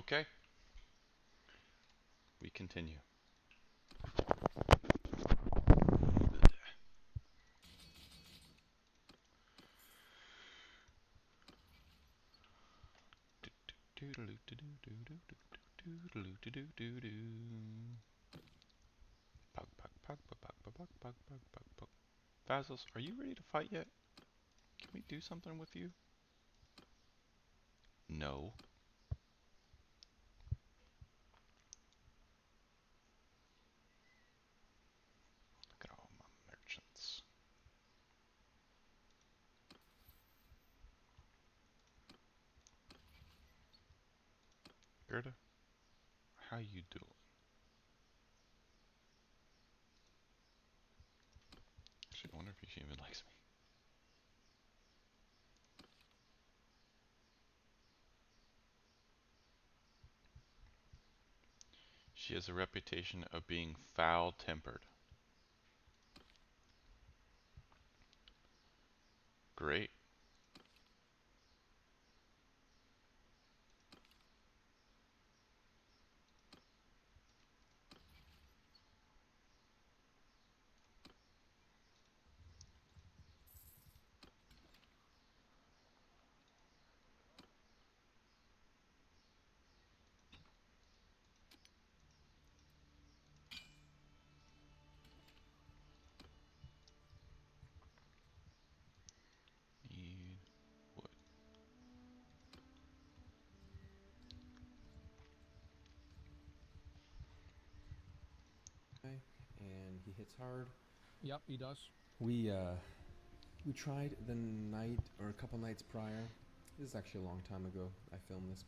Okay, we continue. Vassals, are you ready to fight yet? Can we do something with you? No. Look at all my merchants. Gerda, how you doing? Actually, I wonder if she even likes me. She has a reputation of being foul-tempered. Great. Need wood. And he hits hard. Yep, he does. We tried the night or a couple nights prior. This is actually a long time ago. I filmed this,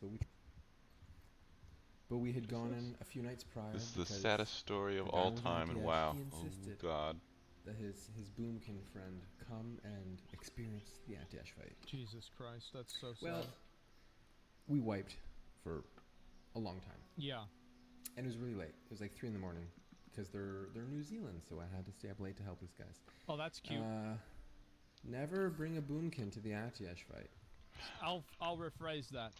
but we had gone in a few nights prior. This is the saddest story of all time, and wow. He Oh insisted God. that his boomkin friend come and experience the anti-ash fight. Jesus Christ, that's so sad. Well, we wiped for a long time. Yeah. And it was really late. It was like 3 in the morning because they're New Zealand, so I had to stay up late to help these guys. Oh, that's cute. Never bring a boomkin to the anti-ash fight. I'll rephrase that.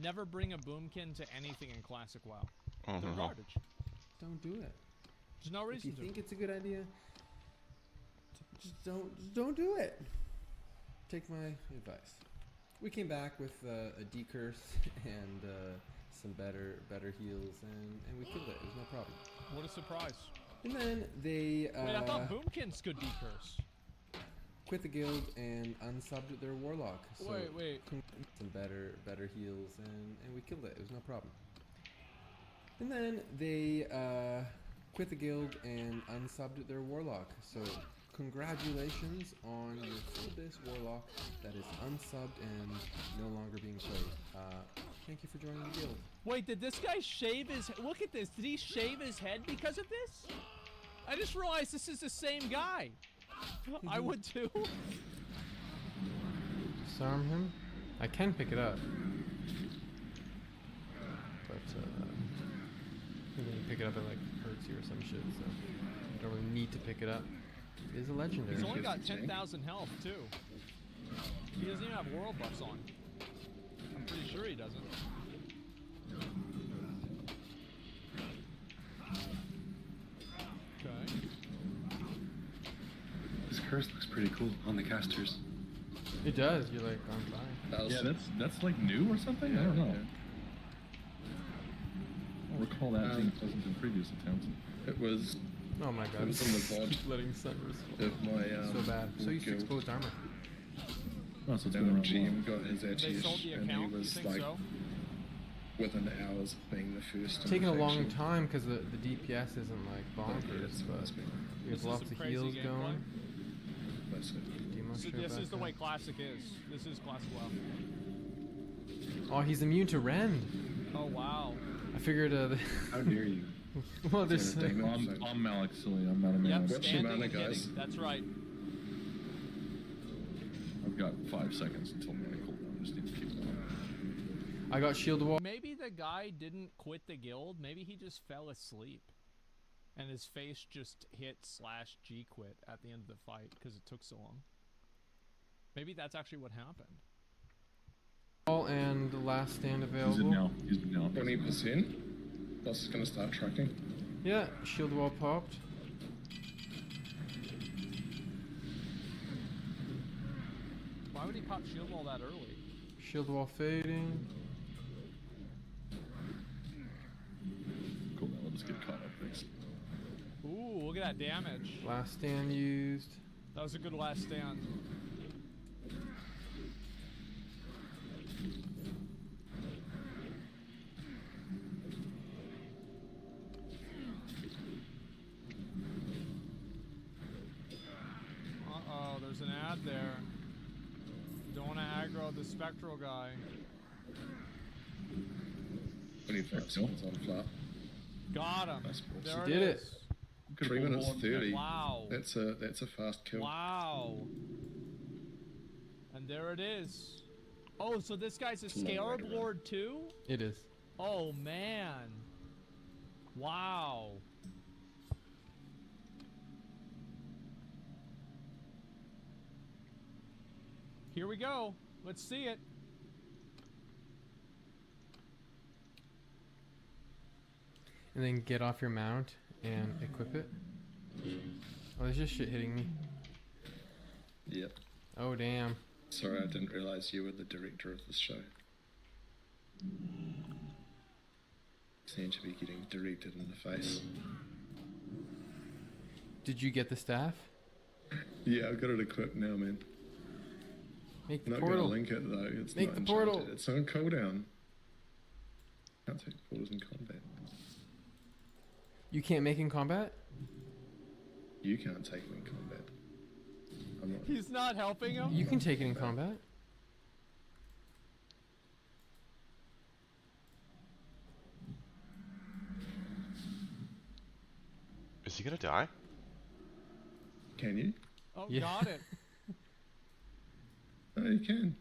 Never bring a boomkin to anything in Classic WoW. They're garbage. Don't do it. There's no reason If to. you think it's a good idea, just don't do it. Take my advice. We came back with a decurse and some better heals, and we killed it. It was no problem. What a surprise. And then they Wait, I thought boomkins could decurse. quit the guild and unsubbed their warlock. So Wait. Some better heals, and we killed it. It was no problem. And then they quit the guild and unsubbed their warlock. So congratulations on your full base warlock that is unsubbed and no longer being played. Thank you for joining the guild. Wait, did this guy shave his... Look at this. Did he shave his head because of this? I just realized this is the same guy. I would too. Disarm him? I can pick it up. But when you pick it up, it like hurts you or some shit, so I don't really need to pick it up. It is a legendary. He's only got 10,000 health too. He doesn't even have world buffs on. I'm pretty sure he doesn't. Okay. This curse looks pretty cool on the casters. It does. You're like on fire. Yeah, that's like new or something. I don't know. I don't recall that being present in previous attempts. It was. Oh my god. It was on the VOD. Keep letting Sunrise Of my so bad. So you guild. exposed armor. Oh, so it's been And around GM got his They sold ATS, the and he account? You was think like so? within hours of being the first. It's taking a long infection. time because the DPS isn't like bonkers, but we This is have lots some of crazy heals gameplay. going. That's it. Demo So straight this back is the up. way Classic is. This is Classic WoW. Oh, he's immune to rend. Oh wow. I figured. How dare you? Well, there's. Damn it. I'm Malik Silly. I'm not a man. Yep, What's standing your mana, and guys? hitting. That's right. I've got 5 seconds until my cooldown. I just need to keep going. I got shield wall. Maybe the guy didn't quit the guild. Maybe he just fell asleep. And his face just hit /G quit at the end of the fight because it took so long. Maybe that's actually what happened. All and the last stand He's in available. now. He's in now. 20%. Boss is gonna start tracking. Yeah, shield wall popped. Why would he pop shield wall that early? Shield wall fading. Cool, now let us get caught up next. Ooh, look at that damage. Last stand used. That was a good last stand. Uh-oh, there's an ad there. Don't want to aggro the spectral guy. 25 seconds on flat. Got him. Nice balls. There She did it. is. 3 minutes 30. Wow. That's a fast kill. Wow. And there it is. Oh, so this guy's a It's a long way scarab to run. lord too? It is. Oh man. Wow. Here we go. Let's see it. And then get off your mount and equip it. Oh, there's just shit hitting me. Yep. Oh, damn. Sorry, I didn't realize you were the director of this show. Seem to be getting directed in the face. Did you get the staff? Yeah, I've got it equipped now, man. Make I'm the not going to portal. link it though. It's Make not the enchanted. portal. It's on cooldown. Can't take portals in combat. You can't make in combat? You can't take them in combat. I'm not. He's not helping him? You can take it in combat. Is he gonna die? Can you? Oh, Yeah. got it. Oh, you can.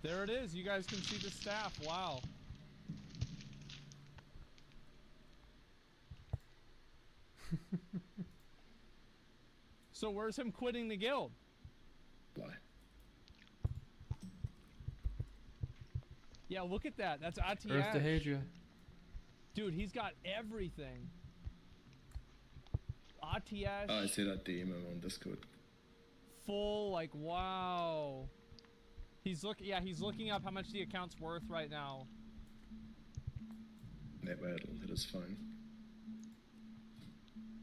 There it is. You guys can see the staff. Wow. So where's him quitting the guild? Lie. Yeah, look at that. That's Earth Atiash. Dehadria. Dude, he's got everything. Atiash. Oh, I said I'd DM him on Discord. Full, like, wow. He's looking up how much the account's worth right now. That way it'll hit his phone.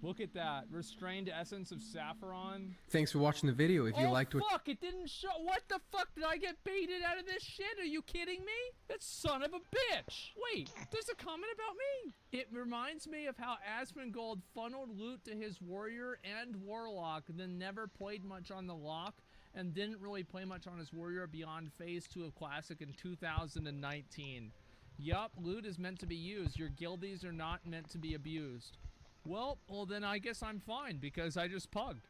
Look at that. Restrained essence of saffron. Thanks for watching the video. If you Oh liked what fuck, it didn't show. What the fuck? Did I get baited out of this shit? Are you kidding me? That son of a bitch. Wait, there's a comment about me. It reminds me of how Asmongold funneled loot to his warrior and warlock, then never played much on the lock, and didn't really play much on his warrior beyond phase 2 of Classic in 2019. Yup, loot is meant to be used. Your guildies are not meant to be abused. Well, then I guess I'm fine because I just pugged.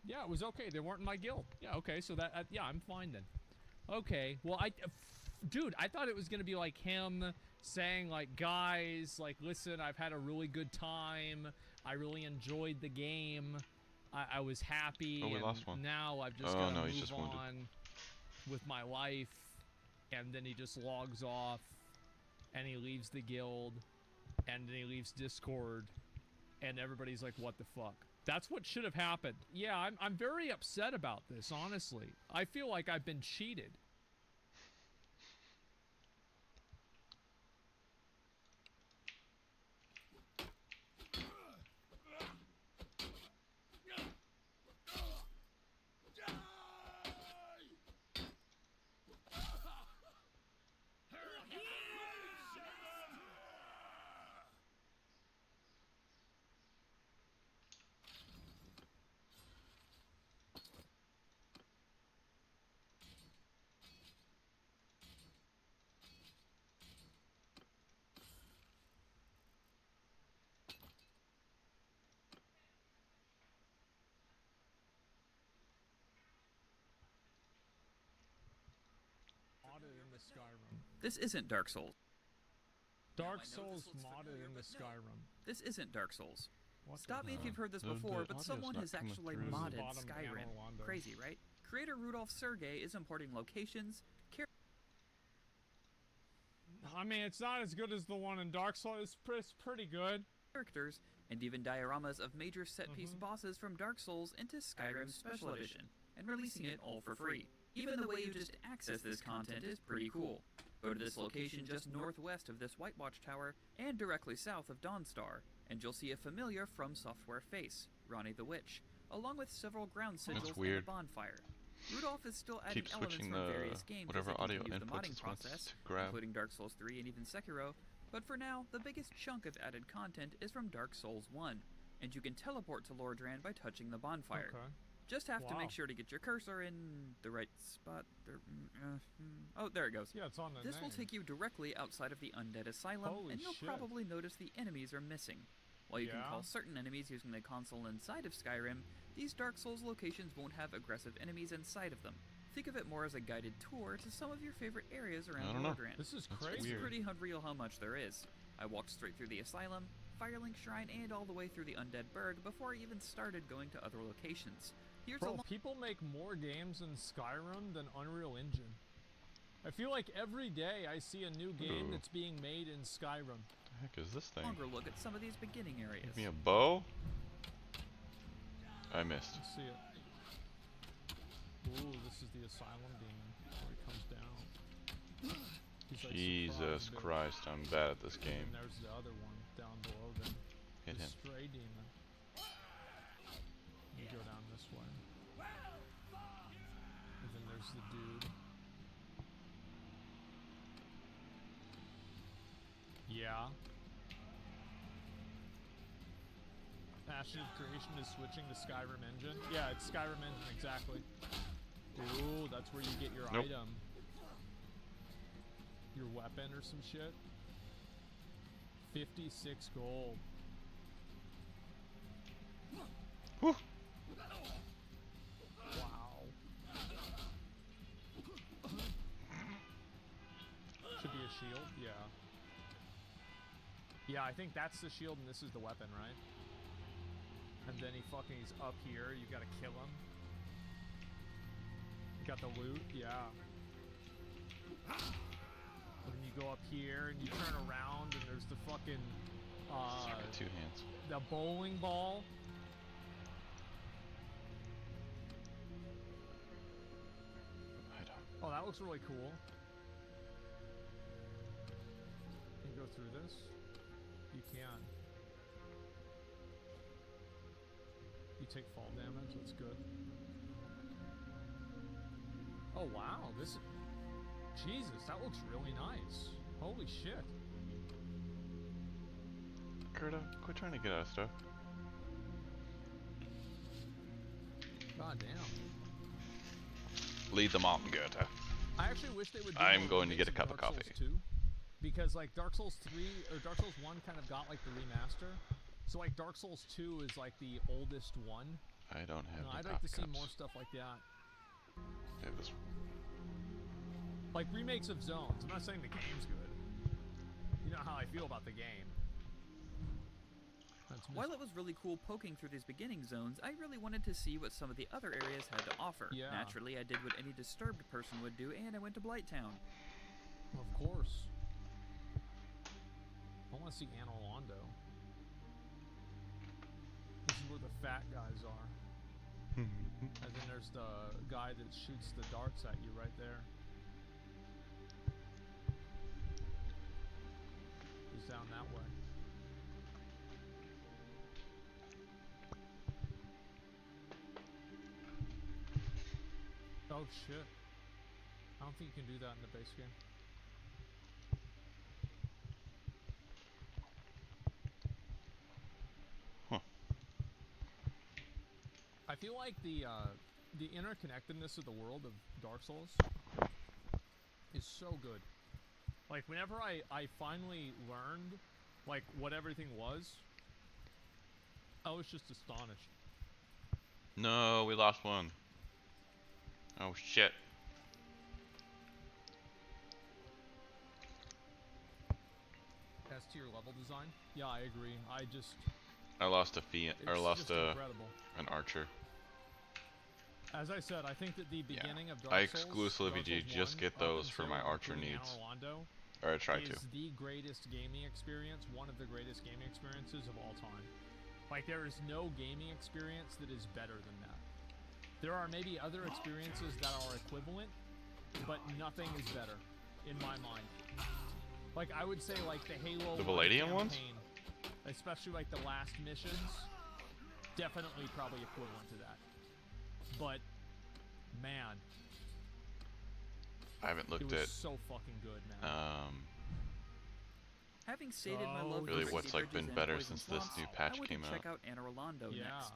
Yeah, it was okay. They weren't in my guild. Yeah, okay, so that, yeah, I'm fine then. Okay, well, dude, I thought it was gonna be like him saying like, guys, like, listen, I've had a really good time. I really enjoyed the game. I was happy. Oh, we and lost one. now I've just Oh, gotta no, move he's just wounded. on with my life. And then he just logs off, and he leaves the guild, and then he leaves Discord, and everybody's like, what the fuck? That's what should have happened. Yeah, I'm very upset about this, honestly. I feel like I've been cheated. Modded in the Skyrim. This isn't Dark Souls. Dark Souls modded in the Skyrim. This isn't Dark Souls. What Stop the me if hell? you've heard this The before, but audio's someone not has coming actually through. modded Bottom Skyrim. Bannerlord. Crazy, right? Creator Rudolf Sergey is importing locations, I mean, it's not as good as the one in Dark Souls. It's pretty good. characters, and even dioramas of major set-piece bosses from Dark Souls into Skyrim's Special Edition, and releasing it all for free. Even the way you just access this content is pretty cool. Go to this location just northwest of this White Watch Tower, and directly south of Dawnstar, and you'll see a familiar From Software face, Ronnie the Witch, along with several ground sigils and a weird. bonfire. Rudolph is still adding Keep elements switching from the various games as whatever it audio continues the inputs modding it wants process, to grab. including Dark Souls 3 and even Sekiro, but for now, the biggest chunk of added content is from Dark Souls 1, and you can teleport to Lordran by touching the bonfire. Okay. Just have to Wow. make sure to get your cursor in the right spot. Oh, there it goes. Yeah, it's on the This will name. take you directly outside of the Undead Asylum, Holy and you'll shit. probably notice the enemies are missing. While you can Yeah? call certain enemies using the console inside of Skyrim, these Dark Souls locations won't have aggressive enemies inside of them. Think of it more as a guided tour to some of your favorite areas I around don't know. Lordran. This is That's crazy. It's weird. pretty unreal how much there is. I walked straight through the Asylum, Firelink Shrine, and all the way through the Undead Burg before I even started going to other locations. Here's a Bro, people make more games in Skyrim than Unreal Engine. I feel like every day I see a new game Ooh. that's being made in Skyrim. The heck is this thing? longer look at some of these beginning areas. Give me a bow? I missed. Let's see it. Ooh, this is the Asylum demon where he comes down. He's like Jesus surprised, Christ, I'm bad at this And game. then there's the other one down below them. Hit the him. Stray demon. You go down this way. And then there's the dude. Yeah. Passion of Creation is switching to Skyrim Engine. Yeah, it's Skyrim Engine, exactly. Ooh, that's where you get your Nope. item. Your weapon or some shit. 56 gold. Whew. Wow. Should be a shield, yeah. Yeah, I think that's the shield and this is the weapon, right? And then he's up here, you gotta kill him. You got the loot, yeah. And then you go up here and you turn around and there's the fucking, I got two hands. the bowling ball. I don't. Oh, that looks really cool. Can you go through this? You can. You take fall damage, that's good. Oh wow, this... Jesus, that looks really nice. Holy shit. Gerda, quit trying to get out of stuff. God damn. Lead them on, Gerda. I actually wish they would do I'm more going to get remakes a of cup of Dark Souls coffee. 2, because like Dark Souls 3 or Dark Souls 1 kind of got like the remaster. So like Dark Souls 2 is like the oldest one. I don't have No, any I'd like to see coffee more cups. stuff like that. Yeah, this. Like remakes of Zones. I'm not saying the game's good. You know how I feel about the game. That's While it was really cool poking through these beginning zones, I really wanted to see what some of the other areas had to offer. Yeah. Naturally, I did what any disturbed person would do, and I went to Blighttown. Of course. I want to see Anor Londo. This is where the fat guys are. And then there's the guy that shoots the darts at you right there. He's down that way. Oh shit. I don't think you can do that in the base game. Huh. I feel like the interconnectedness of the world of Dark Souls is so good. Like whenever I finally learned like what everything was, I was just astonished. No, we lost one. Oh shit. As to your level design, yeah, I agree. I just I lost a fiend, or It's lost just incredible. an archer. As I said, I think that the Yeah. beginning of Dark I Souls, exclusively Dark Souls just 1, get up those for my until archer including needs. Anor Londo, Or I try to. is the greatest gaming experience, one of the greatest gaming experiences of all time. Like, there is no gaming experience that is better than that. There are maybe other experiences that are equivalent, but nothing is better, in my mind. Like, I would say, like, the Halo The Palladium ones? campaign, especially, like, the last missions, definitely probably equivalent to that. But, man, I haven't it looked was at so fucking good, man. Having stated my So love really for what's Icy like been Bridges and better Poison since this Swamps, new I patch would came check out. out Anor Londo Yeah. next.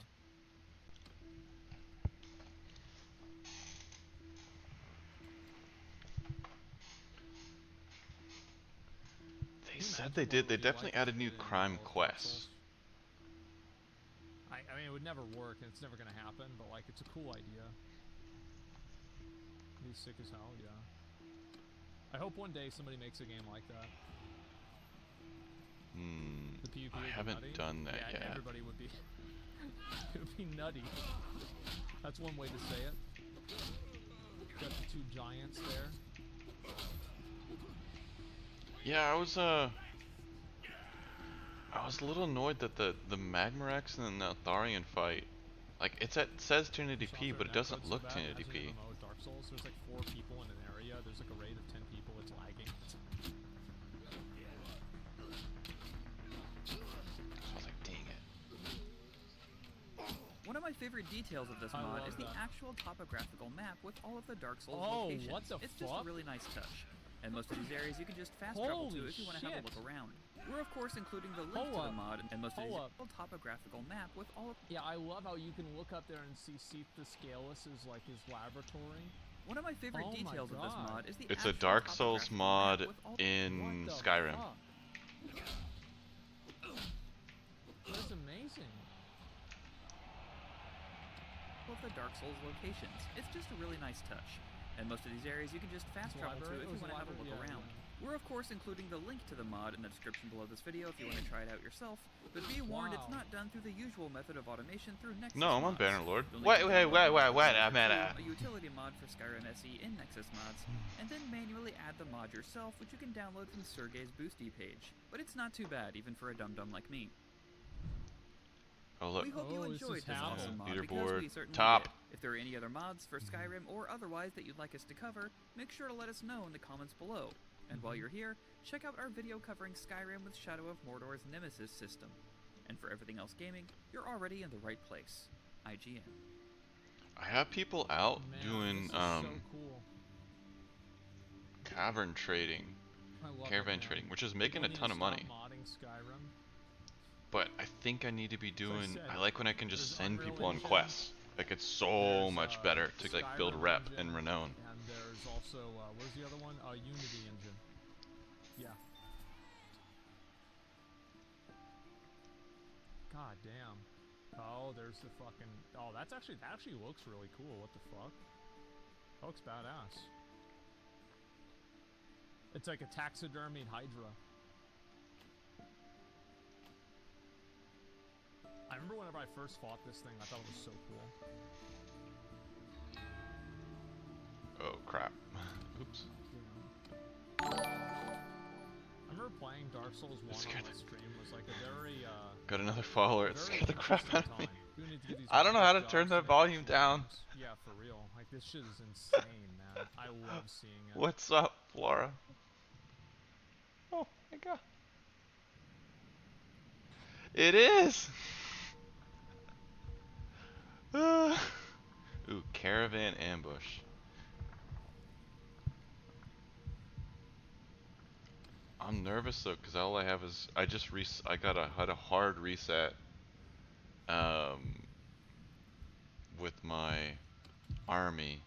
They Can you said imagine they what it did. They would be like definitely if added they new did it in crime all of Dark quests. Souls? I mean, it would never work, and it's never gonna happen. But like, it's a cool idea. It'd be sick as hell, yeah. I hope one day somebody makes a game like that. The PvP I would be haven't nutty. done that Yeah, yet. everybody would be. It would be nutty. That's one way to say it. Got the two giants there. Yeah, I was a little annoyed that the Magmarex and the Tharian fight, like it says 1080p, but it doesn't look 1080p. MMO with Dark Souls, there's like 4 people in an area. There's like a raid of 10 people. It's lagging. So I was like, dang it. One of my favorite details of this I mod love is the that. actual topographical map with all of the Dark Souls Oh, locations. what the it's just a fuck? really nice touch. And most of these areas you can just fast travel to Holy if you want to have a shit. look around. We're of course including the link Hold to the up. mod and most of Hold these topographical map with all of Yeah, I love how you can look up there and see the Scalus is like his laboratory. one of my favorite Oh my details of this God. mod is the It's a actual Dark Souls topographical mod map with all in What the Skyrim. fuck? That's amazing. of the Dark Souls locations. It's just a really nice touch. And most of these areas you can just fast travel to if you want to have a look around. We're of course including the link to the mod in the description below this video if you want to try it out yourself, but be warned it's not done through the usual method of automation through Nexus No, I'm on mods. Bannerlord. You'll Wait, need to download wait, Mod I'm at a utility mod for Skyrim SE in Nexus mods, and then manually add the mod yourself, which you can download from Sergey's Boosty page. But it's not too bad, even for a dum-dum like me. Oh look, We hope you enjoyed this awesome mod because leaderboard, we certainly top. did. If there are any other mods for Skyrim or otherwise that you'd like us to cover, make sure to let us know in the comments below. And while you're here, check out our video covering Skyrim with Shadow of Mordor's Nemesis system. And for everything else gaming, you're already in the right place. IGN. I have people out doing so cool. cavern trading, caravan trading, which is making a ton of money. Modding Skyrim. But I think I need to be doing. said, I like when I can just there's send Unreal people on Engine, quests. Like it's so there's, much better to like build Skyrim rep engine, and renown. And there's also where's the other one? Unity engine. Yeah. God damn. Oh, there's the fucking. Oh, that actually looks really cool. What the fuck? That looks badass. It's like a taxidermied Hydra. I remember whenever I first fought this thing, I thought it was so cool. Oh crap! Oops. I remember playing Dark Souls 1 on my stream was like a very Got another follower. It scared the crap out of me. People need to get these I don't know how to jobs turn that make volume cool down. games. Yeah, for real. Like this shit is insane, man. I love seeing it. What's up, Flora? Oh my god. It is! Ooh, caravan ambush. I'm nervous though, cause all I have is I had a hard reset with my army.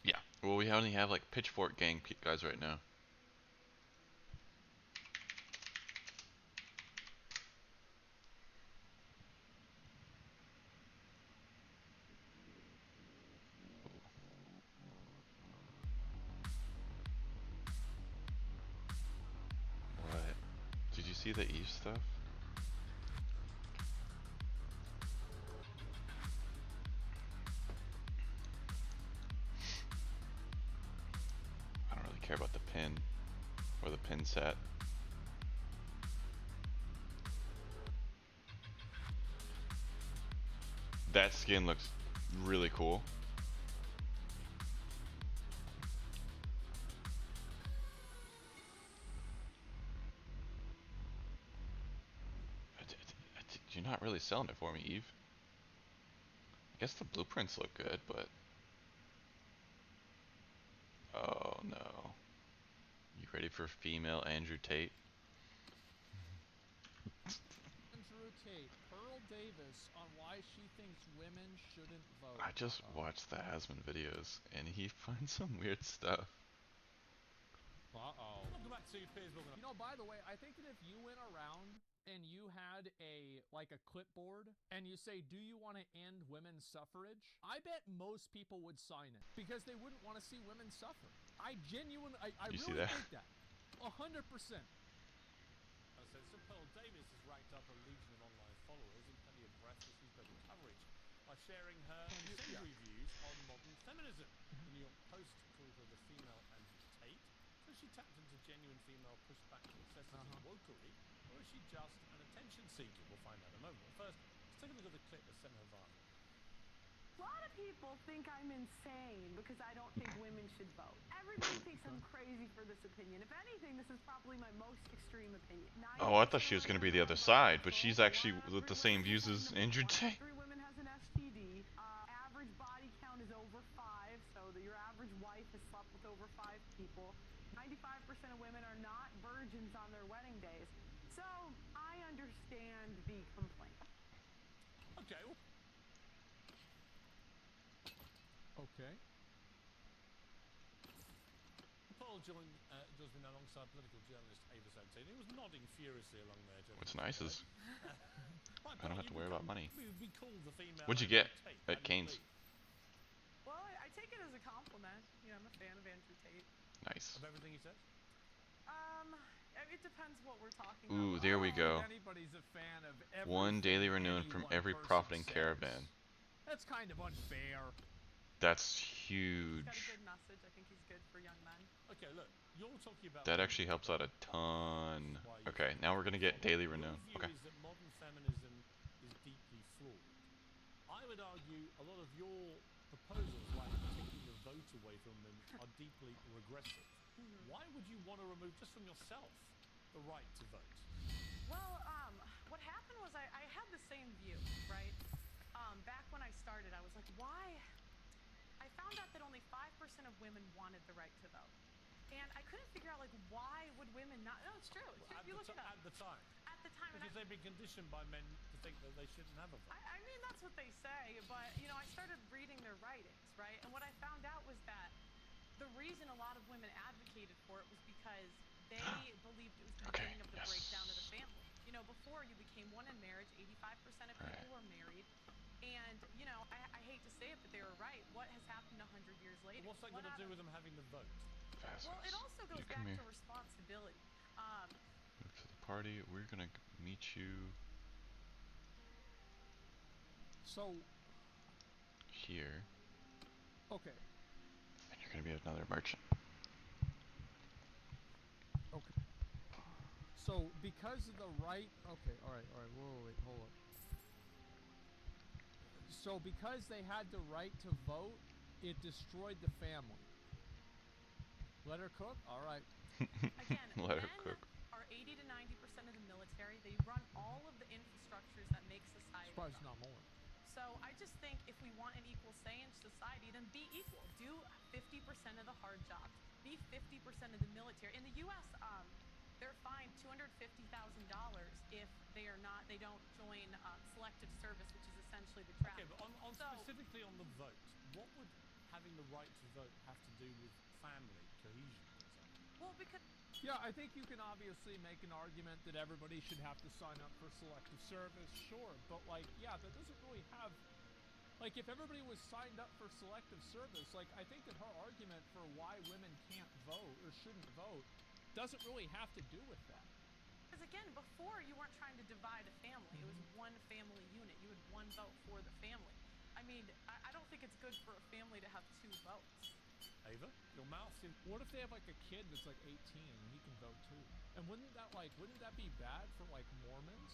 Yeah. Well, we only have like pitchfork gang guys right now. see the Eve stuff? I don't really care about the pin or the pin set. That skin looks really cool. You're not really selling it for me, Eve. I guess the blueprints look good, but... Oh no. You ready for female Andrew Tate? Andrew Tate, Pearl Davis on why she thinks women shouldn't vote. I just watched the Hasman videos, and he finds some weird stuff. Uh-oh. Welcome back to Facebook. You know, by the way, I think that if you went around and you had a clipboard and you say, do you want to end women's suffrage? I bet most people would sign it because they wouldn't want to see women suffer. I You see really that? think that. 100%. So Pearl Davis has racked up a legion of online followers and plenty of breathless newspaper coverage by sharing her incendiary views on modern feminism. The New York Post called her the female Andrew Tate. So she tapped into genuine female pushback to excesses and wokery, or is she just an attention seeker? We'll find out in a moment. But first, let's take a look at the clip that sent her viral. A lot of people think I'm insane because I don't think women should vote. Everybody thinks I'm crazy for this opinion. If anything, this is probably my most extreme opinion. Oh, I thought she was going to be the other side, but she's actually with the same views as Andrew Tate. Every woman has an STD. Average body count is over 5, so your average wife has slept with over 5 people. 95% of women are not virgins on their wedding days. So I understand the complaint. Okay, well, Okay. Paul joins me now alongside political journalist Ava Santini, who was nodding furiously along there. What's nice is Right, I don't have to worry about money. We called the female What'd you Andrew get Tate. at How do you Cane's? feel? Well, I take it as a compliment. You know, I'm a fan of Andrew Tate. Nice. Of everything he says? It depends what we're talking Ooh, about. there we go. Anybody's a fan of One daily everything renewal any from one every person profiting says. caravan. That's kind of unfair. That's He's got a huge. good message. I think he's good for young men. Okay, look, you're talking about... That actually helps out a ton. Okay, now we're gonna get daily renew. Your view Okay. is that modern feminism is deeply flawed. I would argue a lot of your proposals, like taking the vote away from them, are deeply regressive. Why would you want to remove, just from yourself, the right to vote? Well, what happened was I had the same view, right? Back when I started, I was like, why? I found out that only 5% of women wanted the right to vote. And I couldn't figure out, like, why would women not? No, it's true. It's true. You look it up. At the time. At the time. Because they've been conditioned by men to think that they shouldn't have a vote. I mean, that's what they say, but, you know, I started reading their writings, right? And what I found out was that the reason a lot of women advocated for it was because they believed it was the beginning of the breakdown of the family. You know, before you became one in marriage, 85% of people were married. And, you know, I hate to say it, but they were right. What has happened 100 years later? What's that got to do with them having the vote? Well, it also goes back to responsibility. Move to the party. We're gonna meet you So, here, okay. and you're gonna be another merchant. Okay. So, because of the right... Okay, alright, wait, hold up. So, because they had the right to vote, it destroyed the family. Let her cook? Alright. Again, Let her men cook. are 80 to 90% of the military. They run all of the infrastructures that make society Surprised run. not more. So I just think if we want an equal say in society, then be equal. Do 50% of the hard jobs. Be 50% of the military. In the U.S., they're fined $250,000 if they don't join selective service, which is essentially the trap. Okay, but specifically on the vote, what would having the right to vote have to do with family cohesion, for example? Well, because... Yeah, I think you can obviously make an argument that everybody should have to sign up for selective service, sure, but, like, yeah, that doesn't really have... Like, if everybody was signed up for selective service, like, I think that her argument for why women can't vote or shouldn't vote doesn't really have to do with that. Because again, before before you weren't trying to divide a family. It was one family unit. You had one vote for the family. I mean, I don't think it's good for a family to have two votes. Ava, your mouth seems... What if they have like a kid that's like 18 and he can vote too? And wouldn't that be bad for like Mormons?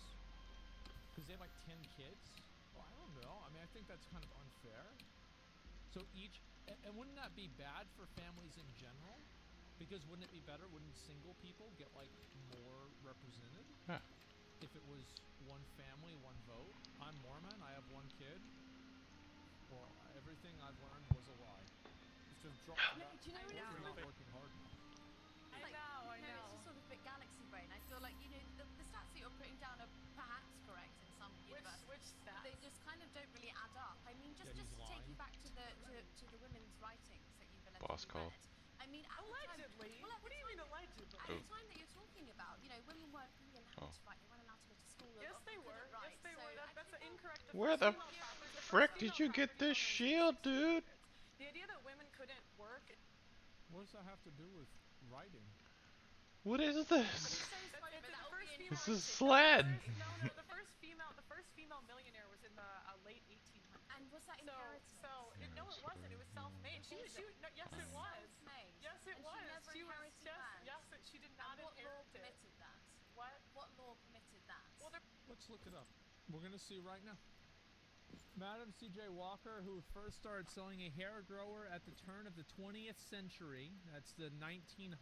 Because they have like 10 kids? Well, I don't know. I mean, I think that's kind of unfair. So and wouldn't that be bad for families in general? Because wouldn't it be better? Wouldn't single people get like more represented? Yeah. If it was one family, one vote? I'm Mormon, I have one kid. Well, everything I've learned was a lie. It's just dropped No, about... do you know what You're it's not like? working hard enough. I know. It's just sort of a bit galaxy brain. I feel like, you know, the stats that you're putting down are perhaps correct in some universes. Which stats? They just kind of don't really add up. I mean, just Yeah, he's to take you lying. back to the women's writings that you've Boss allegedly call. read. I mean, at Allegedly? the time, What do you mean allegedly? At the time that you're talking about, you know, women weren't allowed to write. They weren't allowed to go to school. Yes, or they were. couldn't write. Yes, they So were. That's an incorrect. Where the frick did you get this shield, dude? The idea that women couldn't work. What does that have to do with writing? What is I'm this? so sorry, but that will be This inherited. is sled. No, the first female millionaire was in the late 1800s. And was that inherited? No, it wasn't. It was self-made. Yes, it was. Self-made. Yes, it And was. She never inherited land. Yes, she did not And what law inherit it. permitted that? What law permitted that? Well, Let's look it up. We're gonna see right now. Madam C.J. Walker, who first started selling a hair grower at the turn of the 20th century, that's the 1900,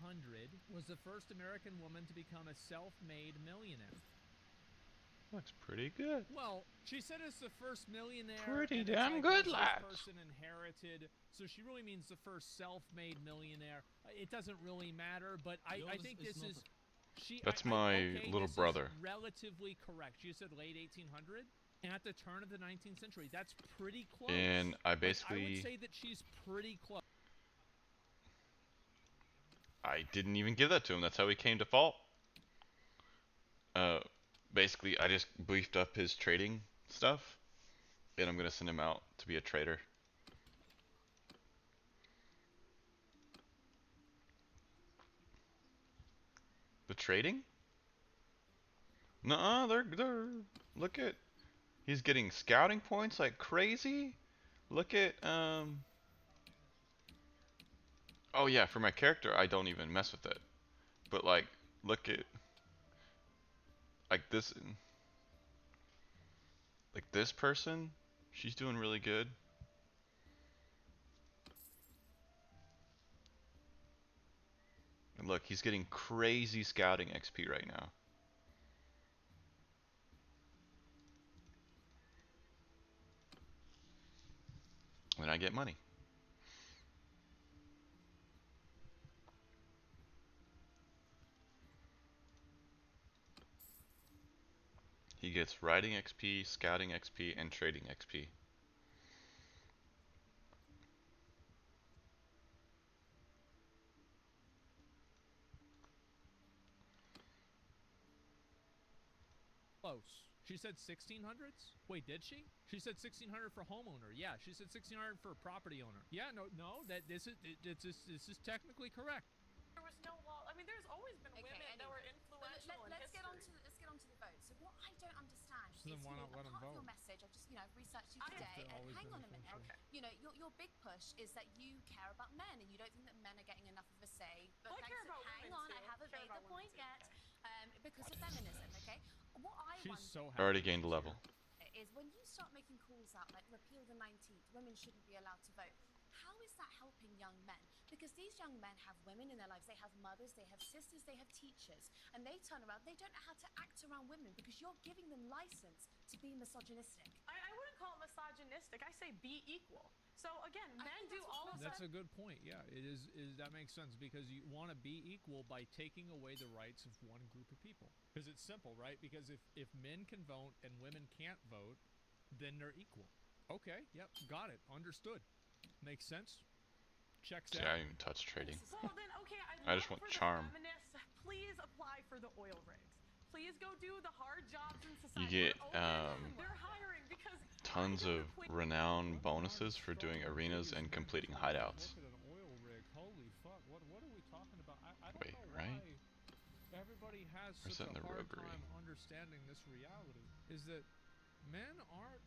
was the first American woman to become a self-made millionaire. Looks pretty good. Well, she said it's the first millionaire. Pretty and it's damn like good, this lads. person inherited, so she really means the first self-made millionaire. It doesn't really matter, but I think this is... That's my little this brother. Is relatively correct. She said late 1800, and at the turn of the 19th century. That's pretty close. And I I basically... would say that she's pretty close. I didn't even give that to him. That's how he came to fault. Basically, I just beefed up his trading stuff, and I'm gonna send him out to be a trader. The trading? Nuh-uh, they're look at, he's getting scouting points like crazy. Look at oh yeah, for my character I don't even mess with it. But like, look at like this person, she's doing really good. And look, he's getting crazy scouting XP right now. And I get money. He gets riding XP, scouting XP, and trading XP. Close. She said 1600s? Wait, did she? She said 1600 for homeowner. Yeah, she said 1600 for property owner. Yeah, no, that this is technically correct. There was no law. I mean, there's always been Okay, women that were anyway. influential in Let's history. get on to the vote. So what I don't understand So then is, why you know, not let 'em apart from your vote? message, I've just, you know, I've researched you I have today, to and always hang be on a minute. influential. You know, your big push is that you care about men, and you don't think that men are getting enough of a say. But Well, I care about hang women on, I too. haven't Care made about the women point too. yet. Because of feminism, okay? What I She's wonder so happy. Already gained a level. is when you start making calls out like repeal the 19th, women shouldn't be allowed to vote. How is that helping young men? Because these young men have women in their lives, they have mothers, they have sisters, they have teachers, and they turn around, they don't know how to act around women because you're giving them license to be misogynistic. I wouldn't call it misogynistic. I say be equal. So again, I men think do that's what all of That's that. a good point. Yeah, it is that makes sense because you want to be equal by taking away the rights of one group of people. Because it's simple, right? Because if men can vote and women can't vote, then they're equal. Okay, yep, got it. Understood. Makes sense. Checks See, out. I didn't even touch trading. Well, then, okay, I just want for charm. The feminists, please apply for the oil rigs. Please go do the hard jobs in society. You get They're open. They're hiring because tons I of don't equate- renown bonuses for doing arenas and completing hideouts. Look at an oil rig. Holy fuck! What are we talking about? I don't Wait, know right? why everybody has Or is such that in a the hard roguery? time understanding understanding this reality is that men are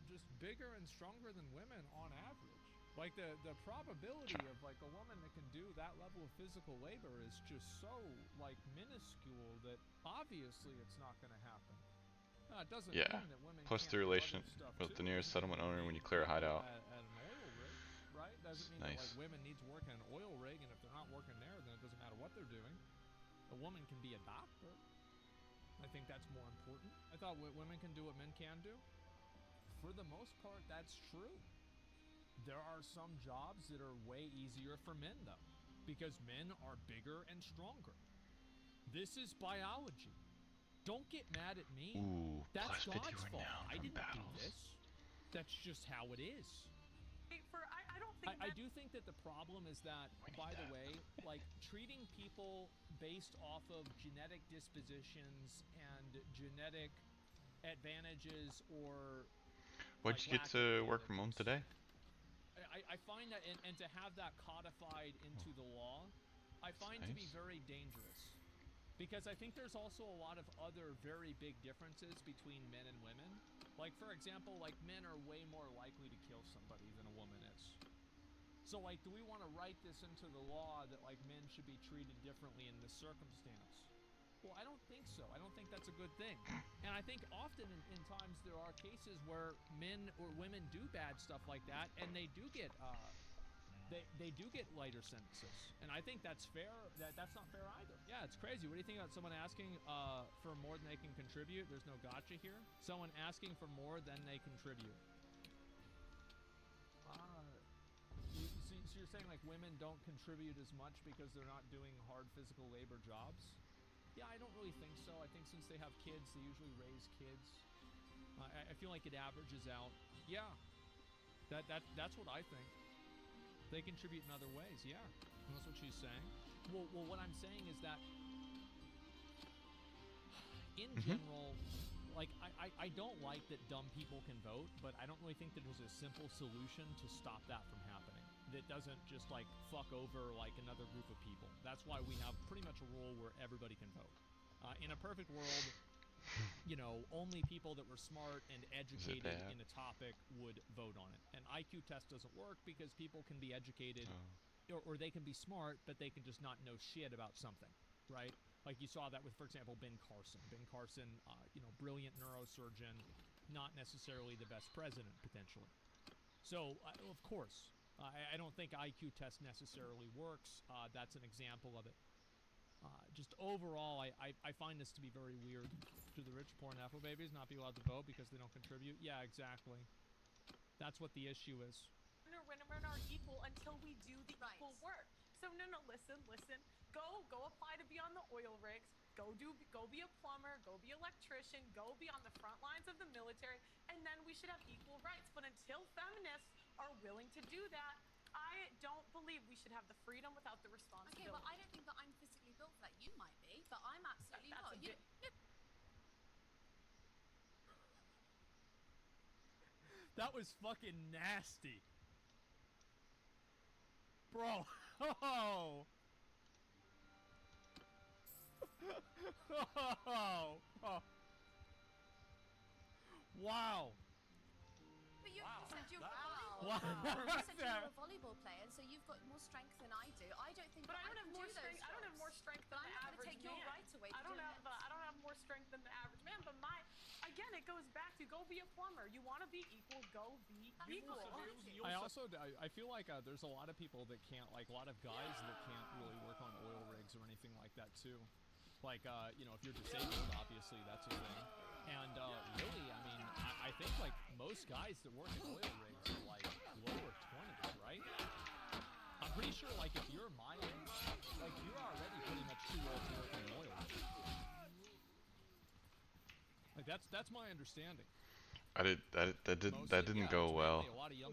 just bigger and stronger than women on average. Like the probability of like a woman that can do that level of physical labor is just so like minuscule that obviously it's not going to happen. It doesn't Yeah. mean that women Plus can't the do relation other stuff with too. the nearest Doesn't mean settlement owner women when you need clear a people hideout. at an oil rig, right? Doesn't mean that like Nice. women need to work in an oil rig, and if they're not working there, then it doesn't matter what they're doing. A woman can be a doctor. I think that's more important. I thought women can do what men can do. For the most part, that's true. There are some jobs that are way easier for men, though, because men are bigger and stronger. This is biology. Don't get mad at me. Ooh, That's plus God's 50 fault. renown I from didn't do battles. this. That's just how it is. I don't think I do think that the problem is that, by the way, like treating people based off of genetic dispositions and genetic advantages or What'd like you get lack to of work from home intelligence. today? I find that, and to have that codified into the law, I find to be nice. very dangerous. Because I think there's also a lot of other very big differences between men and women. Like, for example, like men are way more likely to kill somebody than a woman is. So, like, do we want to write this into the law that, like, men should be treated differently in this circumstance? Well, I don't think so. I don't think that's a good thing. And I think often in times there are cases where men or women do bad stuff like that, and they do get they do get lighter sentences. And I think that's fair. That's not fair either. Yeah, it's crazy. What do you think about someone asking for more than they can contribute? There's no gotcha here. Someone asking for more than they contribute. So you're saying like women don't contribute as much because they're not doing hard physical labor jobs? Yeah, I don't really think so. I think since they have kids, they usually raise kids. I feel like it averages out. Yeah, that's what I think. They contribute in other ways. Yeah, that's what she's saying. Well, what I'm saying is that in general, like I don't like that dumb people can vote, but I don't really think that there's a simple solution to stop that from happening. That doesn't just like fuck over like another group of people. That's why we have pretty much a rule where everybody can vote. In a perfect world, you know, only people that were smart and educated in a topic would vote on it. An IQ test doesn't work because people can be educated or they can be smart, but they can just not know shit about something, right? Like you saw that with, for example, Ben Carson. Ben Carson, you know, brilliant neurosurgeon, not necessarily the best president, potentially. So, of course, I don't think IQ test necessarily works. That's an example of it. Just overall, I find this to be very weird. Should the rich, poor, and Nepo babies not be allowed to vote because they don't contribute? Yeah, exactly. That's what the issue is. Women are equal until we do the equal work. So no, listen. Go apply to be on the oil rigs. Go be a plumber. Go be an electrician. Go be on the front lines of the military, and then we should have equal rights. But until feminists are willing to do that, I don't believe we should have the freedom without the responsibility. Okay, well, I don't think that I'm physically built for that. You might be, but I'm absolutely not. That was fucking nasty. Bro. Oh. Oh. Wow. But you said you're Wow. you said you're a volleyball player, so you've got more strength than I do. I don't think. But that I don't have more can do strength. those I don't have jobs. more strength than But the I'm not average going to take your man. rights away. I don't have more strength than the average man. But again, it goes back to go be a plumber. You want to be equal, go be equal. I feel like there's a lot of people that can't, like a lot of guys that can't really work on oil rigs or anything like that too. Like, you know, if you're disabled, obviously that's a thing. And really, I mean, I think like most guys that work in oil rigs are like lower 20s, right? I'm pretty sure like if you're my age, like you're already pretty much too old to work in oil rigs. Like that's my understanding. That didn't go well.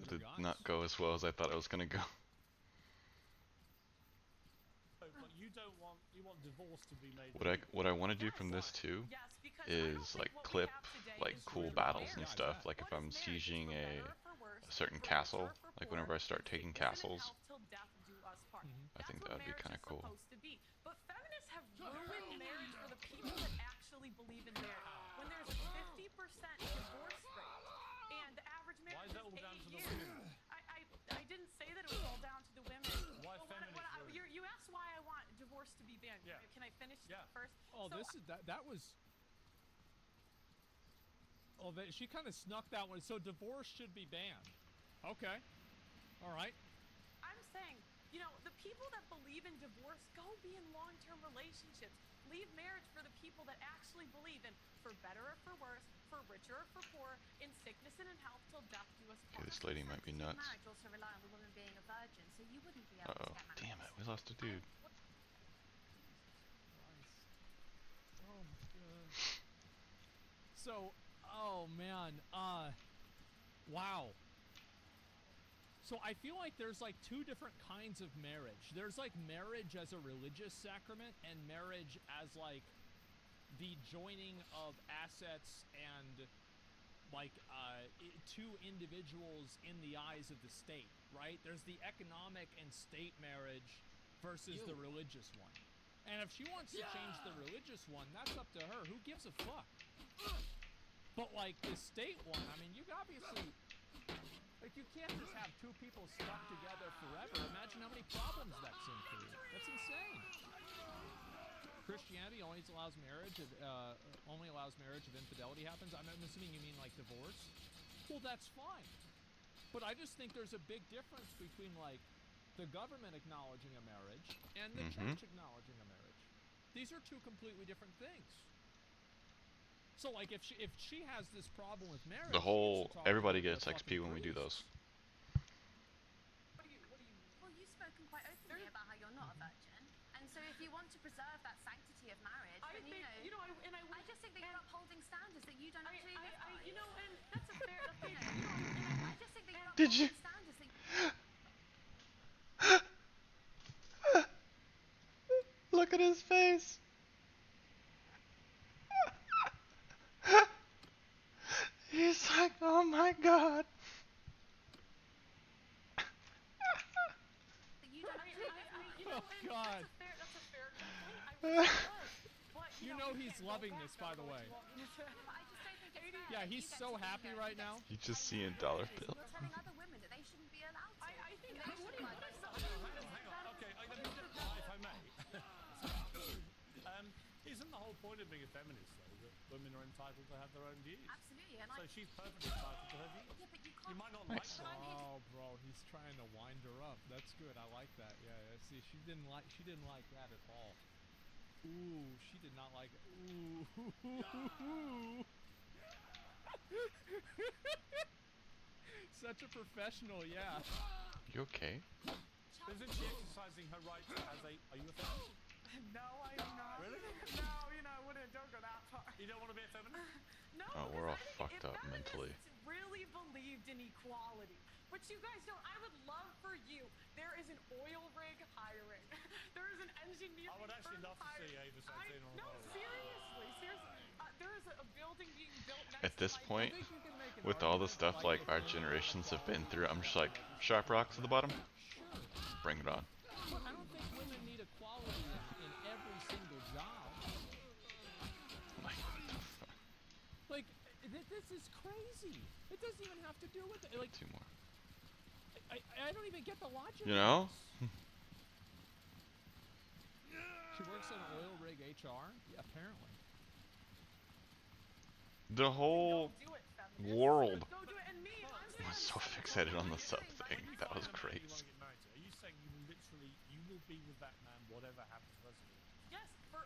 Did not go as well as I thought it was gonna go. But you want divorce to be made. What I want to do from this too is like clip like cool battles and stuff. Like if I'm sieging a certain castle, like whenever I start taking castles, I think that would be kind of cool. But feminists have ruined marriage for the people that actually divorce rate, and the average Why marriage is that all is down 8 to the years. women? I didn't say that it was all down to the women. Why Well, feminists ruin it? you asked why I want divorce to be banned. Yeah. Can I finish Yeah. first? Oh, So, this is that was. Oh, she kind of snuck that one. So divorce should be banned. Okay. All right. I'm saying, you know, the people that believe in divorce, go be in long-term relationships. Leave marriage for the people that actually believe in, for better or for worse, for richer or for poor, in sickness and in health, till death do us Okay, part. this lady might be nuts. Marriage also rely on the woman being a virgin, so you wouldn't be able to Uh-oh. get married. Damn it, we lost a dude. Oh my god. So, oh man, wow. So I feel like there's like two different kinds of marriage. There's like marriage as a religious sacrament and marriage as like the joining of assets and like two individuals in the eyes of the state, right? There's the economic and state marriage versus the religious one. And if she wants to change the religious one, that's up to her. Who gives a fuck? But like the state one, I mean, you obviously, like, you can't just have two people stuck together forever. Imagine how many problems that's in for you. That's insane. Christianity only allows marriage if infidelity happens. I'm assuming you mean like divorce. Well, that's fine. But I just think there's a big difference between like the government acknowledging a marriage and the church acknowledging a marriage. These are two completely different things. So like if she has this problem with marriage, The whole she should talk everybody to gets the XP fucking when we do priests. those. Well, you've spoken quite openly about how you're not a virgin, and so if you want to preserve that sanctity of marriage, I then think, I just think that you're upholding standards that you don't actually live by. you know, and that's a fair, I just think that you're Did you? upholding standards that Look at his face. He's like, oh my god. you don't actually live by. Oh god. that's a fair complaint. I wish it was. But, You know he's loving this, by the way. But I just don't think it's fair. Yeah, that he's you get so to be happy here, right you get now. to He's just pay seeing your dollar taxes, bills. and you're telling other women that they shouldn't be allowed to. I think And they what do should you like what us. is Hang on. Okay, if I may. Isn't the whole point of being a feminist, though, that women are entitled to have their own views? Absolutely, and So she's perfectly entitled to her views. yeah, but you You can't. might not like Nice. them. Oh, bro, he's trying to wind her up. That's good. I like that. Yeah, yeah. See, she didn't like that at all. Ooh, she did not like it. Ooh. Such a professional, yeah. You okay? Isn't she exercising her rights as a... Are you a feminist? No, I am not. Really? No, don't go that far. You don't want to be a feminist? No, Oh, we're all because I think fucked if up mentally. feminists really believed in equality, which you guys don't, I would love for you. There is an oil rig hiring. There is an engineering I would actually firm love to see hiring. Ava Santana on No, the road. seriously. There is a building being built next At this to my point, I think you can make an with all the argument stuff that, like if our women generations have been equality through, I'm just like, legislation sharp rocks at the bottom? Sure. Bring it on. But I don't think women need equality in every single job. Like, this is crazy. It doesn't even have to do with it. Like, Two more. I don't even get the logic. You know? of this. She works at an oil rig HR? Yeah, apparently. The whole do it, feminists. world Go do it. And me, I'm was so fixated on the sub thing. That was Find a man great. you want to get married to. Are you saying you will be with that man whatever happens to us? Yes, for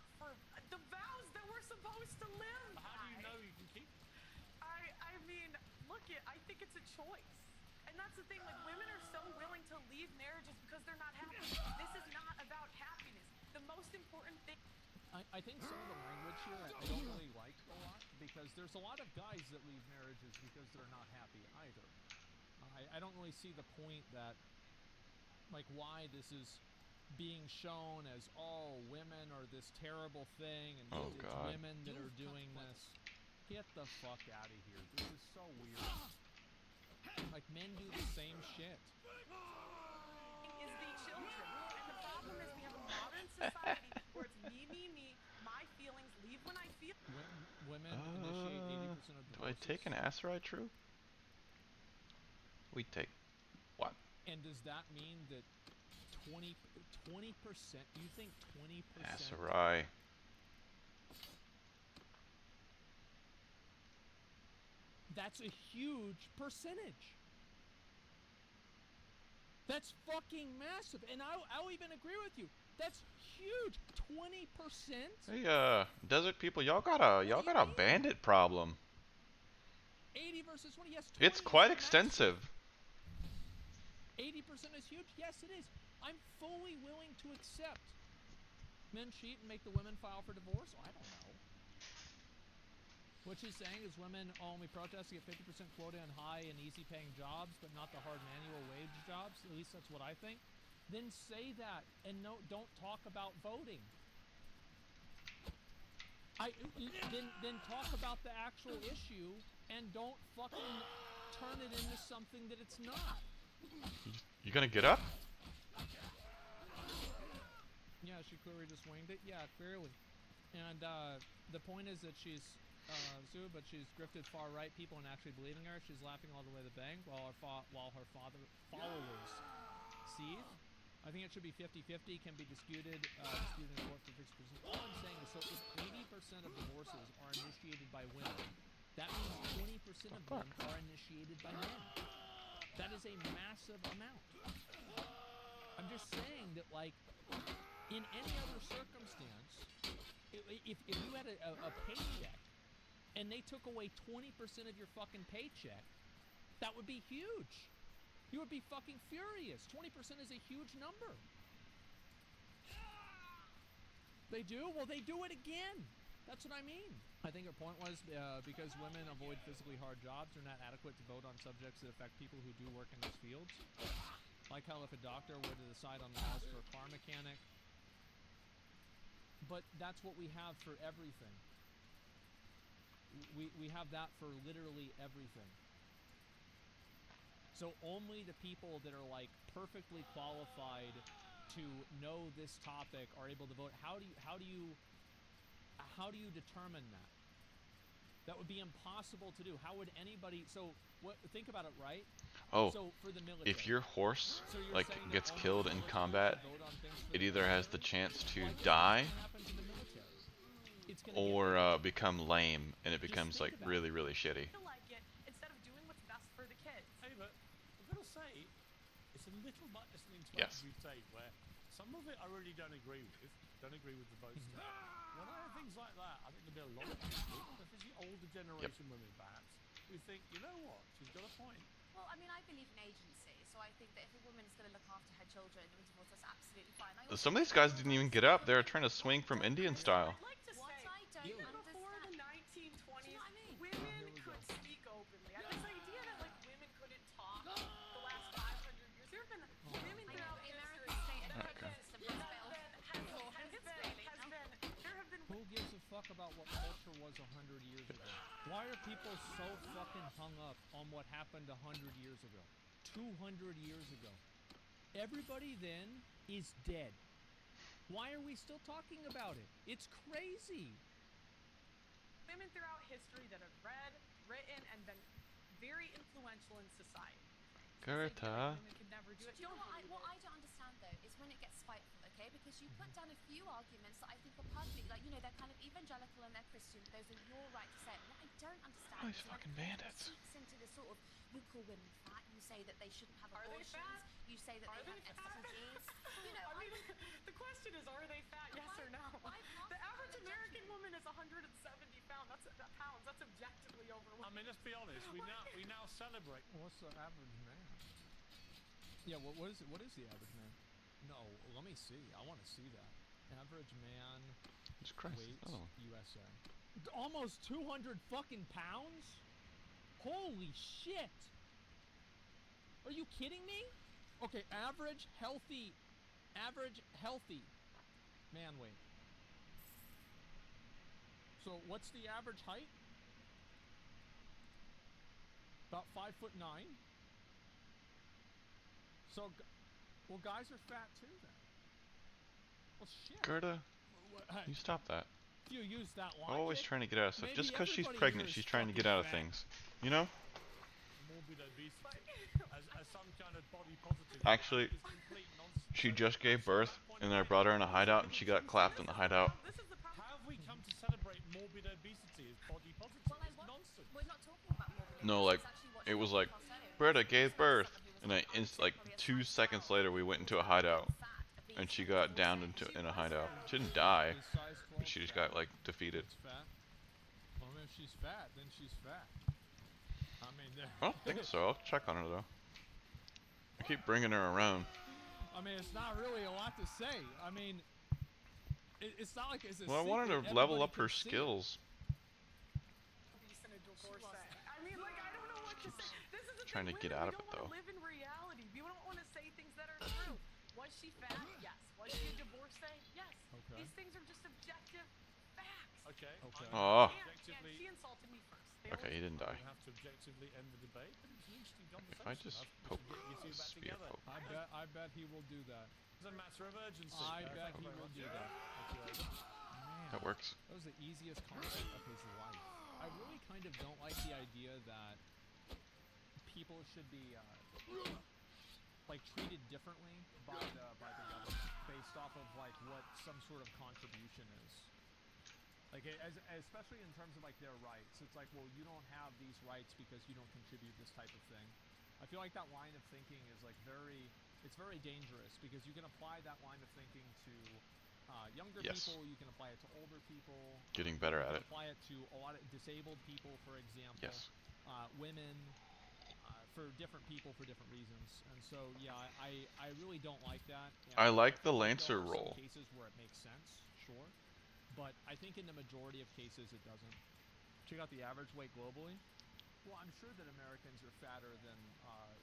the vows that we're supposed to live. How do you know you can keep them? I mean, I think it's a choice. And that's the thing, like, women are so willing to leave marriages because they're not happy. This is not about happiness. The most important thing. I think some of the language here I don't really like a lot, because there's a lot of guys that leave marriages because they're not happy either. I don't really see the point that, like, why this is being shown as, oh, women are this terrible thing, and Oh, it's God. women that are doing this. Get the fuck out of here. This is so weird. Like, men do the same shit. Is the children. And the problem is we have a modern society where it's me, my feelings, leave when I feel. Women initiate 80% of Do If I take an asteroid troop, we take what? And does that mean that 20%? You think 20%? Asteroid. That's a huge percentage. That's fucking massive, and I'll even agree with you. That's huge. 20%. Hey, desert people, y'all got a bandit problem. 80 versus 20. Yes, 20 It's quite extensive. 80% is huge. Yes, it is. I'm fully willing to accept men cheat and make the women file for divorce. I don't know. What she's saying is women only protest to get 50% quota on high and easy-paying jobs, but not the hard manual wage jobs. At least that's what I think. Then say that, and don't talk about voting. Then talk about the actual issue, and don't fucking turn it into something that it's not. You gonna get up? Yeah, she clearly just winged it. Yeah, clearly. And the point is that she's Sue, but she's grifted far right people and actually believing her. She's laughing all the way to the bank while her followers seethe. I think it should be 50-50. Can be disputed in court for 50%. All I'm saying is, so if 80% of divorces are initiated by women, that means 20% of them are initiated by men. That is a massive amount. I'm just saying that, like, in any other circumstance, if you had a paycheck and they took away 20% of your fucking paycheck, that would be huge. You would be fucking furious. 20% is a huge number. They do? Well, they do it again. That's what I mean. I think her point was because women avoid physically hard jobs, they're not adequate to vote on subjects that affect people who do work in those fields. Like how if a doctor were to decide on laws for a car mechanic. But that's what we have for everything. We have that for literally everything. So only the people that are like perfectly qualified to know this topic are able to vote. How do you determine that? That would be impossible to do. How would anybody? So think about it, right? Oh, so for the military, if your horse so like gets killed in combat, it either has the chance to die or become lame, and it becomes like really, really shitty. Instead of doing what's best for the kids. Hey, but I've got to say, it's a little much listening to Yes. what you say, where some of it I really don't agree with. Don't agree with the vote stuff. When I have things like that, I think there'll be a lot of people, especially older generation women perhaps, who think, you know what, she's got a point. Well, I mean, I believe in agency, so I think that if a woman is going to look after her children and divorce, that's absolutely fine. Some of these guys didn't even get up. They were trying to swing from Indian style. I'd like to What say, I don't even understand. before the 1920s, Do you know what I mean? women could speak openly. This idea that like women couldn't talk the last 500 years, there have been women I know throughout the history American state that education system has failed. there have been Who gives a fuck about what culture was 100 years ago? Why are people so fucking hung up on what happened 100 years ago? 200 years ago? Everybody then is dead. Why are we still talking about it? It's crazy. women throughout history that have read, written, and been very influential in society. Gerta. Women could never do it. Do you know what I don't understand though is when it gets spiteful, okay? Because you put down a few arguments that I think are perfectly, like, you know, they're kind of evangelical and they're Christian. Those are your right to say. What I don't understand Oh, these is when fucking it bandits. seeps into this sort of, you call women fat, you say that they shouldn't have Are they abortions, fat? you say that they have STDs. You know, I mean, the question is, are they fat? Yes or no? The average American woman is 170 pounds. That's objectively overweight. I mean, let's be honest, we now celebrate. What's the average man? Yeah, what is it? What is the average man? No, let me see. I want to see that. Average man Jesus Christ. weight Oh. USA. Almost 200 fucking pounds? Holy shit! Are you kidding me? Okay, average healthy man weight. So what's the average height? About 5'9". So, well, guys are fat too then. Well, shit. Gerta, Hey, you stop that. If you use that Always logic, trying to get out of stuff. maybe Just because she's everybody pregnant, here is she's trying to fucking get out of fat. things. You know? Morbid obesity as some kind of body positive Actually, is complete nonsense. she So just gave actually, at birth, that point and in then I time, brought her in a there's hideout, and been a she got change clapped there. in the hideout. This is the problem. How have we come to celebrate morbid obesity as body positive? Well, It's nonsense. we're not talking about morbid No, obesity. like, It's actually what it was she like, came across earlier. Berta This gave was birth, someone who was and like probably a 2 size seconds 12, later we went into a who's hideout, fat, and obese, she and got downed divorced. in a hideout. She didn't die, Is size 12 but she just fat? got like defeated. It's fat. Well, I mean, if she's fat, then she's fat. I mean, I don't think so. I'll check on her though. I keep bringing her around. I mean, it's not really a lot to say. I mean, it's not like it's a Well, I wanted secret. to level Everybody up her can see it. skills. Obese and a divorcee. I mean, like, I don't know what to say. This is the Trying thing, to get women, out of we it, don't though. want to live in reality. We don't want to say things that are true. Was she fat? Yes. Was she a divorcee? Yes. Okay. These things are just objective facts. Okay. Okay. Oh. And she insulted me first. They Okay, he didn't die. We'll have to objectively end the debate, but it's an interesting conversation. If I just I've poke to get you two back spear together. poke. I bet he will do that. It's a matter of urgency. I bet Thank he you very will much. do that. Thank you, Aidan. Man, That works. that was the easiest conflict of his life. I really kind of don't like the idea that people should be like treated differently by the government based off of like what some sort of contribution is. Like especially in terms of like their rights, it's like, well, you don't have these rights because you don't contribute this type of thing. I feel like that line of thinking is like it's very dangerous because you can apply that line of thinking to younger Yes. people, you can apply it to older people. Getting better You at can it. apply it to a lot of disabled people, for example. Yes. Women, for different people for different reasons. And so, yeah, I really don't like that. And I like the think Lancer there are role. some cases where it makes sense, sure. But I think in the majority of cases it doesn't. Check out the average weight globally. Well, I'm sure that Americans are fatter than,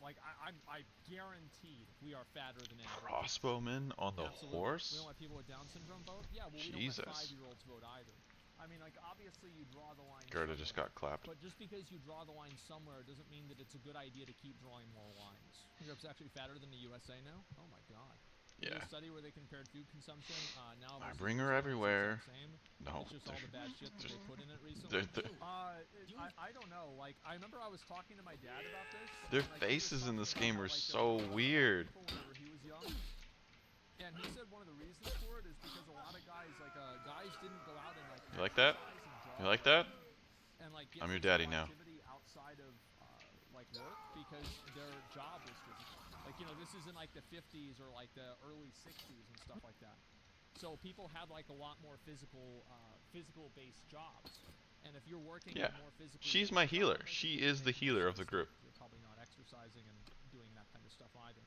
I guaranteed we are fatter than average. Crossbowman on the Absolutely. We horse? don't let people with Down syndrome vote? Yeah, well, we Jesus. don't let 5-year-olds vote either. I mean, like, obviously you draw the line Gerda just somewhere. got clapped. But just because you draw the line somewhere doesn't mean that it's a good idea to keep drawing more lines. Europe's actually fatter than the USA now? Oh my god. Did Yeah. a study where they compared food consumption now I versus bring her USA, it's everywhere. the same. No. It's just all the bad shit that they put in it recently. they're- I don't know. Like, I remember I was talking to my dad about this. Their and, like, he was faces in this talking game about are how, like, so there were weird. people whenever he was young. And he said one of the reasons for it is because a lot of guys, guys didn't go out and like. You like that? exercise and jog You like that? and like get I'm your physical daddy now. activity outside of like work because their job was physical. Like, you know, this is in like the 50s or like the early 60s and stuff like that. So people had like a lot more physical based jobs. And if you're working Yeah. a more physically She's based my job, healer. I think She it is the makes more healer of the sense group. that you're probably not exercising and doing that kind of stuff either.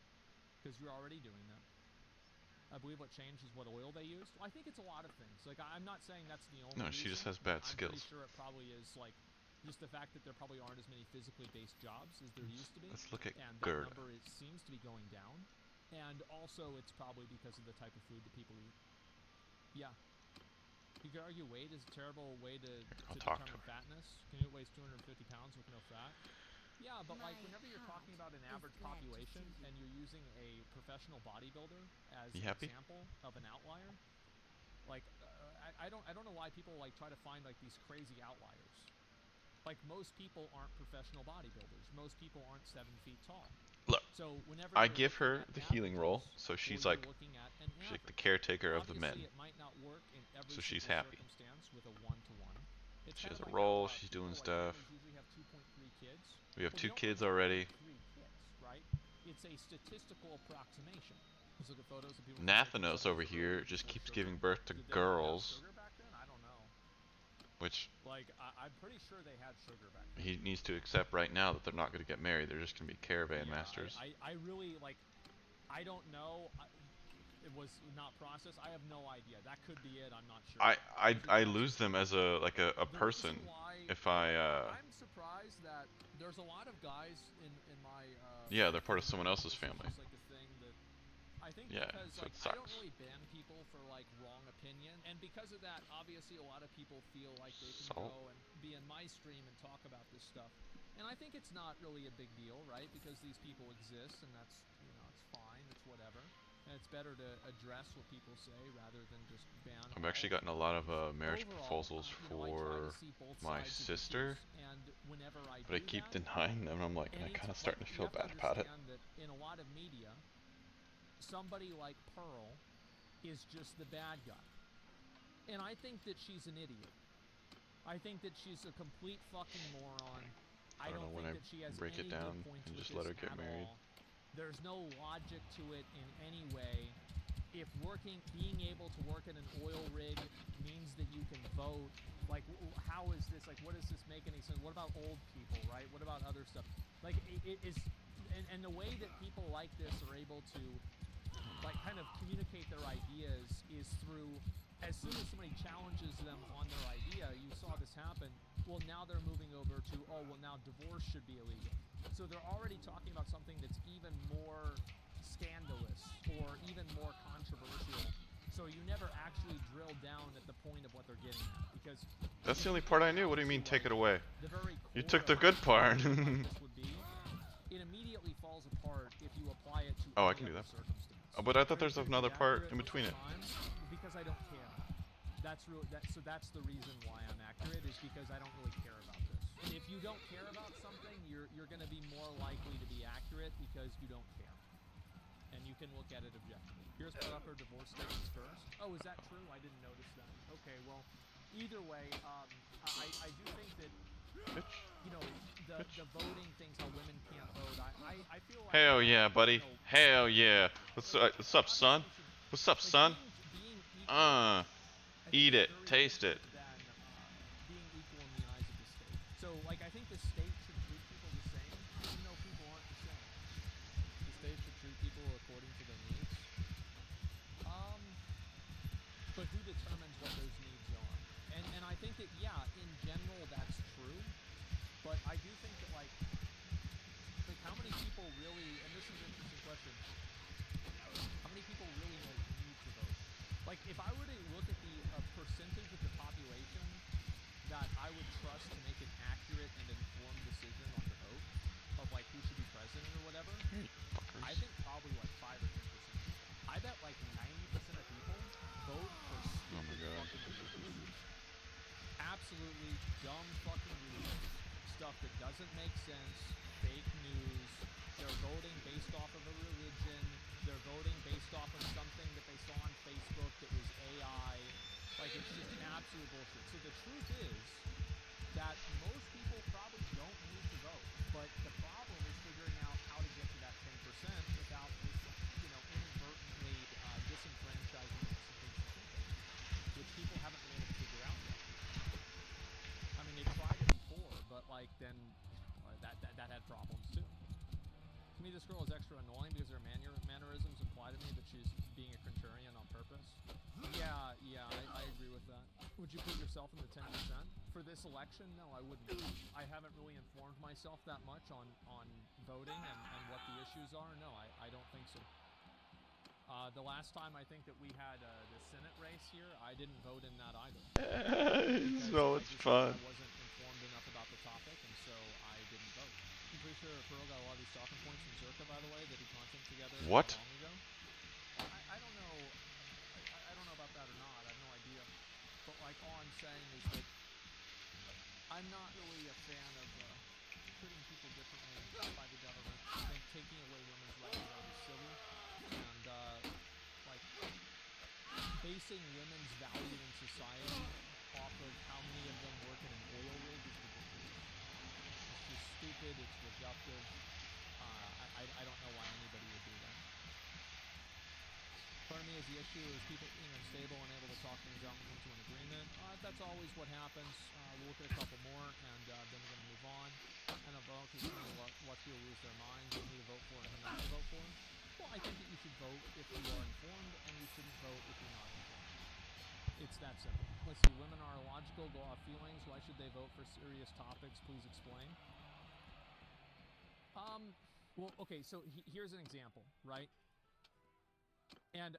Because you're already doing that. I believe what changed is what oil they used. Well, I think it's a lot of things. Like, I'm not saying that's the only No, she just reason. has bad I'm skills. pretty sure it probably is, like, just the fact that there probably aren't as many physically based jobs as there used to be. Let's look at And that Gerda. number seems to be going down. And also, it's probably because of the type of food that people eat. Yeah. You could argue weight is a terrible way to I'll talk to determine her. fatness. Can you weighs 250 pounds with no fat? Yeah, but like My whenever you're talking about an heart average is glad to population see you. and you're using a professional bodybuilder as You an happy? example of an outlier, like I don't know why people like try to find like these crazy outliers. Like most people aren't professional bodybuilders. Most people aren't 7 feet tall. Look, So whenever I you're give looking her at the healing role, averages, so or she's you're like, looking at an she's like the average. caretaker of the Obviously, men. it might not work in every So she's single happy. circumstance with a one-to-one. It's She kind has of a like role, how, she's people, doing like, stuff. families usually have 2.3 kids. We have Well, 2 you don't kids really have already. 3 kids, right? It's a statistical approximation. Just look at photos of people. Nathanos over here just keeps giving birth to Did they have girls, sugar back then? I don't know. which Like, I'm pretty sure they had sugar back then. he needs to accept right now that they're not going to get married. They're just going to be caravan Yeah, masters. I really, like, I don't know. It was not processed. I have no idea. That could be it. I'm not sure. I lose them as a The person reason why, if I I'm surprised that there's a lot of guys in my yeah, they're part of family someone else's this is family. just, like, a thing that I think Yeah, because so like it I don't sucks. really ban people for like wrong opinion, and because of that, obviously a lot of people feel like they can Salt. go and be in my stream and talk about this stuff, and I think it's not really a big deal, right? Because these people exist, and that's, you know, it's fine, it's whatever. And it's better to address what people say rather than just ban I've all actually of gotten a it. lot of marriage Overall, proposals you know, I try to for see both my sides of sister, issues, and whenever I but I do keep that, denying them. And I'm like, I kind of starting to you feel have to bad about it. understand that in a lot of media, somebody like Pearl is just the bad guy. And I think that she's an idiot. I think that she's a complete fucking moron. I don't don't know when think I that she has break it any good down points and with just this let her get at married. all. There's no logic to it in any way. If being able to work in an oil rig means that you can vote, like, how is this, like, what does this make any sense? What about old people, right? What about other stuff? Like, it is, and the way that people like this are able to, like, kind of communicate their ideas is through, as soon as somebody challenges them on their idea, you saw this happen, well, now they're moving over to, oh, well, now divorce should be illegal. So they're already talking about something that's even more scandalous or even more controversial. So you never actually drill down at the point of what they're getting at, because That's the only part I knew. What do you mean, take it away? the very You core took the of good what part. something like this would be, it immediately falls apart if you apply it to Oh, I any can do other that. circumstance. Oh, but I thought Are you there's going to another be part accurate in with between it. times? Because I don't care. That's real. So that's the reason why I'm accurate, is because I don't really care about this. And if you don't care about something, you're going to be more likely to be accurate because you don't care. And you can look at it objectively. Here's put up her divorce statements first. Oh, is that true? I didn't notice that. Okay, well, either way, I do think that, you know, the voting things, how women can't vote, I feel like... Hell yeah, buddy. You know, Hell yeah. What's up, son? What's up, son? being equal, I think Eat is it. very Taste it. different than being equal in the eyes of the state. So, like, I think the state should treat people the same, even though people aren't the same. The state should treat people according to their needs. But who determines what those needs are? And I think that, yeah, in general, that's true. But I do think that, like how many people really, and this is an interesting question, how many people really, like, need to vote? Like, if I were to look at the percentage of the population that I would trust to make an accurate and informed decision on the vote, of, like, who should be president or whatever, I think probably, like, 5 or 10%. I bet, like, 90% of people vote for stupid fucking reasons. Absolutely dumb fucking reasons. Stuff that doesn't make sense, fake news. They're voting based off of a religion. They're voting based off of something that they saw on Facebook that was AI. Like, it's just absolute bullshit. So the truth is that most people probably don't need to vote. But the problem is figuring out how to get to that 10% without, you know, inadvertently disenfranchising some people, which people haven't been able to figure out yet. I mean, they tried it before, but, like, then that had problems too. To me, this girl is extra annoying because her mannerisms imply to me that she's being a contrarian on purpose. Yeah, I agree with that. Would you put yourself in the 10%? For this election, no, I wouldn't. I haven't really informed myself that much on voting and what the issues are. No, I don't think so. The last time I think that we had the Senate race here, I didn't vote in that either. So it's fun. I wasn't informed enough about the topic, and so I didn't vote. I'm pretty sure Pearl got a lot of these talking points from Zerka, by the way, that he content together What? long ago. I don't know. I don't know about that or not. I have no idea. But, like, all I'm saying is that I'm not really a fan of treating people differently by the government. I think taking away women's rights is always silly. And, like, basing women's value in society off of how many of them work in an oil rig is ridiculous. It's just stupid. It's reductive. I don't know why anybody would do that. Part of me is the issue is people being unstable and able to talk things out and come to an agreement. That's always what happens. We'll look at a couple more, and then we're going to move on. And a vote because you know, watch people lose their minds. Who to vote for and who not to vote for. Well, I think that you should vote if you are informed, and you shouldn't vote if you're not informed. It's that simple. Let's see. Women are illogical, go off feelings. Why should they vote for serious topics? Please explain. Well, okay, so here's an example, right? And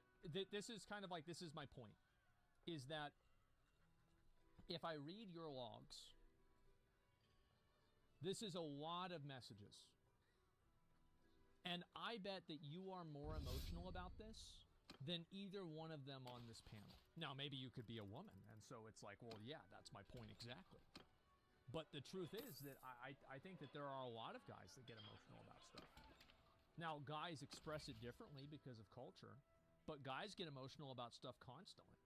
this is kind of like, this is my point, is that if I read your logs, this is a lot of messages. And I bet that you are more emotional about this than either one of them on this panel. Now, maybe you could be a woman, and so it's like, well, yeah, that's my point exactly. But the truth is that I think that there are a lot of guys that get emotional about stuff. Now, guys express it differently because of culture, but guys get emotional about stuff constantly.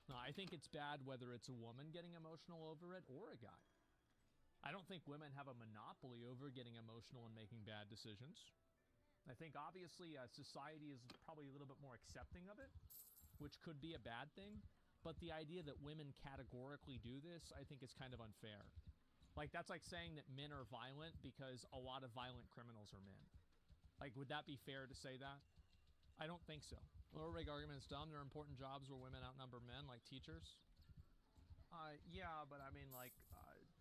Now, I think it's bad whether it's a woman getting emotional over it or a guy. I don't think women have a monopoly over getting emotional and making bad decisions. I think obviously society is probably a little bit more accepting of it, which could be a bad thing. But the idea that women categorically do this, I think is kind of unfair. Like, that's like saying that men are violent because a lot of violent criminals are men. Like, would that be fair to say that? I don't think so. Lower rig argument's dumb. There are important jobs where women outnumber men, like teachers. Yeah, but I mean, like,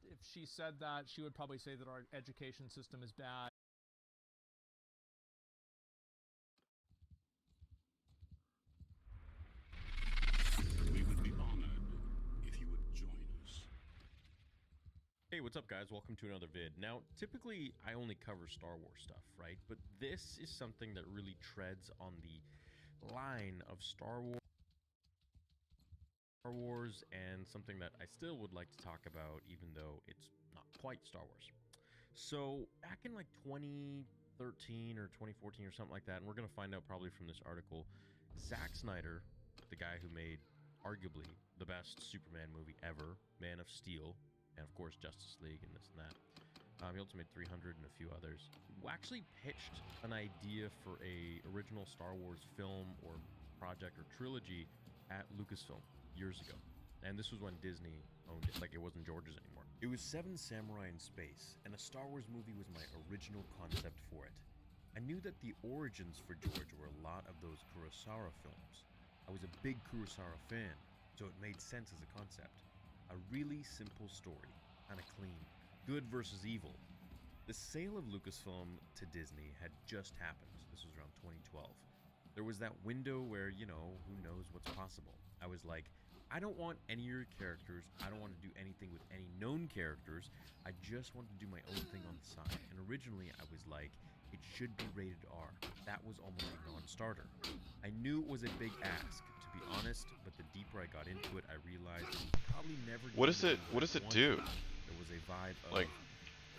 if she said that, she would probably say that our education system is bad. We would be honored if you would join us. Hey, what's up, guys? Welcome to another vid. Now, typically, I only cover Star Wars stuff, right? But this is something that really treads on the line of Star Wars and something that I still would like to talk about, even though it's not quite Star Wars. So, back in like 2013 or 2014 or something like that, and we're going to find out probably from this article, Zack Snyder, the guy who made arguably the best Superman movie ever, Man of Steel, and of course Justice League and this and that. He also made 300 and a few others. He actually pitched an idea for a original Star Wars film or project or trilogy at Lucasfilm years ago. And this was when Disney owned it, like it wasn't George's anymore. It was Seven Samurai in space, and a Star Wars movie was my original concept for it. I knew that the origins for George were a lot of those Kurosawa films. I was a big Kurosawa fan, so it made sense as a concept. A really simple story, kinda clean. Good versus evil. The sale of Lucasfilm to Disney had just happened. This was around 2012. There was that window where, you know, who knows what's possible. I was like, I don't want any of your characters. I don't want to do anything with any known characters. I just want to do my own thing on the side. And originally I was like, it should be rated R. That was almost a non-starter. I knew it was a big ask, to be honest, but the deeper I got into it, I realized it was probably never. What does it do? There was a vibe of, like,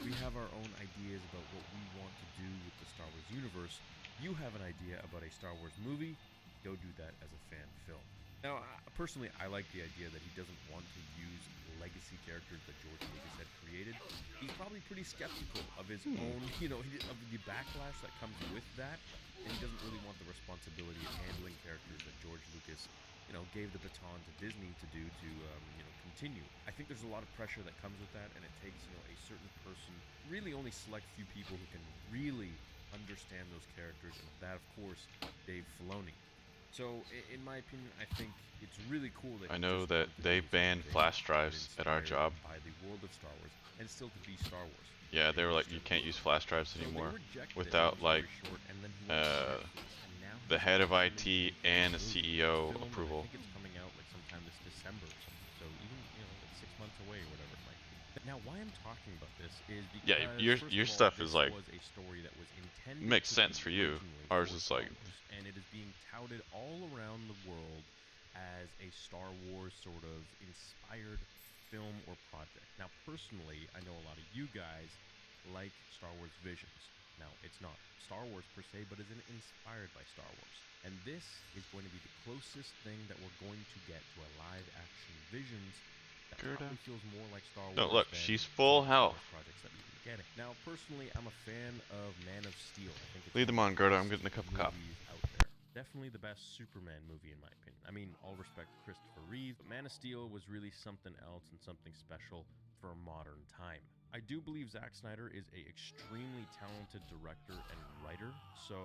we have our own ideas about what we want to do with the Star Wars universe. You have an idea about a Star Wars movie, go do that as a fan film. Now, personally, I like the idea that he doesn't want to use legacy characters that George Lucas had created. He's probably pretty skeptical of his own, you know, of the backlash that comes with that, and he doesn't really want the responsibility of handling characters that George Lucas, you know, gave the baton to Disney to do to, you know, continue. I think there's a lot of pressure that comes with that, and it takes, you know, a certain person, really only select few people who can really understand those characters, and that, of course, Dave Filoni. So, in my opinion, I think it's really cool that I know that they banned flash drives at our job. By the world of Star Wars, and still to be Star Wars. Yeah, they were like, you can't use flash drives anymore without like the head of IT and the CEO approval. I think it's coming out like sometime this December or something. So even, you know, like 6 months away or whatever it might be. Now, why I'm talking about this is because your stuff is like was a story that was intended makes to sense be for you. originally Ours for is Star like, Wars, and it is being touted all around the world as a Star Wars sort of inspired film or project. Now, personally, I know a lot of you guys like Star Wars Visions. Now, it's not Star Wars per se, but is inspired by StarArs. And this is going to be the closest thing that we're going to get to a live-action Visions that probably feels more like Star Wars. No, look, than she's full health. projects that we've been getting. Now, personally, I'm a fan of Man of Steel. I think it's leave them on, Gerda. I'm getting a cup of coffee. Out there. Definitely the best Superman movie in my opinion. I mean, all respect to Christopher Reeve, but Man of Steel was really something else and something special for a modern time. I do believe Zack Snyder is an extremely talented director and writer, so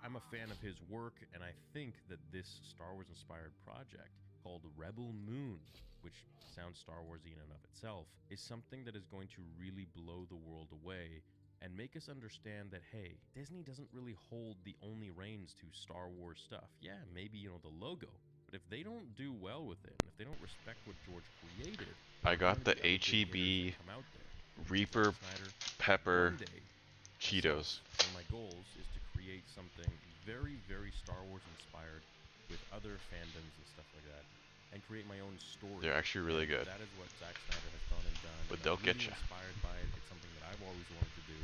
I'm a fan of his work, and I think that this Star Wars inspired project called Rebel Moon, which sounds Star Warsy in and of itself, is something that is going to really blow the world away and make us understand that, hey, Disney doesn't really hold the only reins to Star Wars stuff. Yeah, maybe, you know, the logo, but if they don't do well with it, and if they don't respect what George created, I got the HEB Reaper Pepper Cheetos. of my goals is to create something very, very Star Wars inspired with other fandoms and stuff like that, and create my own story. They're actually really And good. that is what Zack Snyder has done and done, But and they'll I'm get really ya. inspired by it. It's something that I've always wanted to do,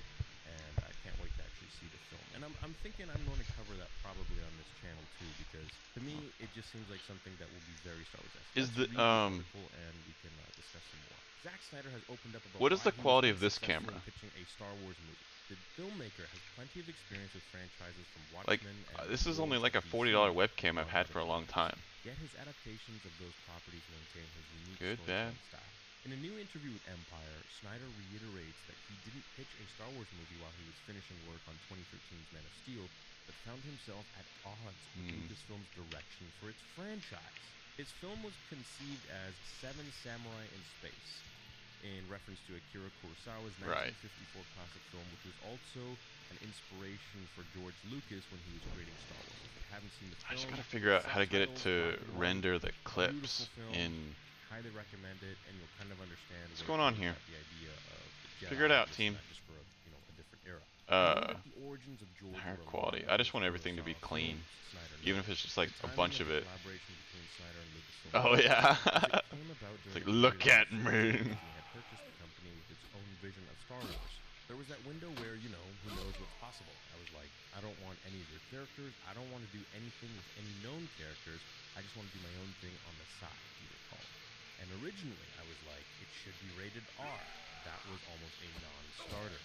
and I can't wait to actually see the film. And I'm thinking I'm going to cover that probably on this channel too, because to me it just seems like something that will be very Star Wars-esque. Is Let's the read the article and we can discuss some more. Zack Snyder has opened up about what is why the he was quality of this unsuccessful camera? in pitching a Star Wars movie. The filmmaker has plenty of experience with franchises from Like, Watchmen and this is only Worlds like a of $40 DC webcam to I've had for a long 180. time. Yet his adaptations of those properties maintain his unique Good, bad? storytelling style. In a new interview with Empire, Snyder reiterates that he didn't pitch a Star Wars movie while he was finishing work on 2013's Man of Steel, but found himself at odds with Lucasfilm's direction for its franchise. His film was conceived as Seven Samurai in Space, in reference to Akira Kurosawa's 1954 classic film, which was also an inspiration for George Lucas when he was creating Star Wars. If you haven't seen the film, I just gotta figure out how to get it to render the clips in. Highly recommend it, and you'll kind of understand what's going on here. The idea of the Jedi, figure it out, team. just for a different era. The origins of George Higher were a quality. lot I just like want everything to be Kurosawa clean, films, Snyder even noted. if it's just like The a timing bunch of the it. collaboration between Snyder and Lucasfilm Oh was yeah. it came about It's during like, the look period at when me. Disney had purchased the company with its own vision of Star Wars. There was that window where, who knows what's possible. I was like, I don't want any of your characters. I don't want to do anything with any known characters. I just want to do my own thing on the side, if you recall. And originally, I was like, it should be rated R. That was almost a non-starter.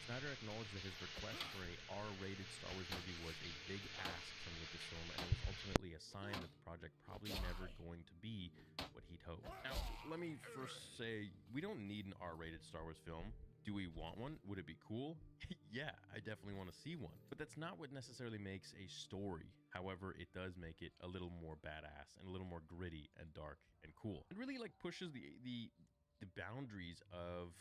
Snyder acknowledged that his request for a R-rated Star Wars movie was a big ask from Lucasfilm, and it was ultimately a sign that the project probably never going to be what he'd hoped. Now, let me first say, we don't need an R-rated Star Wars film. Do we want one? Would it be cool? Yeah, I definitely want to see one. But that's not what necessarily makes a story. However, it does make it a little more badass and a little more gritty and dark and cool. It really pushes the boundaries of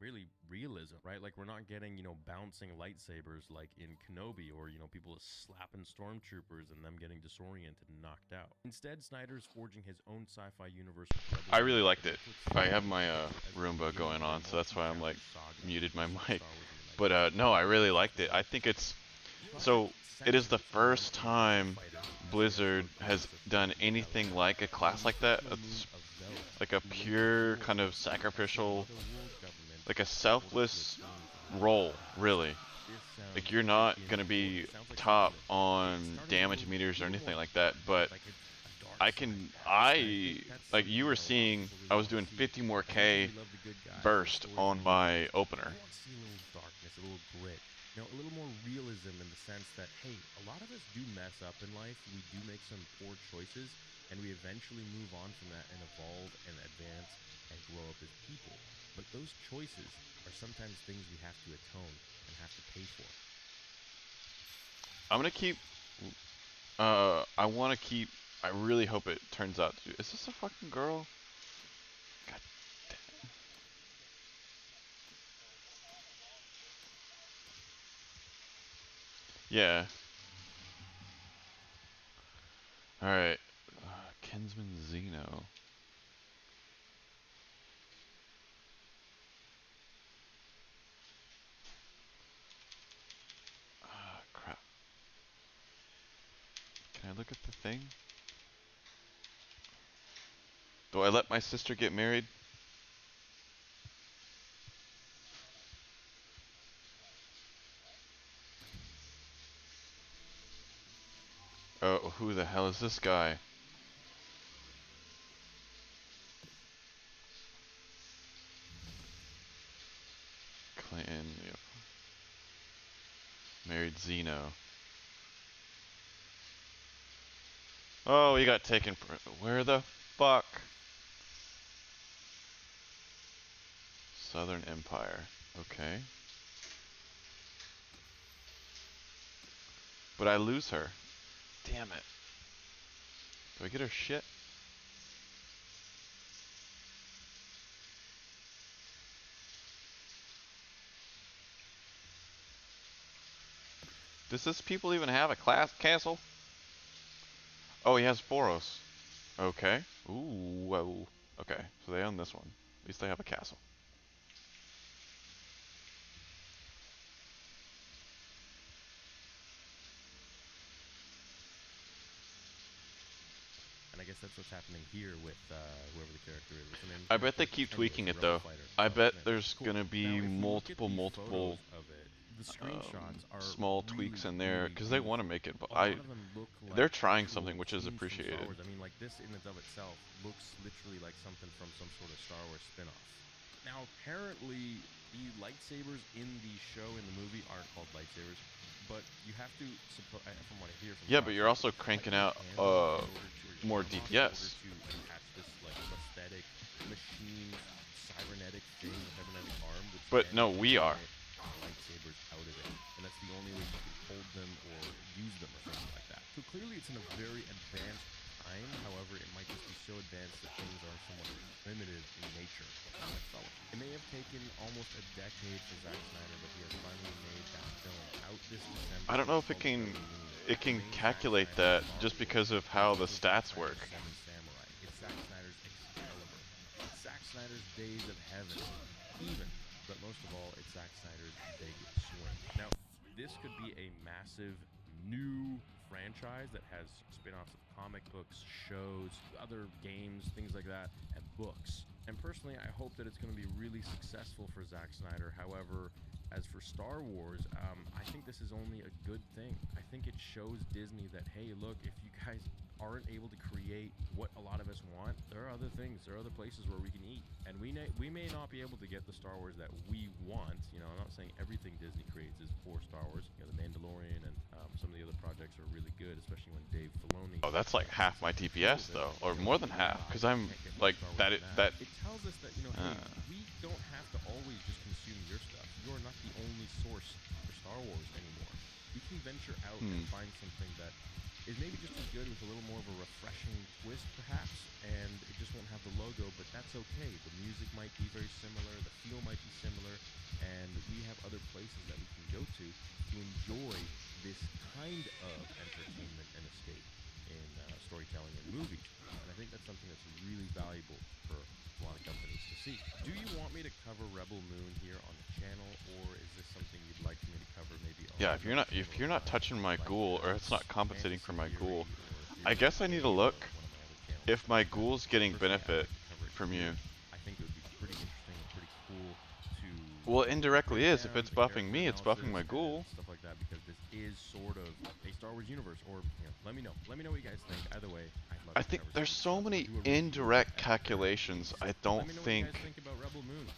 really realism, right? Like, we're not getting, bouncing lightsabers like in Kenobi, or, people slapping stormtroopers and them getting disoriented and knocked out. Instead, Snyder's forging his own sci-fi universe with I really liked it. I have my Roomba going on, so that's why I'm like muted my mic. But no, I really liked it. I think it's so. It is the first time Blizzard has done anything like a class like that. It's like a pure kind of sacrificial, like a selfless role, really. Like, you're not gonna be top on damage meters or anything like that, but like you were seeing, I was doing 50 more K burst on my opener. I want to see a little darkness, a little grit, a little more realism in the sense that, hey, a lot of us do mess up in life. We do make some poor choices, and we eventually move on from that and evolve and advance and grow up as people. But those choices are sometimes things we have to atone and have to pay for. I'm gonna keep. I really hope it turns out to. Is this a fucking girl? God damn. Yeah. Alright. Kinsman Xeno. Crap. Can I look at the thing? Do I let my sister get married? Oh, who the hell is this guy? Clinton, yep. Married Xeno. Oh, he got taken. Where the fuck? Southern Empire. Okay. But I lose her. Damn it. Do I get her shit? Does this people even have a class castle? Oh, he has Boros. Okay. Ooh, whoa. Okay, so they own this one. At least they have a castle. guess that's what's happening here with whoever the character is. What's the name of I the bet they character? keep Anyways, tweaking the it rebel though. fighter. I So, bet anyways, there's cool. gonna be Now, if you look at the multiple photos of it, the screenshots are small really, tweaks in there really because they want to beautiful. make it. But A lot of them look like they're trying actual something which is scenes from Star appreciated. Wars. I mean, like this in and of itself looks literally like something from some sort of Star Wars spin-off. Now, apparently, the lightsabers in the show, in the movie, aren't called lightsabers, but you have to, from what I hear from Yeah, but you're also cranking out more DPS. in order to attach this like prosthetic machine cybernetic thing, cybernetic arm, which But then no, can we are. emit lightsabers out of it, and that's the only way you can hold them or use them or something like that. So clearly, it's in a very advanced time. However, it might just be so advanced that things are somewhat primitive in nature. It may have taken almost a decade for Zack Snyder, but he has finally made that film out this December. I don't know if it can calculate that just because of how the stats work. Seven Samurai. It's Zack Snyder's Excalibur. It's Zack Snyder's Days of Heaven. Even, but most of all, it's Zack Snyder's Big Swing. Now, this could be a massive new franchise that has spin-offs of comic books, shows, other games, things like that, and books. And personally, I hope that it's going to be really successful for Zack Snyder. However, as for Star Wars, I think this is only a good thing. I think it shows Disney that, hey, look, if you guys aren't able to create what a lot of us want, there are other things, there are other places where we can eat. And we may not be able to get the Star Wars that we want. You know, I'm not saying everything Disney creates is for Star Wars. You know, The Mandalorian and some of the other projects are really good, especially when Dave Filoni... Oh, that's like half my TPS though, or more than half, because I'm like that. It tells us that, you know, hey, we don't have to always just consume your stuff. You're not the only source for Star Wars anymore. We can venture out and find something that is maybe just as good with a little more of a refreshing twist, perhaps, and it just won't have the logo, but that's okay. The music might be very similar, the feel might be similar, and we have other places that we can go to enjoy this kind of entertainment and escape in storytelling and movies. And I think that's something that's really valuable for a lot of companies to see. Do you want me to cover Rebel Moon here on the channel, or is this something you'd like me to cover maybe on Yeah, if you're not touching my ghoul, or it's not compensating for my ghoul, I guess I need to look if my ghoul's getting benefit from you. I think it would be pretty interesting and pretty cool to... Well, it indirectly is. If it's buffing me, it's buffing my ghoul. Stuff like that, because this is sort of a Star Wars universe. Or, you know, let me know. Let me know what you guys think. Either way, I'd love I think there's so many indirect calculations. I don't think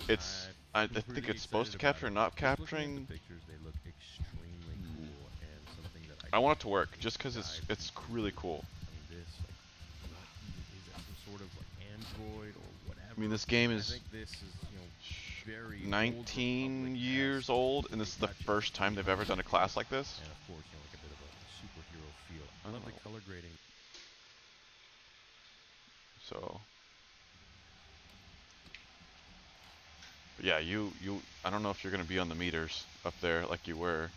it's. I think it's supposed to capture, not capturing. They look extremely cool, and something that I want it to work, just because it's really cool. I mean, this, like, what even is that? Some sort of like Android or whatever. I mean, this game is I think this is, you know, very 19 years old, and this is the first time they've ever done a class like this. And of course, you know, like a bit of a superhero feel. I love the color grading. So, but yeah, I don't know if you're gonna be on the meters up there like you were.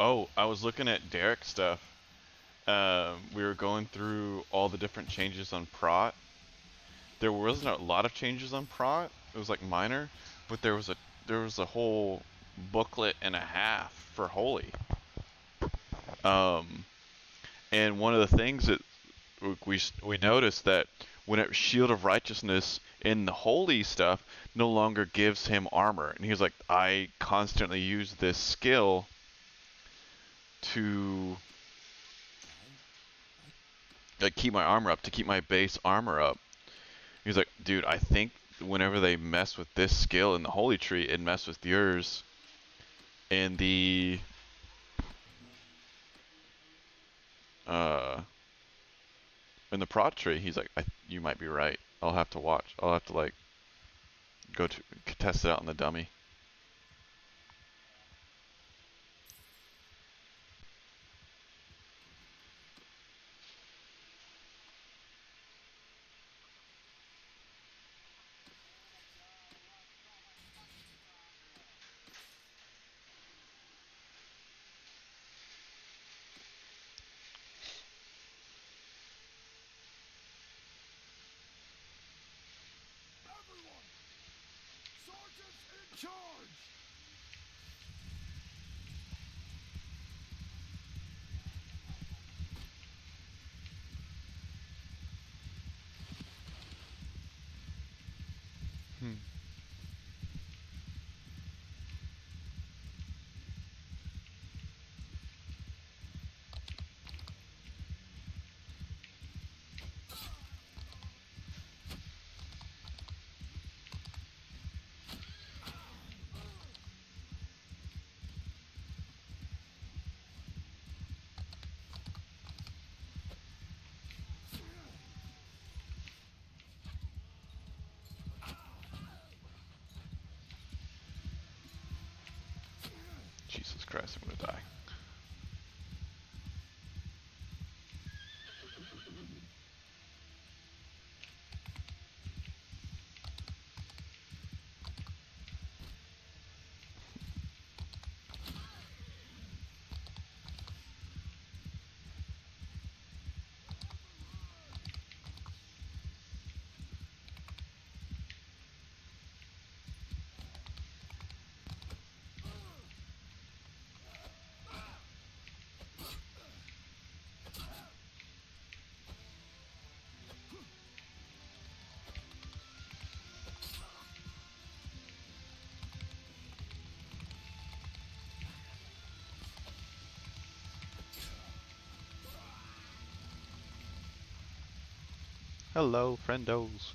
Oh, I was looking at Derek's stuff. We were going through all the different changes on Prot. There wasn't a lot of changes on Prot. It was like minor, but there was a whole booklet and a half for Holy. And one of the things that we noticed that when it Shield of Righteousness in the Holy stuff no longer gives him armor, and he was like, I constantly use this skill to like keep my armor up, to keep my base armor up. He's like, dude, I think whenever they mess with this skill in the Holy Tree, it mess with yours in the Prot tree. He's like, you might be right. I'll have to watch. I'll have to like go to test it out on the dummy. Christ, I'm gonna die. Hello, friendos.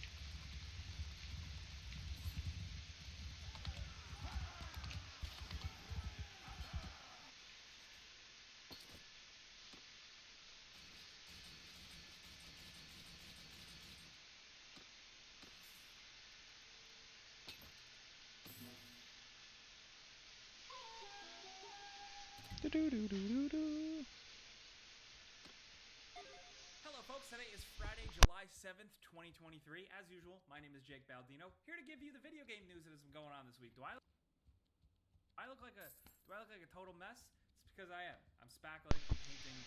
Hello folks, today is Friday, July 7th, 2023. As usual, my name is Jake Baldino, here to give you the video game news that has been going on this week. Do I look like a total mess? It's because I am. I'm spackling and painting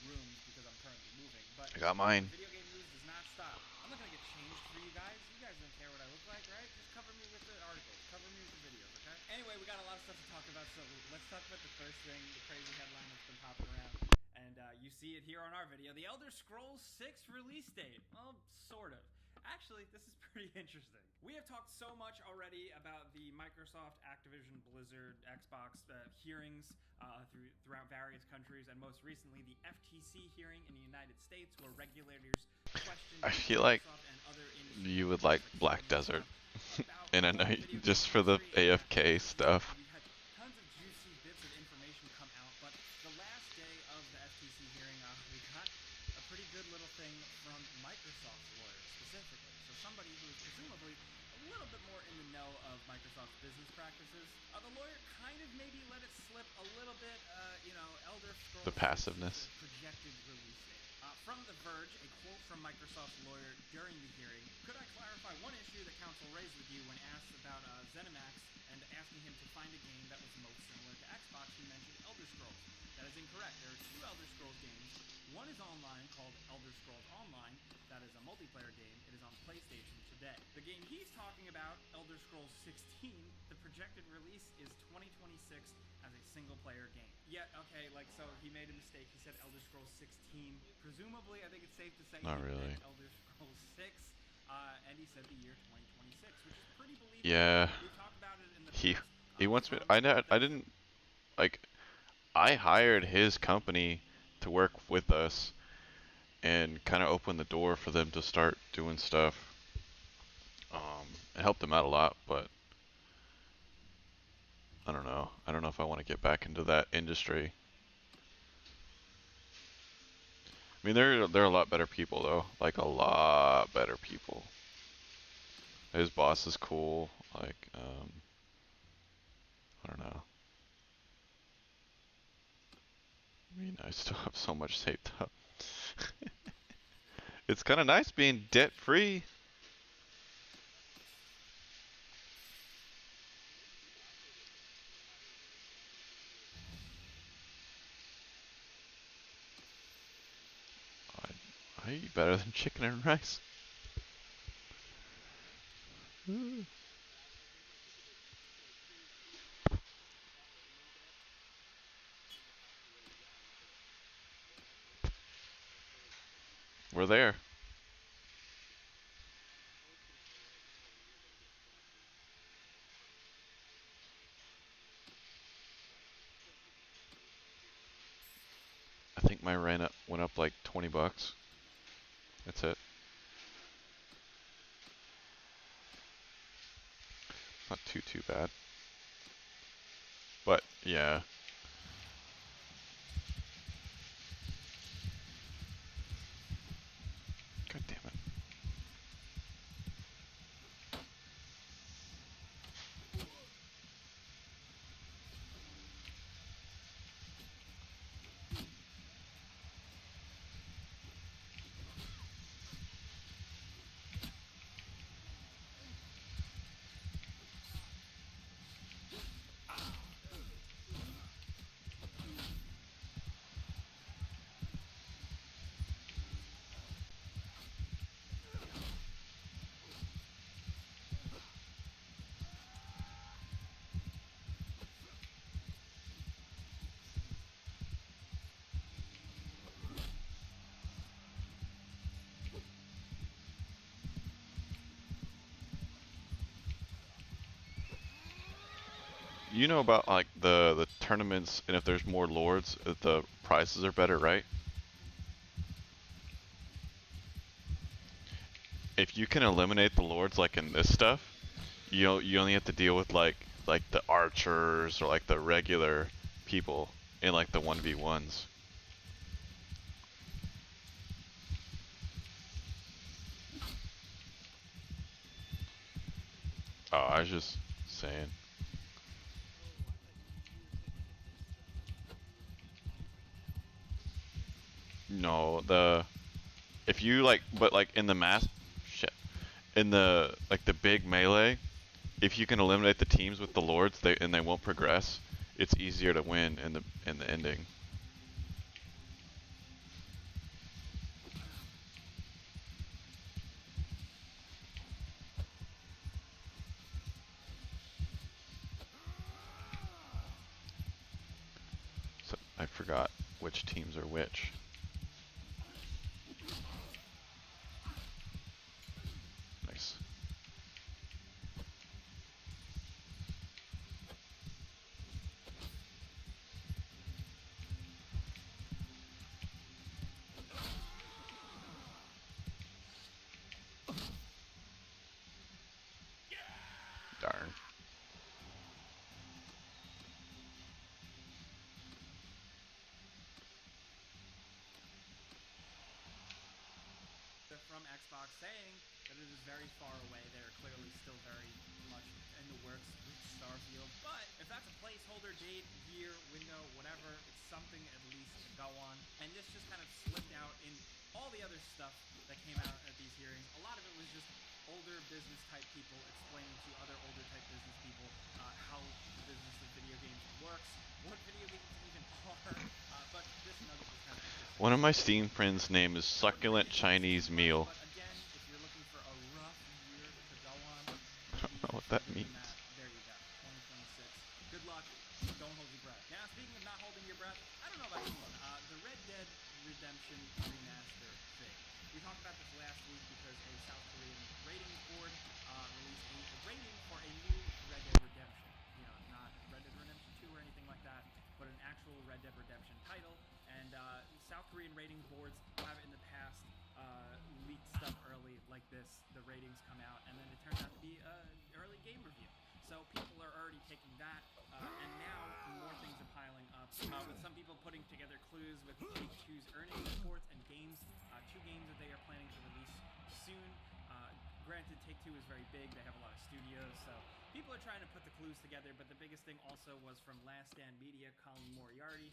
rooms because I'm currently moving, but I got mine. the video game news does not stop. I'm not gonna get changed for you guys. You guys don't care what I look like, right? Just cover me with the articles, cover me with the videos, okay? Anyway, we got a lot of stuff to talk about, so let's talk about the first thing, the crazy headline that's been popping around. And you see it here on our video, the Elder Scrolls 6 release date. Well, sort of. Actually, this is pretty interesting. We have talked so much already about the Microsoft, Activision, Blizzard, Xbox hearings throughout various countries, and most recently the FTC hearing in the United States, where regulators questioned I feel like Microsoft and other industry you would like like Black Sony Desert about in a the night video game just for the industry and AFK stuff. we had tons of juicy bits of information come out, but the last day of the FTC hearing, we got a pretty good little thing from Microsoft's lawyer specifically. So somebody who is presumably a little bit more in the know of Microsoft's business practices. The lawyer kind of maybe let it slip a little bit, Elder Scrolls The passiveness. projected release date. From The Verge, a quote from Microsoft's lawyer during the hearing: "Could I clarify one issue that counsel raised with you when asked about ZeniMax and asking him to find a game that was most similar to Xbox? He mentioned Elder Scrolls. That is incorrect. There are two Elder Scrolls games. One is online, called Elder Scrolls Online. That is a multiplayer game. It is on PlayStation today. The game he's talking about, Elder Scrolls 16, the projected release is 2026 as a single-player game." Yeah, okay, so he made a mistake. He said Elder Scrolls 16. Presumably, I think it's safe to say Not he really. meant Elder Scrolls 6, and he said the year 2026, which is pretty believable. Yeah. We've talked about it in the He past. wants me. I didn't like. I hired his company to work with us and kind of open the door for them to start doing stuff. It helped them out a lot, but I don't know. I don't know if I want to get back into that industry. I mean, they're a lot better people though, like a lot better people. His boss is cool. Like, I don't know. I mean, I still have so much saved up. It's kind of nice being debt free. I eat better than chicken and rice. We're there. I think my rent went up like 20 bucks. That's it. Not too bad. But yeah. God damn it. you know about like the tournaments, and if there's more lords, the prizes are better, right? If you can eliminate the lords like in this stuff, you only have to deal with like the archers or like the regular people in like the 1v1s. Oh, I was just saying. No, the if you like, but like in the mass shit, in the like the big melee, if you can eliminate the teams with the lords, they won't progress. It's easier to win in the ending. So I forgot which teams are which. Nice. Darn. From Xbox saying that it is very far away. They're clearly still very much in the works with Starfield. But if that's a placeholder date, year, window, whatever, it's something at least to go on. And this just kind of slipped out in all the other stuff that came out at these hearings. A lot of it was just older business type people explaining to other older type business people how the business of video games works, what video games even are. But this nugget was kind of interesting. One of my Steam friends' name is Succulent Chinese Meal. But again, if you're looking for a rough year to go on, I don't maybe know what that further than means. that, there you go, 2026. Good luck. Don't hold your breath. Now, speaking of not holding your breath, I don't know about this one. The Red Dead Redemption remaster thing. We talked about this last week because a South Korean ratings board released a rating for a new Red Dead Redemption. You know, not Red Dead Redemption 2 or anything like that, but an actual Red Dead Redemption title. And South Korean ratings boards have in the past leaked stuff early like this. The ratings come out, and then it turns out to be an early game review. So people are already taking that, and now more things are piling up. With some people putting together clues with Take-Two's earnings reports and games, 2 games that they are planning to release soon. Granted, Take-Two is very big. They have a lot of studios, so people are trying to put the clues together. But the biggest thing also was from Last Stand Media, Colin Moriarty,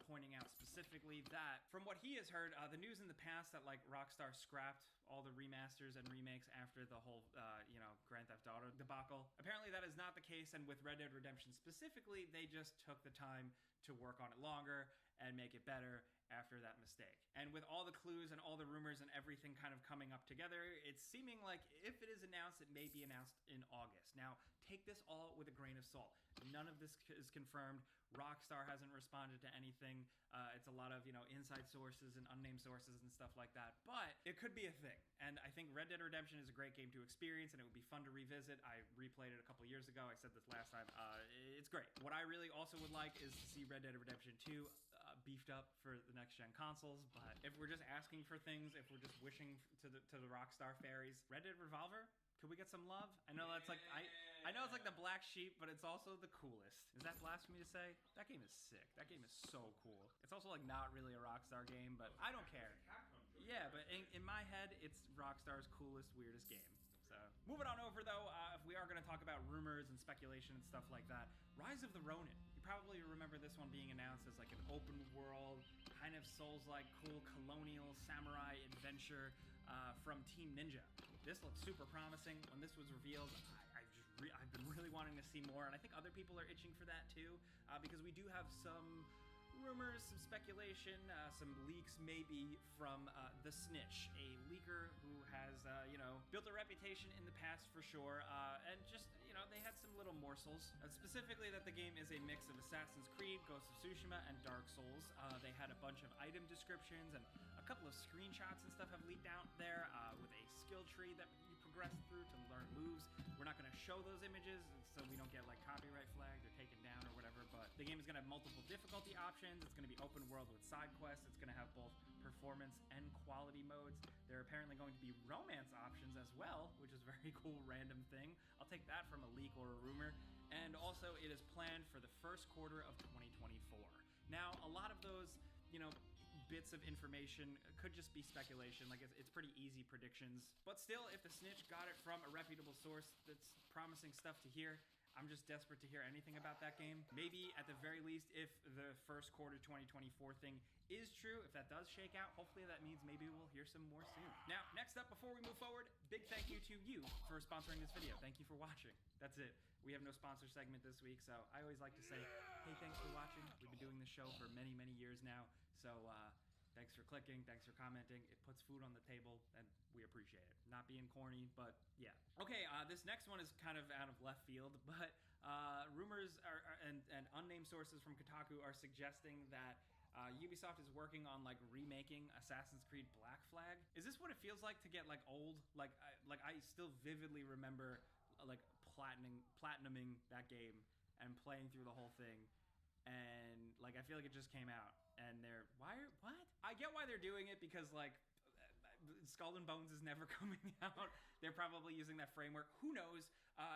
pointing out specifically that from what he has heard, the news in the past that like Rockstar scrapped all the remasters and remakes after the whole, Grand Theft Auto debacle. Apparently that is not the case, and with Red Dead Redemption specifically, they just took the time to work on it longer and make it better after that mistake. And with all the clues and all the rumors and everything kind of coming up together, it's seeming like if it is announced, it may be announced in August. Now, take this all with a grain of salt. None of this is confirmed. Rockstar hasn't responded to anything. It's a lot of, inside sources and unnamed sources and stuff like that. But it could be a thing. And I think Red Dead Redemption is a great game to experience, and it would be fun to revisit. I replayed it a couple years ago. I said this last time. It's great. What I really also would like is to see Red Dead Redemption 2 beefed up for the next gen consoles. But if we're just asking for things, if we're just wishing to the Rockstar fairies, Red Dead Revolver, could we get some love? I know that's like I know it's like the black sheep, but it's also the coolest. Is that blasphemy to say? That game is sick. That game is so cool. It's also like not really a Rockstar game, but I don't care. Yeah, but in my head, it's Rockstar's coolest, weirdest game. So moving on over though, if we are going to talk about rumors and speculation and stuff like that, Rise of the Ronin. You probably remember this one being announced as like an open world, kind of Souls-like, cool colonial samurai adventure from Team Ninja. This looks super promising. When this was revealed, I've been really wanting to see more, and I think other people are itching for that too, because we do have some rumors, some speculation, some leaks maybe from the Snitch, a leaker who has, built a reputation in the past for sure, and just, they had some little morsels, specifically that the game is a mix of Assassin's Creed, Ghost of Tsushima, and Dark Souls. They had a bunch of item descriptions, and a couple of screenshots and stuff have leaked out there with a skill tree that you progress through to learn moves. We're not going to show those images so we don't get like copyright flagged or taken down or whatever, but the game is going to have multiple difficulty options. It's going to be open world with side quests. It's going to have both performance and quality modes. There are apparently going to be romance options as well, which is a very cool random thing. I'll take that from a leak or a rumor. And also it is planned for the first quarter of 2024. Now, a lot of those, you know, bits of information could just be speculation. Like, it's pretty easy predictions. But still, if the snitch got it from a reputable source, that's promising stuff to hear. I'm just desperate to hear anything about that game. Maybe at the very least, if the first quarter 2024 thing is true, if that does shake out, hopefully that means maybe we'll hear some more soon. Now, next up, before we move forward, big thank you to you for sponsoring this video. Thank you for watching. That's it. We have no sponsor segment this week, so I always like to say, hey, thanks for watching. We've been doing this show for many, many years now, so thanks for clicking, thanks for commenting. It puts food on the table, and we appreciate it. Not being corny, but yeah. Okay, this next one is kind of out of left field, but rumors and unnamed sources from Kotaku are suggesting that Ubisoft is working on like remaking Assassin's Creed Black Flag. Is this what it feels like to get like old? Like I still vividly remember like platinuming that game and playing through the whole thing, and like I feel like it just came out. And what? I get why they're doing it, because like Skull and Bones is never coming out. They're probably using that framework. Who knows?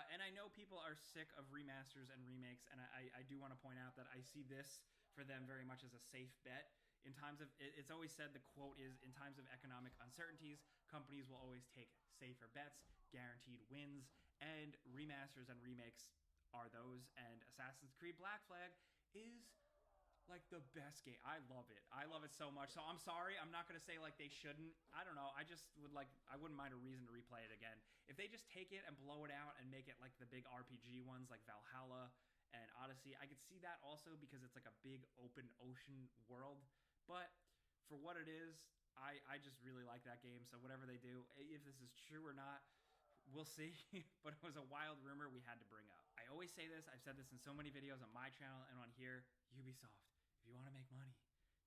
And I know people are sick of remasters and remakes, and I do want to point out that I see this for them very much as a safe bet. In times of, it's always said, the quote is, in times of economic uncertainties, companies will always take safer bets, guaranteed wins, and remasters and remakes are those. And Assassin's Creed Black Flag is like the best game. I love it. I love it so much. So I'm sorry. I'm not going to say like they shouldn't. I don't know. I just would like, I wouldn't mind a reason to replay it again. If they just take it and blow it out and make it like the big RPG ones like Valhalla and Odyssey, I could see that also, because it's like a big open ocean world. But for what it is, I just really like that game. So whatever they do, if this is true or not, we'll see. But it was a wild rumor we had to bring up. I always say this. I've said this in so many videos on my channel and on here. Ubisoft, if you want to make money,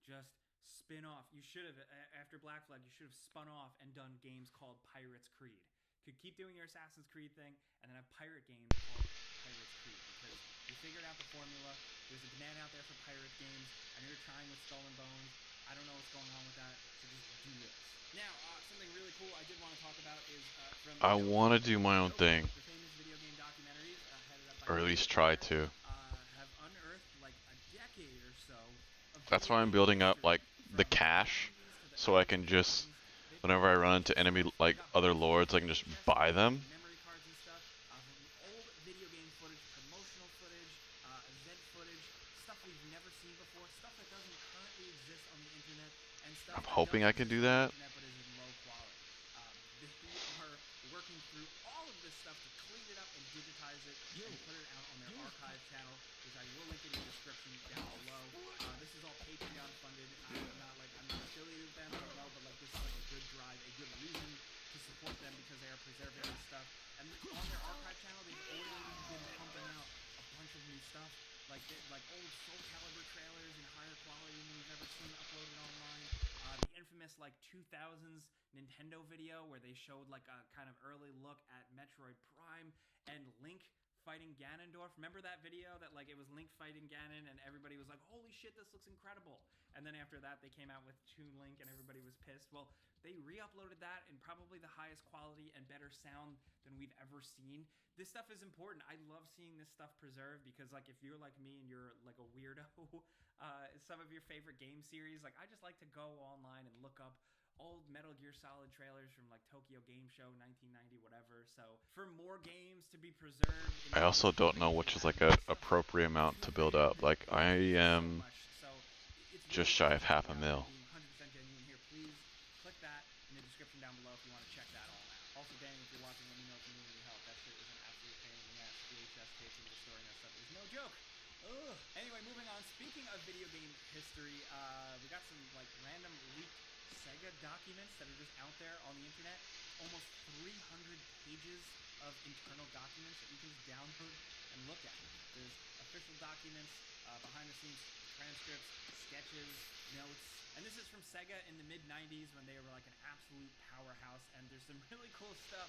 just spin off. You should have, after Black Flag, you should have spun off and done games called Pirates Creed. Could keep doing your Assassin's Creed thing and then have pirate games called Pirates Creed, because you figured out the formula. There's a demand out there for pirate games. I know you're trying with Skull and Bones. I don't know what's going on with that, so just do this. Now, something really cool I did want to talk about is from I want to do my own thing, the famous video game documentaries headed up by or at least try to. have unearthed like a decade or so of That's video why I'm game building up history, like the from cash, 90s to the so I 80s can to the just, 90s. whenever I run into enemy like other lords, I can just buy them. Memory cards and stuff, from old video game footage, promotional footage, event footage, stuff we've never seen before, stuff that doesn't currently exist on the internet, and stuff I'm that hoping does I can exist do on that. the internet but is in low quality. They are working through all of this stuff to clean it up and digitize it and put it out on their archive channel, which I will link in the description down below. This is all Patreon funded. I'm not affiliated with them, I don't know, but like this is like a good drive, a good reason to support them, because they are preserving this stuff. And on their archive channel, they've already been pumping out a bunch of new stuff, like old Soul Calibur trailers in higher quality than we've ever seen uploaded online. The infamous like 2000s Nintendo video where they showed like a kind of early look at Metroid Prime and Link fighting Ganondorf. Remember that video that like it was Link fighting Ganon and everybody was like, holy shit, this looks incredible. And then after that they came out with Toon Link and everybody was pissed. Well, they re-uploaded that in probably the highest quality and better sound than we've ever seen. This stuff is important. I love seeing this stuff preserved, because like if you're like me and you're like a weirdo, some of your favorite game series, like I just like to go online and look up old Metal Gear Solid trailers from like Tokyo Game Show 1990, whatever. So for more games to be preserved, I also don't know which is like a appropriate amount to build up. Like I am just shy of $500,000. Being 100% genuine here, please click that in the description down below if you want to check that all out. Also, Danny, if you're watching, let me know if you need any help. That shit is an absolute pain in the ass. VHS tapes and restoring that stuff is no joke. Ugh. Anyway, moving on. Speaking of video game history, we got some like random leaked Sega documents that are just out there on the internet. Almost 300 pages of internal documents that you can just download and look at. There's official documents, behind the scenes transcripts, sketches, notes. And this is from Sega in the mid-90s when they were like an absolute powerhouse. And there's some really cool stuff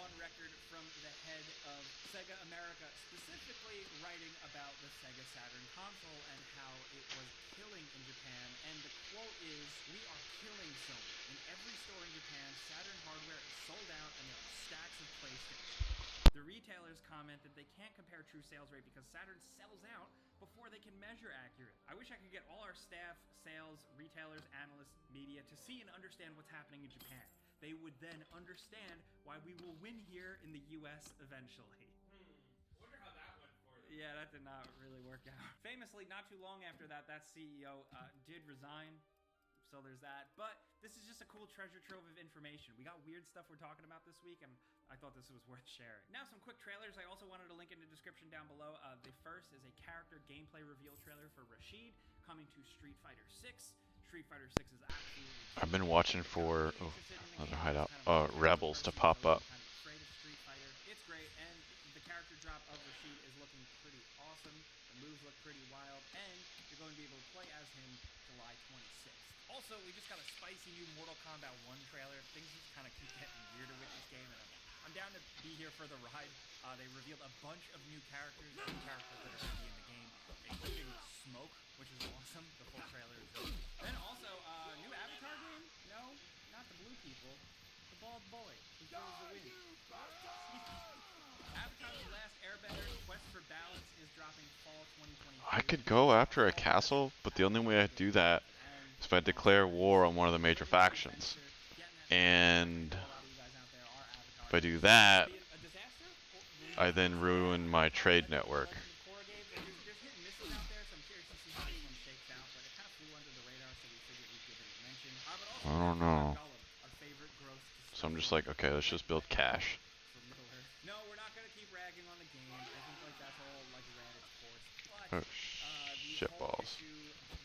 on record from the head of Sega America, specifically writing about the Sega Saturn console and how it was killing in Japan. And the quote is, "We are killing Sony. In every store in Japan, Saturn hardware is sold out and there are stacks of PlayStation." The retailers comment that they can't compare true sales rate because Saturn sells out before they can measure accurate. I wish I could get all our staff, sales, retailers, analysts, media to see and understand what's happening in Japan. They would then understand why we will win here in the US eventually. Wonder how that went for them. Yeah, that did not really work out. Famously, not too long after that, that CEO did resign. So there's that. But this is just a cool treasure trove of information. We got weird stuff we're talking about this week, and I thought this was worth sharing. Now some quick trailers. I also wanted to link in the description down below. The first is a character gameplay reveal trailer for Rashid coming to Street Fighter 6. Street Fighter 6 is absolutely... I've been watching for another hideout, Rebels to pop up. Kind of afraid of Street Fighter. It's great, and the character drop of Rashid is looking pretty awesome. The moves look pretty wild, and you're going to be able to play as him July 26th. Also, we just got a spicy new Mortal Kombat 1 trailer. Things just kind of keep getting weirder with this game, and I'm down to be here for the ride. They revealed a bunch of new characters that are going to be in the game, including Smoke, which is awesome. The full trailer is great. Then also, new Avatar game? No, not the blue people. The bald boy who throws the wind. Avatar: The Last Airbender, Quest for Balance is dropping fall 2023. I could go after a castle, but the only way I do that is if I declare war on one of the major factions. And if I do that, I then ruin my trade network. I don't know. So I'm just like, okay, let's just build cash. No, we're not gonna keep ragging on the game. I think like that's all like ran its course. Oh, shit balls.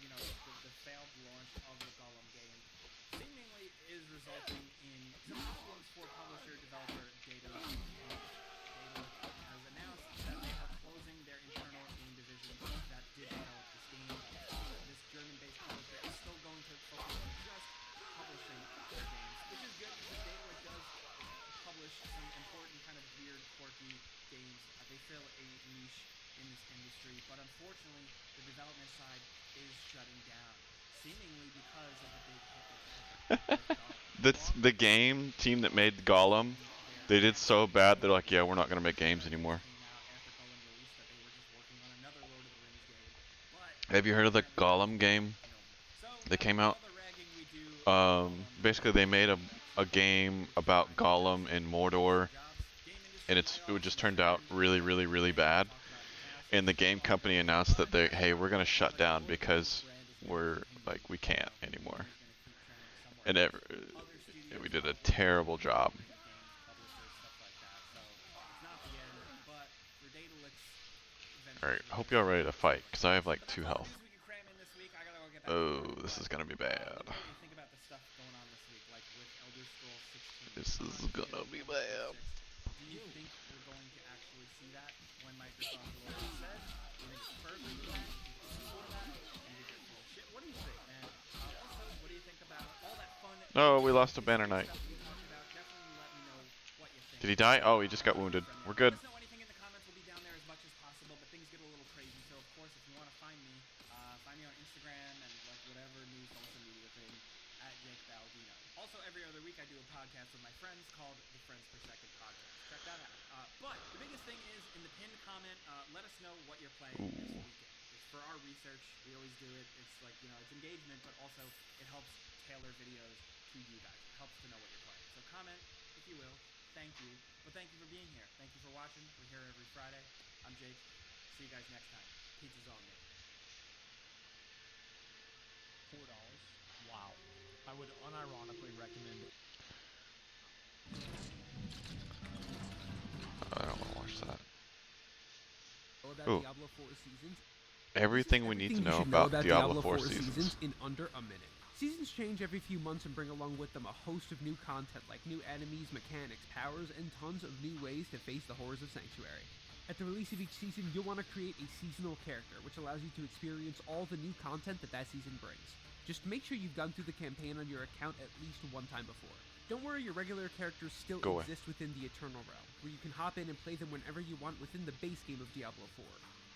You know, the failed launch of the Gollum game seemingly is resulting in some problems for publisher developer Daedalus. Daedalus has announced that they are closing their internal game division that did develop this game. This German-based publisher is still going to focus on just publishing their games, which is good because Daedalus does publish some important kind of weird, quirky games. They fill a niche in this industry, but unfortunately, the development side is shutting down, seemingly because of the big hit with Gollum. That's the game team that made Gollum. They did so bad, they're like, yeah, we're not gonna make games anymore. Have you heard of the Gollum game that came out? Basically, they made a game about Gollum in Mordor, and it just turned out really, really, really bad. And the game company announced that hey, we're gonna shut down because we can't anymore. And we did a terrible job. Alright, I hope y'all ready to fight, because I have like 2 health. Oh, this is gonna be bad. This is gonna be bad. Do you think we're going to actually see that when Microsoft said? Do you think it's perfect for that? Do you think it's for that? Do you think it's full of shit? What do you think, man? Also, what do you think about all that fun? Oh, we lost a Banner Knight. Definitely let me know what you think. Did he die? Oh, he just got wounded. We're good. Let us know anything in the comments. We'll be down there as much as possible, but things get a little crazy. So, of course, if you want to find me on Instagram and like whatever new social media thing at Jake Baldino. Also, every other week I do a podcast with my friends called the Friends Per Second Podcast. Check that out. But the biggest thing is in the pinned comment, let us know what you're playing this weekend. It's for our research. We always do it. It's like, you know, it's engagement, but also it helps tailor videos to you guys. It helps to know what you're playing. So comment, if you will. Thank you. But thank you for being here. Thank you for watching. We're here every Friday. I'm Jake. See you guys next time. Pizza's on me. $4. Wow. I would unironically recommend it. I don't want to watch that. Ooh. Diablo 4 seasons. Everything we need to know about Diablo 4 seasons in under a minute. Seasons change every few months and bring along with them a host of new content like new enemies, mechanics, powers, and tons of new ways to face the horrors of Sanctuary. At the release of each season, you'll want to create a seasonal character, which allows you to experience all the new content that season brings. Just make sure you've gone through the campaign on your account at least one time before. Don't worry, your regular characters still Go away. exist within the Eternal Realm, where you can hop in and play them whenever you want within the base game of Diablo 4.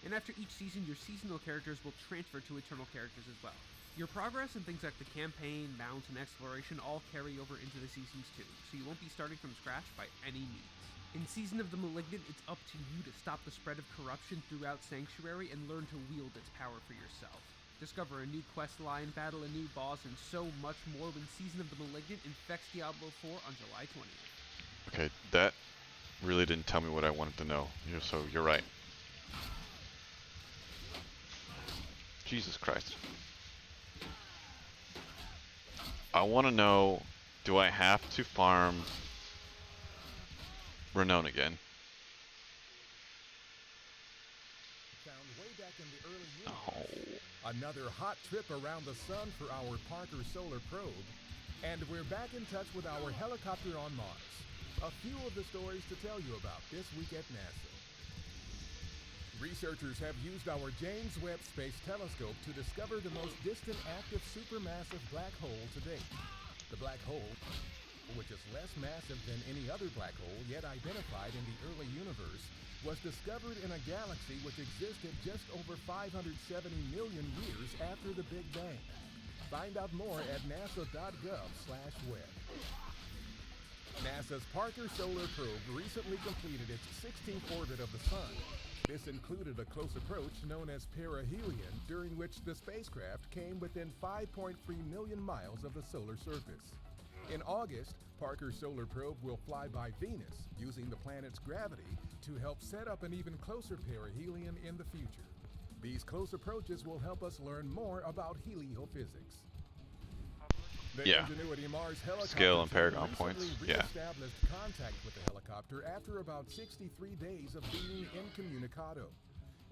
And after each season, your seasonal characters will transfer to Eternal characters as well. Your progress and things like the campaign, mounts, and exploration all carry over into the seasons too, so you won't be starting from scratch by any means. In Season of the Malignant, it's up to you to stop the spread of corruption throughout Sanctuary and learn to wield its power for yourself. Discover a new quest line, battle a new boss, and so much more when Season of the Malignant infects Diablo 4 on July 20th. Okay, that really didn't tell me what I wanted to know. So you're right. Jesus Christ. I want to know, do I have to farm Renown again? Found way back in the early universe. Another hot trip around the sun for our Parker Solar Probe. And we're back in touch with our helicopter on Mars. A few of the stories to tell you about this week at NASA. Researchers have used our James Webb Space Telescope to discover the most distant active supermassive black hole to date. The black hole, which is less massive than any other black hole yet identified in the early universe, was discovered in a galaxy which existed just over 570 million years after the Big Bang. Find out more at nasa.gov/web. NASA's Parker Solar Probe recently completed its 16th orbit of the Sun. This included a close approach known as perihelion, during which the spacecraft came within 5.3 million miles of the solar surface. In August, Parker Solar Probe will fly by Venus, using the planet's gravity to help set up an even closer perihelion in the future. These close approaches will help us learn more about heliophysics. The Ingenuity Mars helicopter Scale and Paragon recently points. Yeah. reestablished contact with the helicopter after about 63 days of being incommunicado.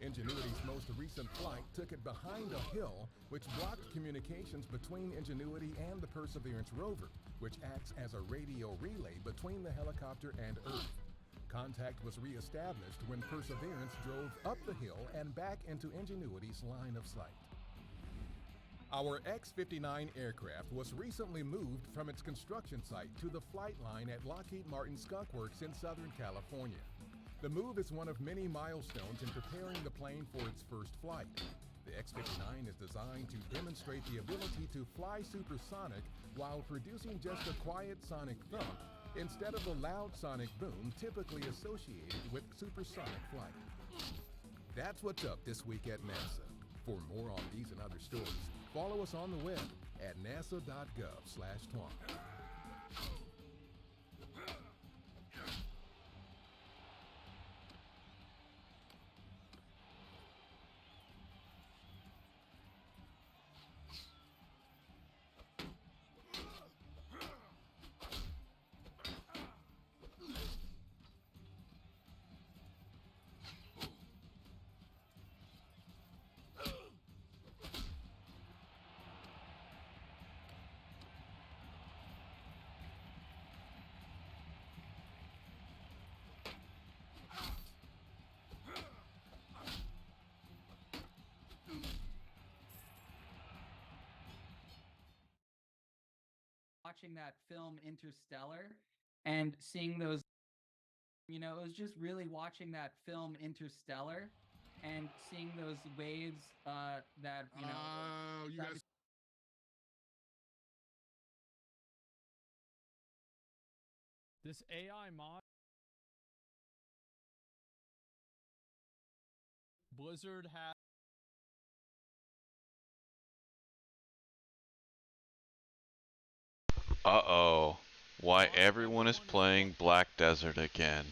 Ingenuity's most recent flight took it behind a hill, which blocked communications between Ingenuity and the Perseverance rover, which acts as a radio relay between the helicopter and Earth. Contact was reestablished when Perseverance drove up the hill and back into Ingenuity's line of sight. Our X-59 aircraft was recently moved from its construction site to the flight line at Lockheed Martin Skunk Works in Southern California. The move is one of many milestones in preparing the plane for its first flight. The X-59 is designed to demonstrate the ability to fly supersonic while producing just a quiet sonic thump instead of the loud sonic boom typically associated with supersonic flight. That's what's up this week at NASA. For more on these and other stories, follow us on the web at nasa.gov/twom. Watching that film Interstellar and seeing those, it was just really watching that film Interstellar and seeing those waves that, you guys. This AI mod. Blizzard has. Uh-oh. Why everyone is playing Black Desert again.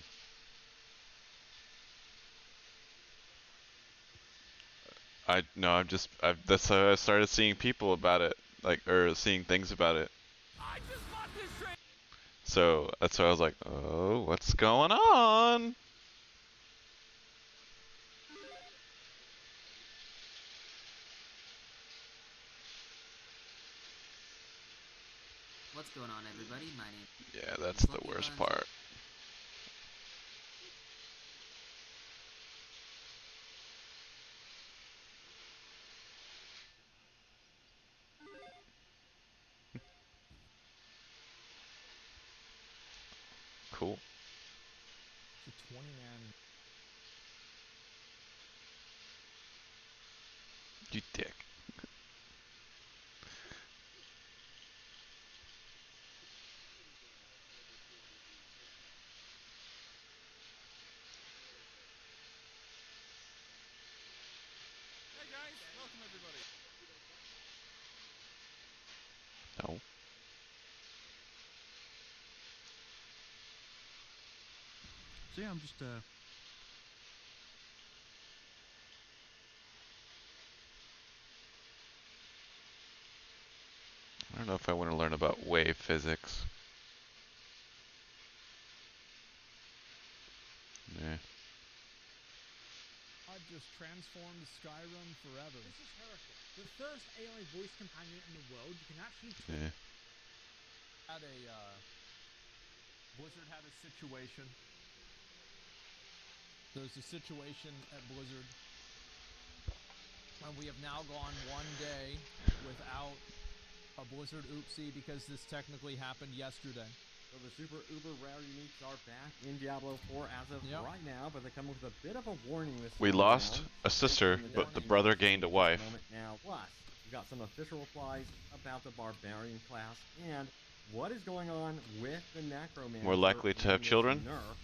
That's how I started seeing people about it, or seeing things about it. So, that's why I was like, oh, what's going on? What's going on, everybody? My name. Yeah, that's the worst part. Cool. It's a 20-man. You dick. Hey guys, welcome everybody. No. So yeah, I'm just I don't know if I want to learn about wave physics. Yeah. I just transformed Skyrim forever. This is Heretic, the first AI voice companion in the world. You can actually talk. Yeah. Had a Blizzard had a situation. There's a situation at Blizzard, and we have now gone one day without a Blizzard oopsie because this technically happened yesterday. So the super uber rare uniques are back in Diablo 4 as of right now, but they come with a bit of a warning this We time lost around. a sister, but the brother gained a wife. Now, plus, we got some official replies about the barbarian class and what is going on with the necromancer. More likely to have and this children? nerf.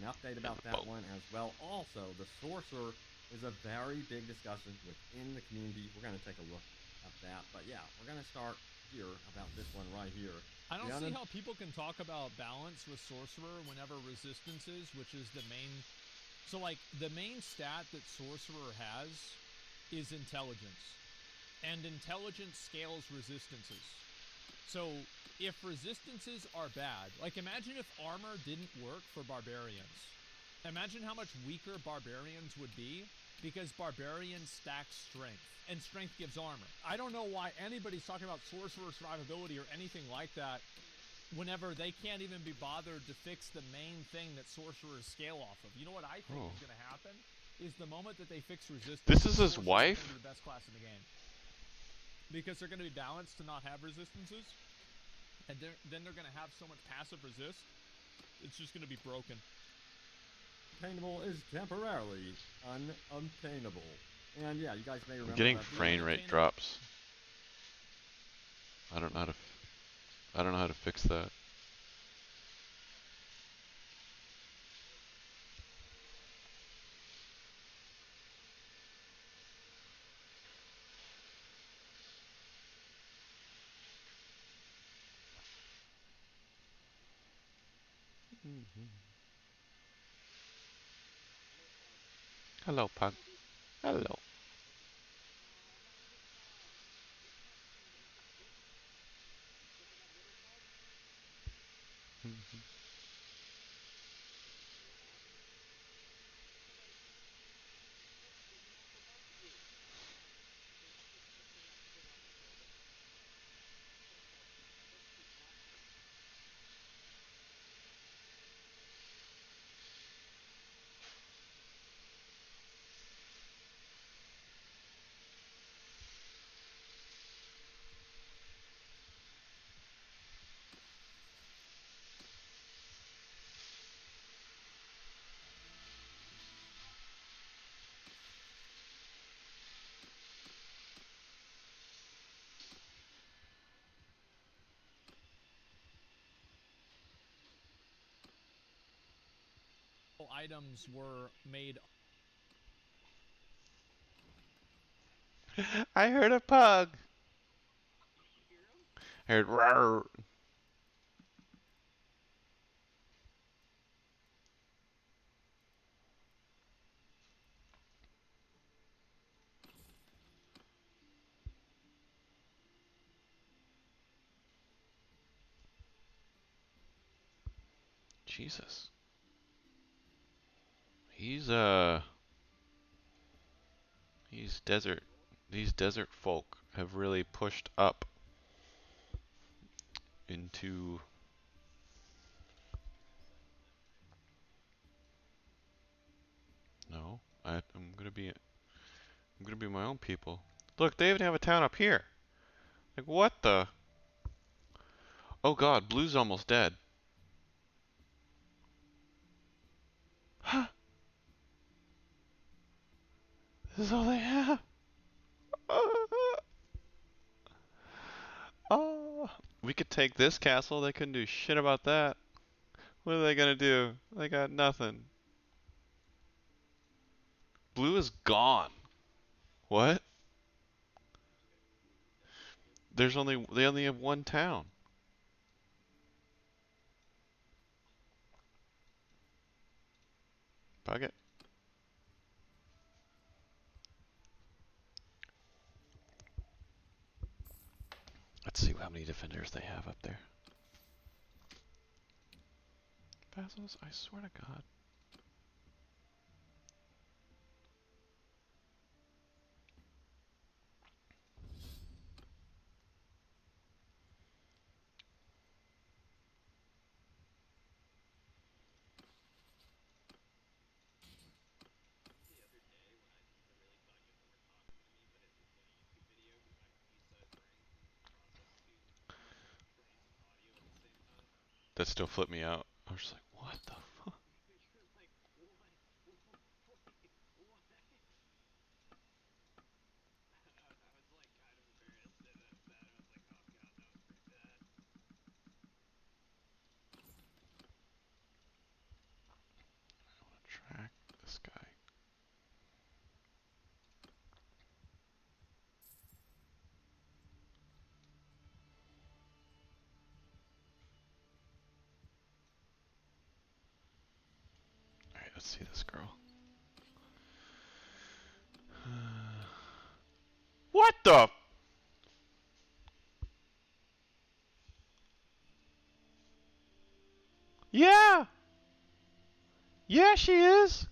An update about that one as well. Also, the sorcerer is a very big discussion within the community. We're going to take a look at that. But yeah, we're going to start here about this one right here. I don't see how people can talk about balance with Sorcerer whenever Resistances, which is the main... So, like, the main stat that Sorcerer has is Intelligence. And Intelligence scales Resistances. So, if Resistances are bad... Like, imagine if Armor didn't work for Barbarians. Imagine how much weaker Barbarians would be, because Barbarians stack Strength. And Strength gives armor. I don't know why anybody's talking about Sorcerer survivability or anything like that whenever they can't even be bothered to fix the main thing that Sorcerers scale off of. You know what I think is going to happen? Is the moment that they fix Resistance... This is his wife? Be the best class in the game. Because they're going to be balanced to not have Resistances. And then they're going to have so much passive resist, it's just going to be broken. Obtainable is temporarily unobtainable. And yeah, you guys may remember I'm getting that frame rate drops. I don't know how to fix that. Hello, Pug. Hello. Items were made... I heard a pug. I heard roar. Jesus. He's desert. These desert folk have really pushed up into No, I'm gonna be my own people. Look, they even have a town up here. Like what the? Oh God, Blue's almost dead. This is all they have. Oh, we could take this castle. They couldn't do shit about that. What are they gonna do? They got nothing. Blue is gone. What? They only have one town. Bug it. Let's see how many defenders they have up there. Vassals, I swear to God. That still flipped me out. I was just like, what the fuck? I want to track this guy. Alright, let's see this girl. What the? Yeah! Yeah, she is!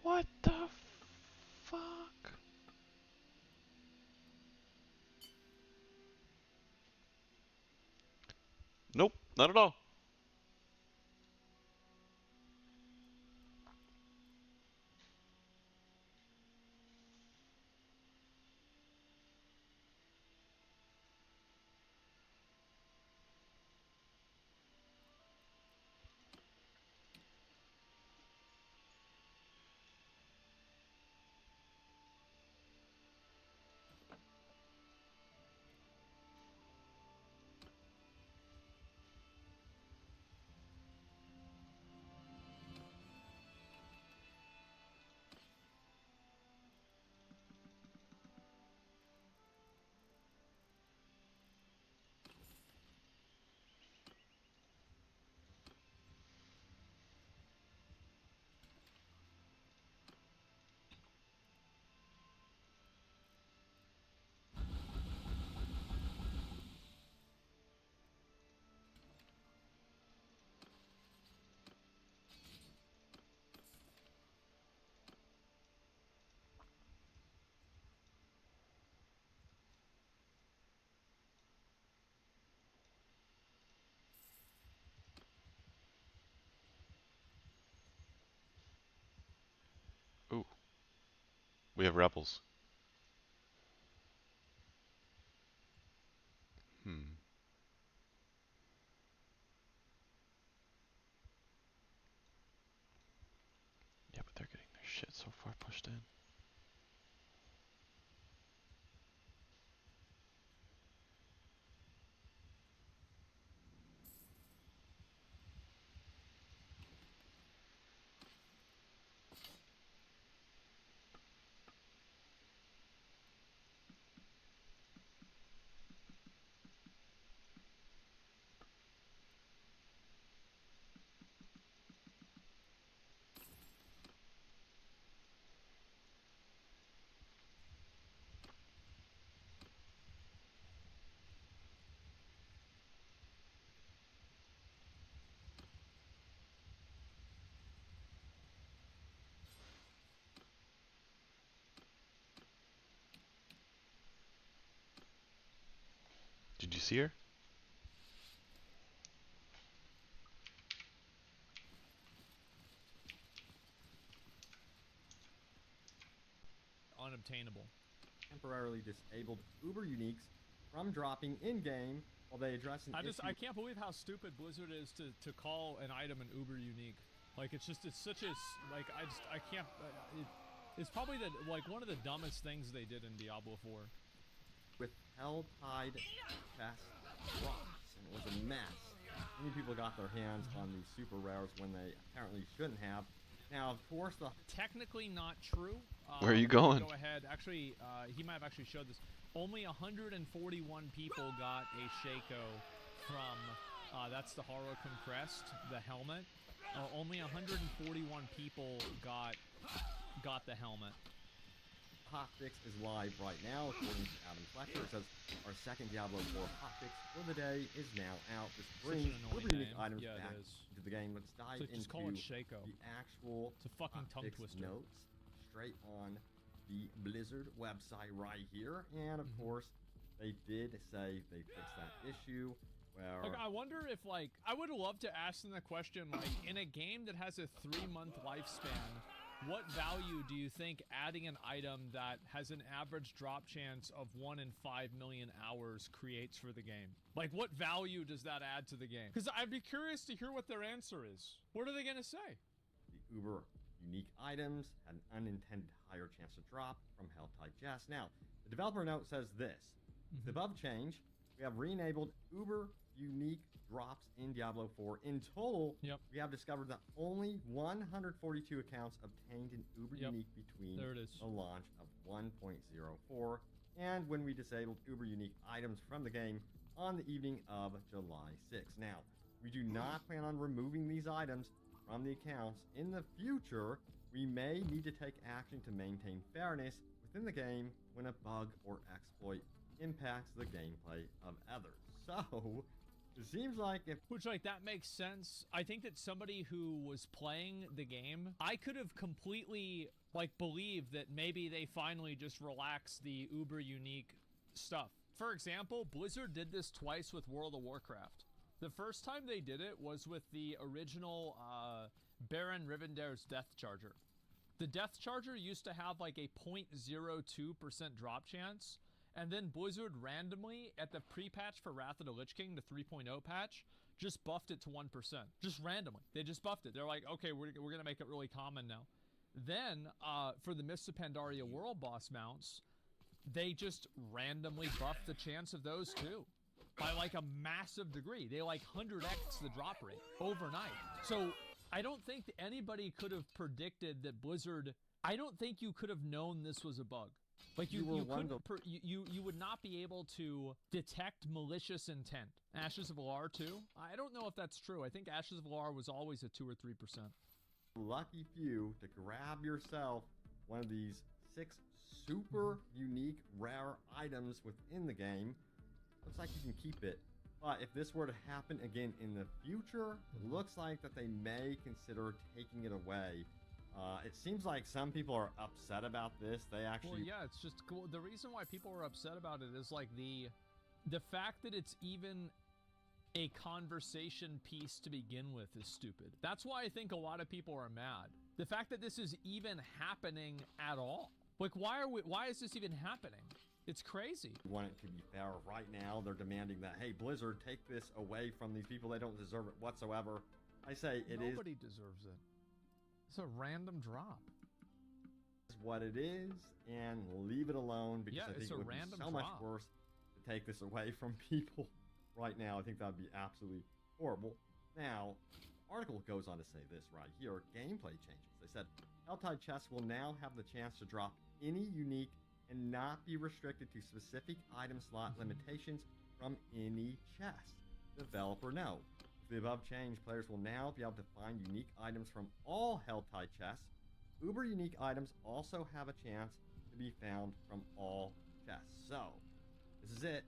What the fuck? Nope, not at all. Ooh. We have rebels. Hmm. Yeah, but they're getting their shit so far pushed in. Did you see her? Unobtainable. Temporarily disabled Uber Uniques from dropping in-game Well, they address an issue. I can't believe how stupid Blizzard is to call an item an uber unique. Like, it's such a, like, I can't, it's probably one of the dumbest things they did in Diablo 4. With Helltide chest drops, and it was a mess. Many people got their hands on these super rares when they apparently shouldn't have. Now, of course, technically not true. Where are you going? Go ahead. Actually, he might have actually showed this. Only 141 people got a Shaco from, that's the Harlequin Crest, the helmet. Only 141 people got the helmet. Hotfix is live right now, according to Adam Fletcher. It says our second Diablo 4 hotfix for the day is now out. This brings uber unique items back into the game. Let's dive into the actual hotfix notes straight on the Blizzard website right here. And of course, they did say they fixed that issue. Where I wonder if, like, I would love to ask them the question, like, in a game that has a 3-month lifespan, what value do you think adding an item that has an average drop chance of 1 in 5 million hours creates for the game? Like, what value does that add to the game? Because I'd be curious to hear what their answer is. What are they going to say? The uber unique items had an unintended higher chance to drop from Helltide Chest. Now, the developer note says this. The above change, we have re-enabled uber unique drops in Diablo 4. In total, we have discovered that only 142 accounts obtained an uber unique between the launch of 1.04 and when we disabled uber unique items from the game on the evening of July 6th. Now, we do not plan on removing these items from the accounts. In the future, we may need to take action to maintain fairness within the game when a bug or exploit impacts the gameplay of others. So, it seems like that makes sense. I think that somebody who was playing the game, I could have completely, like, believed that maybe they finally just relaxed the uber unique stuff. For example, Blizzard did this twice with World of Warcraft. The first time they did it was with the original Baron Rivendare's Death Charger. The Death Charger used to have like a 0.02% drop chance. And then Blizzard randomly, at the pre-patch for Wrath of the Lich King, the 3.0 patch, just buffed it to 1%. Just randomly. They just buffed it. They're like, okay, we're going to make it really common now. Then, for the Mists of Pandaria World boss mounts, they just randomly buffed the chance of those too. By like a massive degree. They like 100x the drop rate overnight. So, I don't think that anybody could have predicted that Blizzard... I don't think you could have known this was a bug. Like, you would not be able to detect malicious intent. Ashes of Alar too? I don't know if that's true. I think Ashes of Alar was always at 2 or 3%. Lucky few to grab yourself one of these 6 super unique rare items within the game. Looks like you can keep it. But if this were to happen again in the future, it looks like that they may consider taking it away. It seems like some people are upset about this. They actually... Well, yeah, it's just cool. The reason why people are upset about it is like the fact that it's even a conversation piece to begin with is stupid. That's why I think a lot of people are mad. The fact that this is even happening at all. Like, why is this even happening? It's crazy. Want it to be fair. Right now, they're demanding that, hey, Blizzard, take this away from these people. They don't deserve it whatsoever. I say Nobody deserves it. It's a random drop. It's what it is, and leave it alone, because I think it would be so much worse to take this away from people right now. I think that would be absolutely horrible. Now, the article goes on to say this right here. Gameplay changes. They said, Helltide chests will now have the chance to drop any unique and not be restricted to specific item slot limitations from any chest. Developer note. The above change, players will now be able to find unique items from all Helltide chests. Uber unique items also have a chance to be found from all chests. So, this is it.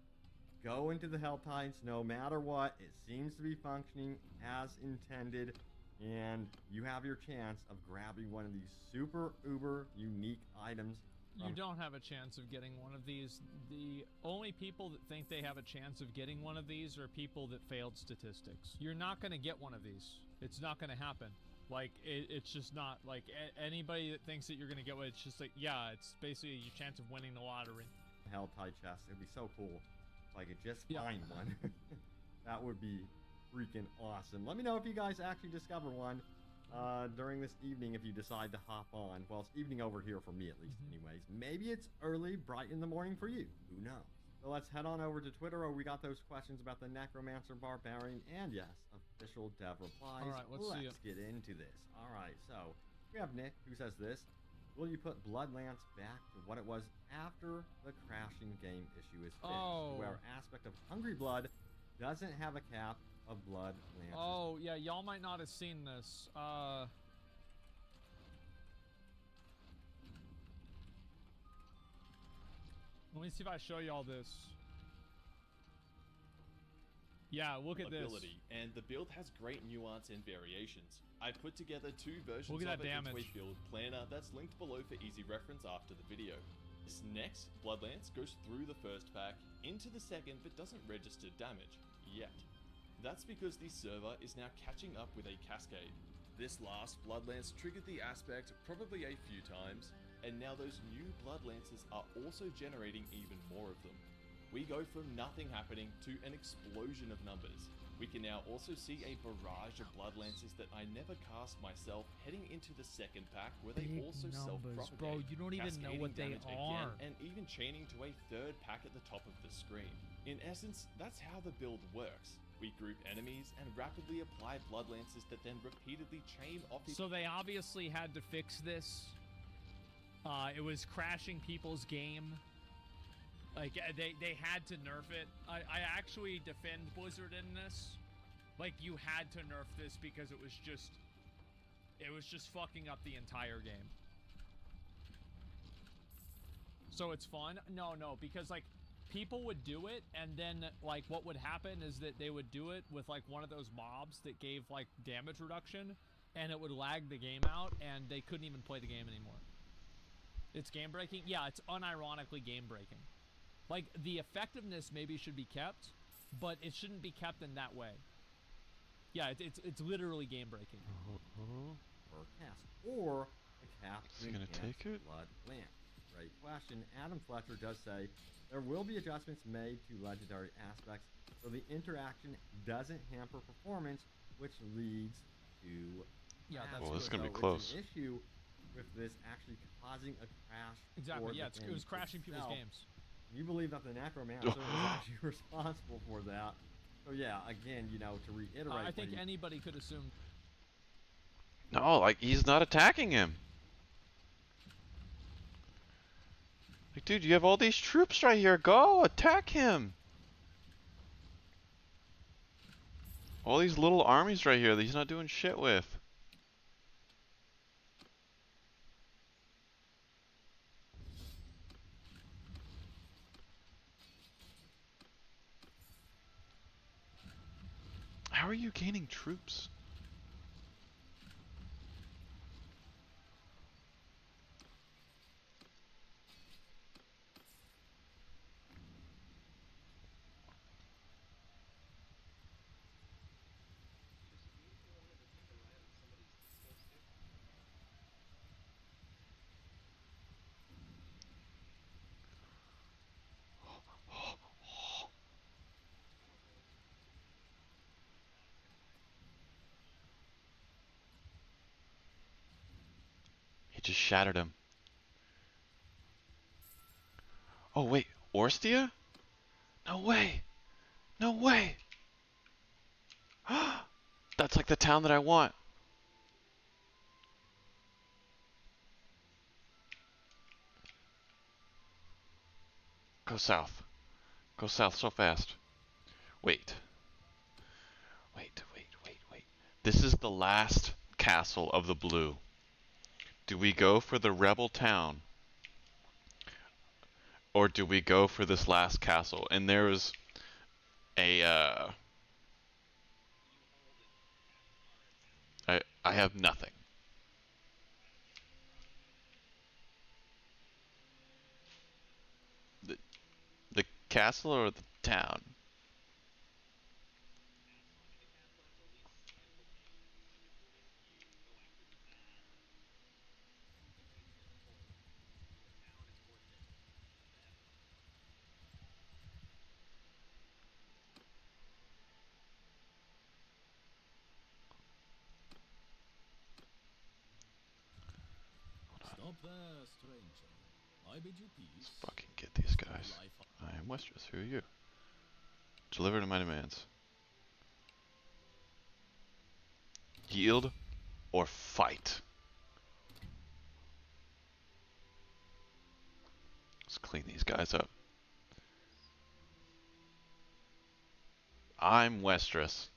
Go into the Helltides no matter what. It seems to be functioning as intended, and you have your chance of grabbing one of these super uber unique items. You don't have a chance of getting one of these. The only people that think they have a chance of getting one of these are people that failed statistics. You're not going to get one of these. It's not going to happen. Like, it's just not, like, anybody that thinks that you're going to get one, it's just like, yeah, it's basically your chance of winning the lottery. Helltide chest. It'd be so cool If I could just find one, that would be freaking awesome. Let me know if you guys actually discover one during this evening if you decide to hop on. Well, it's evening over here for me at least anyways. Maybe it's early, bright in the morning for you. Who knows? So let's head on over to Twitter where we got those questions about the Necromancer Barbarian and yes, official dev replies. All right, let's get into this. All right, so we have Nick who says this. Will you put Bloodlance back to what it was after the crashing game issue is fixed? Where aspect of Hungry Blood doesn't have a cap of blood lances. Oh, yeah, y'all might not have seen this. Let me see if I show y'all this. Yeah, look at this. And the build has great nuance and variations. I put together 2 versions Look at of that it into damage. a build planner that's linked below for easy reference after the video. This next Bloodlance goes through the first pack, into the second, but doesn't register damage, yet. That's because the server is now catching up with a cascade. This last Bloodlance triggered the aspect probably a few times, and now those new Bloodlances are also generating even more of them. We go from nothing happening to an explosion of numbers. We can now also see a barrage of Bloodlances that I never cast myself heading into the second pack where they Big also numbers, self-propagate, bro. You don't even know cascading what they damage again, are. and even chaining to a third pack at the top of the screen. In essence, that's how the build works. We group enemies and rapidly apply Bloodlances that then repeatedly chain off each. So they obviously had to fix this. It was crashing people's game. Like, they had to nerf it. I actually defend Blizzard in this. Like, you had to nerf this because it was just fucking up the entire game. So it's fun? No, because, like, people would do it, and then, like, what would happen is that they would do it with, like, one of those mobs that gave, like, damage reduction, and it would lag the game out, and they couldn't even play the game anymore. It's game-breaking? Yeah, it's unironically game-breaking. Like, the effectiveness maybe should be kept, but it shouldn't be kept in that way. Yeah, it's literally game-breaking. Or cast. Or a cap Is he gonna take it? Blood Lance. Great question. Adam Fletcher does say there will be adjustments made to legendary aspects so the interaction doesn't hamper performance, which leads to Well, this is gonna be it's close. an issue with this actually causing a crash. Exactly, for yeah, the it was game crashing people's itself. games. You believe that the Necromancer is actually responsible for that. So yeah, again, you know, to reiterate, I think anybody could assume. No, like, he's not attacking him. Like, dude, you have all these troops right here. Go, attack him. All these little armies right here that he's not doing shit with. How are you gaining troops? He just shattered him. Oh wait, Orstia? No way! No way! That's like the town that I want. Go south. Go south so fast. Wait. Wait. This is the last castle of the blue. Do we go for the rebel town? Or do we go for this last castle? And there is a, I have nothing. The castle or the town? Stop there, stranger. I bid you peace. Let's fucking get these guys. I am Westeros. Who are you? Deliver to my demands. Yield or fight. Let's clean these guys up. I'm Westeros.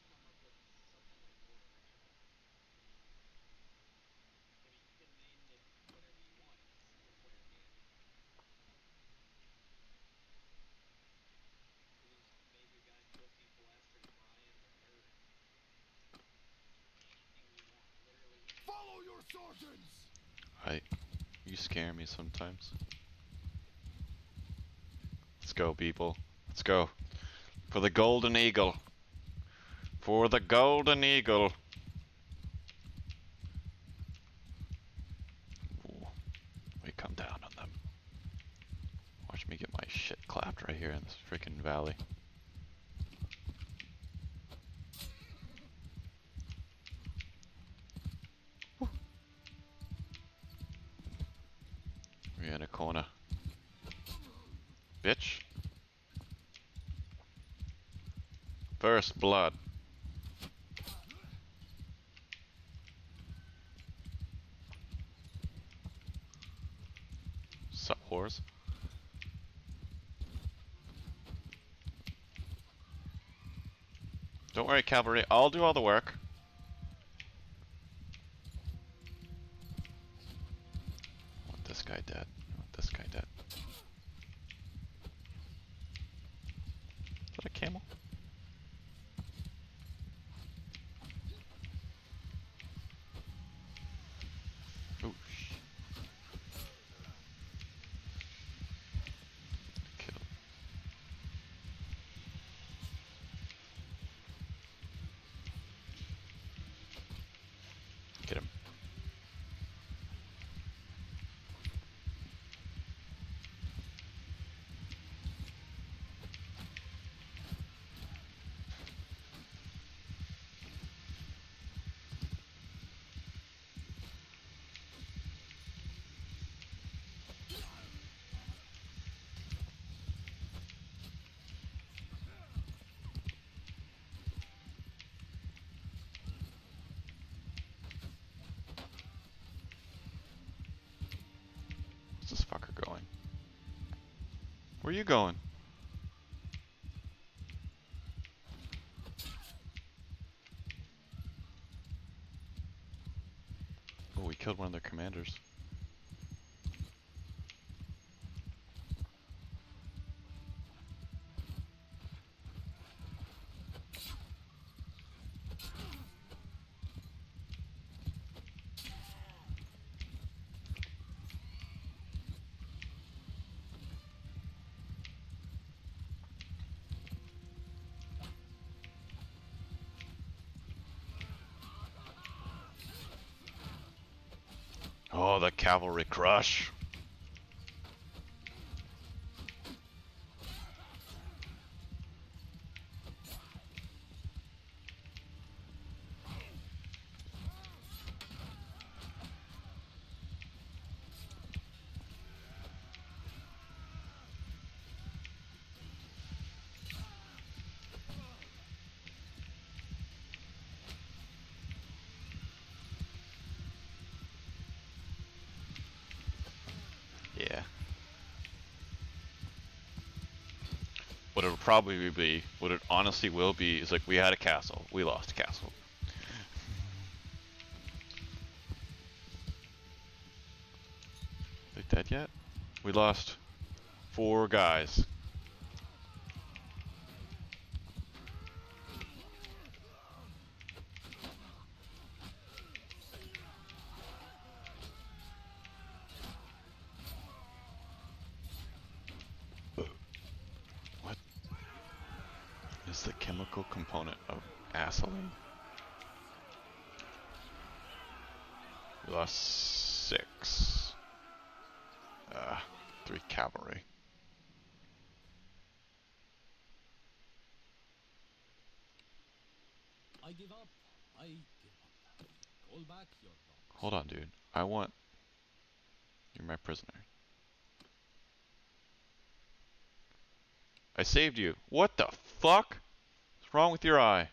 Follow your sergeants! You scare me sometimes. Let's go, people. Let's go. For the Golden Eagle. For the Golden Eagle. Ooh. We come down on them. Watch me get my shit clapped right here in this freaking valley. We're in a corner. Bitch. First blood. Sup, whores? Don't worry, cavalry. I'll do all the work. I want this guy dead. I want this guy dead. Is that a camel? Oh, shit. Kill. Get him. Where's this fucker going? Where are you going? Oh, we killed one of their commanders. Oh, the cavalry crush. Yeah. What it'll probably be, what it honestly will be, is like we had a castle, we lost a castle. They dead yet? We lost 4 guys. What is the chemical component of acetylene? We lost 6. 3 cavalry. I give up. I give up. Call back your dogs. Hold on, dude. I want You're my prisoner. I saved you. What the fuck? What's wrong with your eye?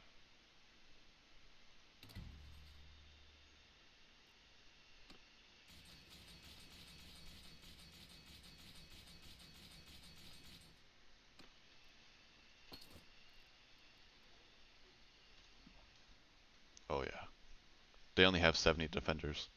Oh yeah. They only have 70 defenders.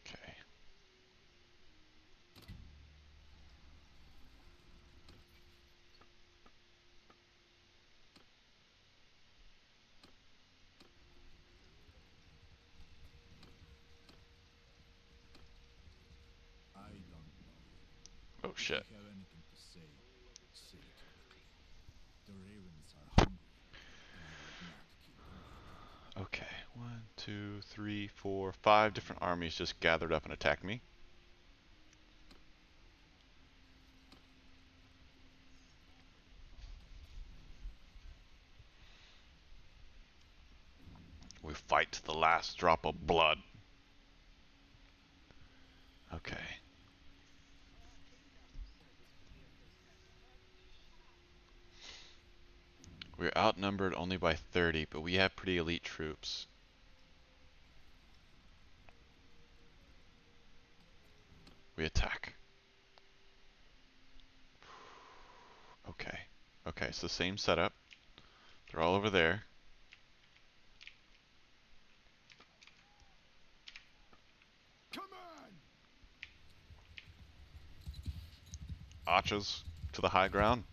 Okay. I don't know you. Oh shit. If you have anything to say, say it quickly. The ravens are hungry, and I would not keep them waiting. Okay. 1, 2, 3, 4, 5 different armies just gathered up and attacked me. We fight to the last drop of blood. Okay. We're outnumbered only by 30, but we have pretty elite troops. We attack. Okay. Okay, it's the same setup. They're all over there. Come on! Archers to the high ground.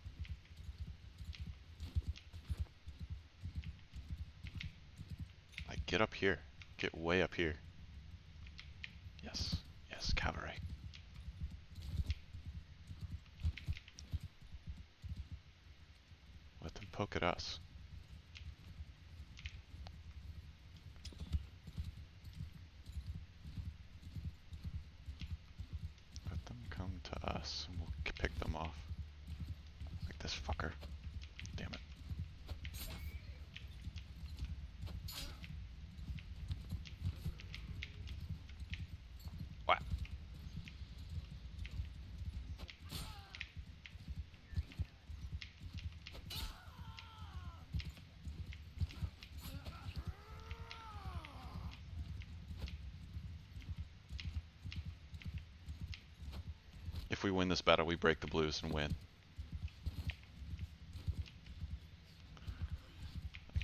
Like, get up here. Get way up here. Yes. Yes, cavalry. Let them poke at us. Let them come to us, and we'll pick them off. Like this fucker. Damn it. What? If we win this battle, we break the blues and win.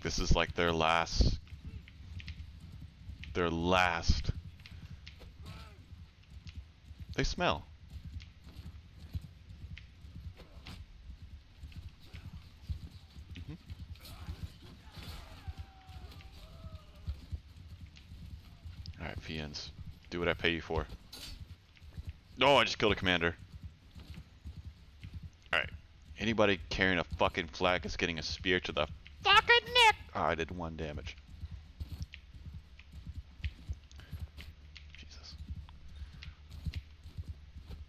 This is like their last. Their last. They smell. Mhm. Alright, Fiends. Do what I pay you for. No, I just killed a commander. Alright. Anybody carrying a fucking flag is getting a spear to the fucking neck! Oh, I did 1 damage. Jesus.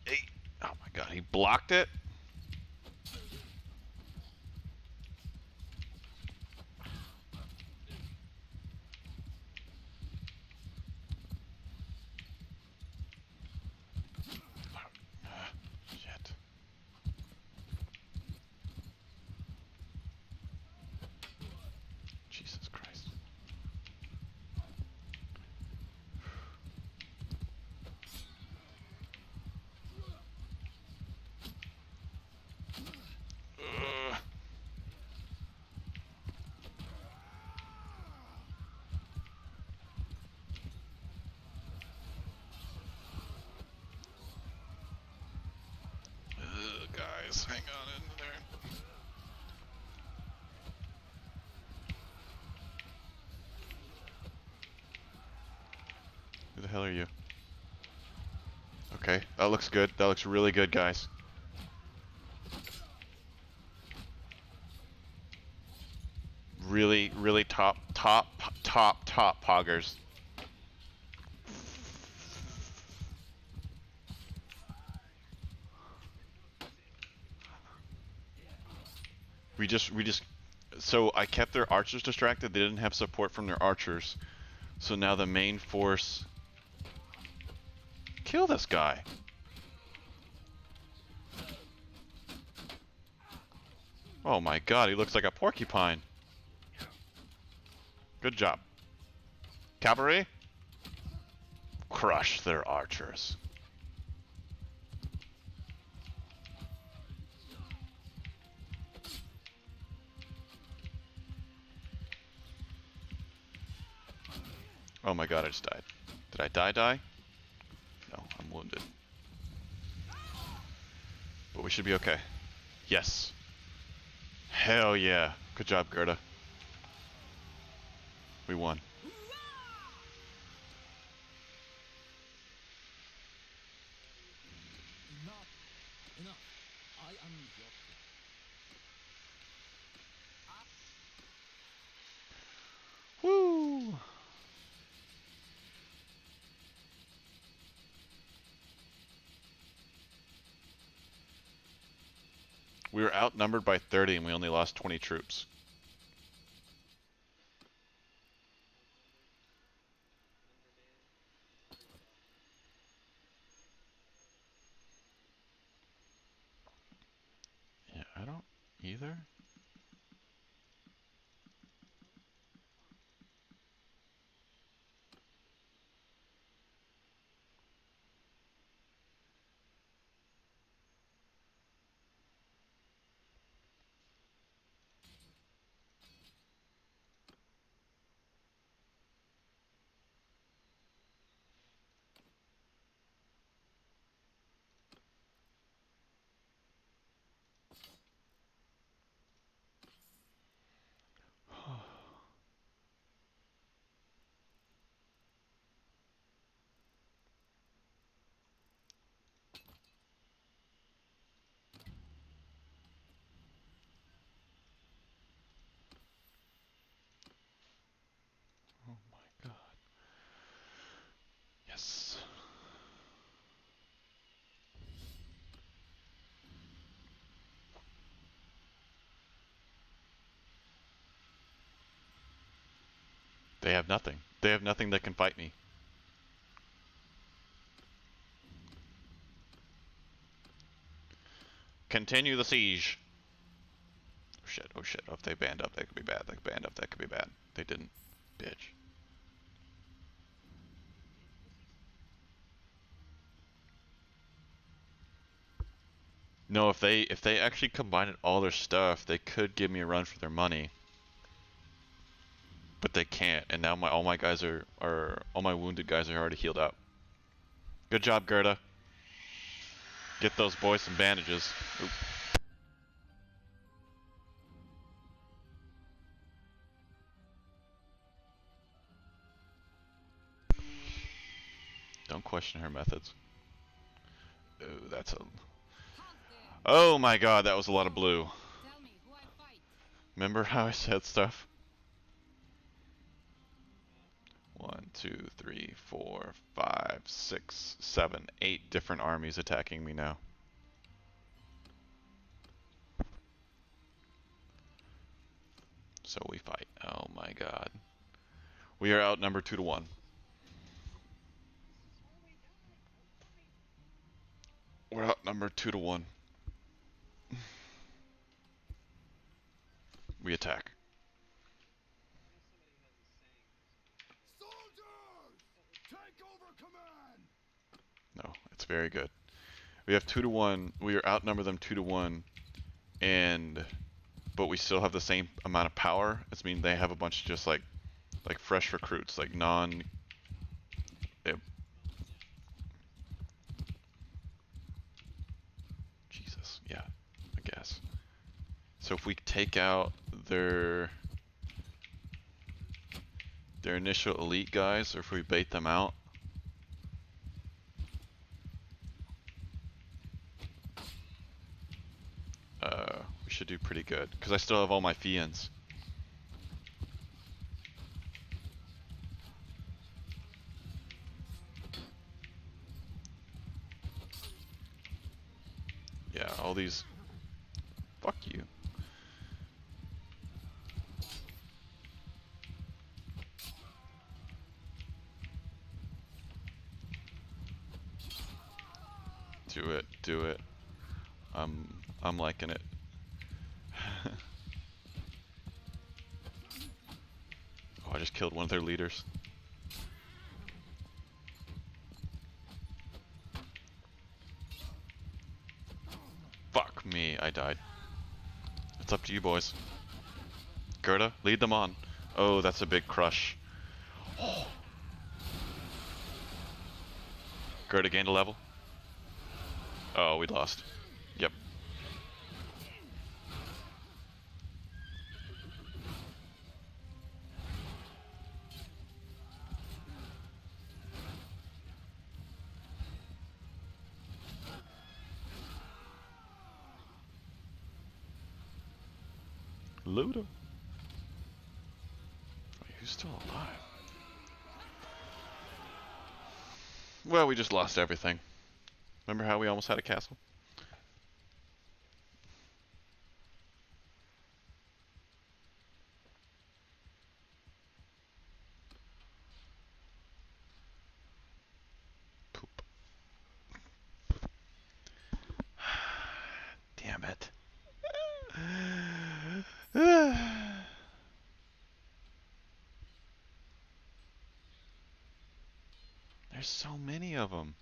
Hey! Oh my god, he blocked it? Shit. Jesus Christ. Ugh. Guys, hang on in there. Who the hell are you? Okay. Okay, that looks good. That looks really good, guys. Really, really top poggers. We just so I kept their archers distracted. They didn't have support from their archers. So now the main force kill this guy. Oh my god, he looks like a porcupine. Good job. Cavalry, crush their archers. Oh my god, I just died. Did I die? No, I'm wounded. But we should be okay. Yes. Hell yeah. Good job, Gerda. We won. Enough. I am your Woo! We were outnumbered by 30 and we only lost 20 troops. Yeah, I don't either. Oh my god. Yes. They have nothing. They have nothing that can fight me. Continue the siege. Oh shit, oh shit. Oh, if they band up, that could be bad. They band up, that could be bad. They didn't. Bitch. No, if they actually combined all their stuff, they could give me a run for their money. But they can't, and now all my guys are all my wounded guys are already healed up. Good job, Gerda. Get those boys some bandages. Oop. Don't question her methods. Oh, that's a... Oh my god, that was a lot of blue. Remember how I said stuff? 1, 2, 3, 4, 5, 6, 7, 8 different armies attacking me now. So we fight. Oh my god. We are outnumbered 2 to 1. We're outnumbered 2 to 1. We attack. Take over command. No, it's very good. We have 2 to 1. We are outnumber them 2 to 1, but we still have the same amount of power. It's mean they have a bunch of just like fresh recruits, like non. Jesus, yeah, I guess. So if we take out their initial elite guys, or if we bait them out. should do pretty good, because I still have all my Fiends. Yeah, all these... Fuck you. Do it, do it. I'm liking it. Oh, I just killed one of their leaders. Fuck me, I died. It's up to you, boys. Gerda, lead them on. Oh, that's a big crush. Oh. Gerda gained a level. Oh, we lost. Yep. Loot him. Wait, who's still alive? Well, we just lost everything. Remember how we almost had a castle? Poop. Damn it. There's so many of them.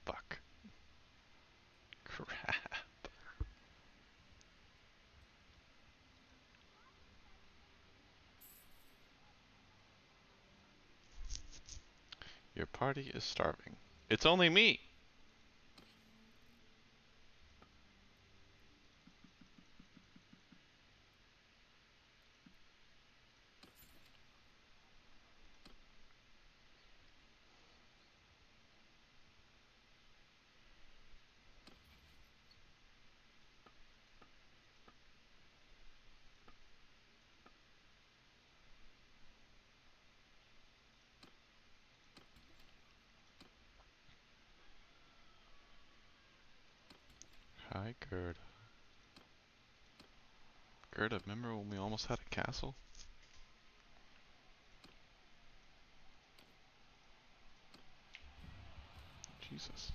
Fuck. Crap. Your party is starving. It's only me! Hi, Gerda. Gerda, remember when we almost had a castle? Jesus.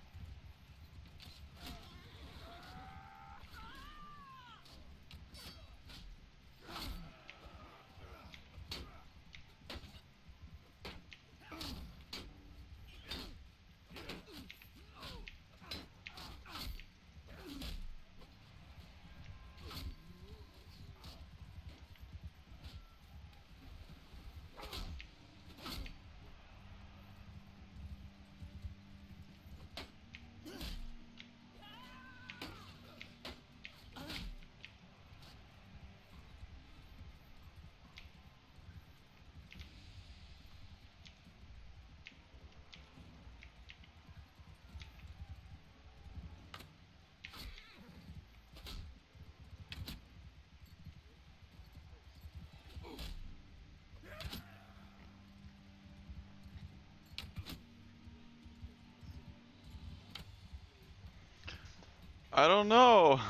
I don't know.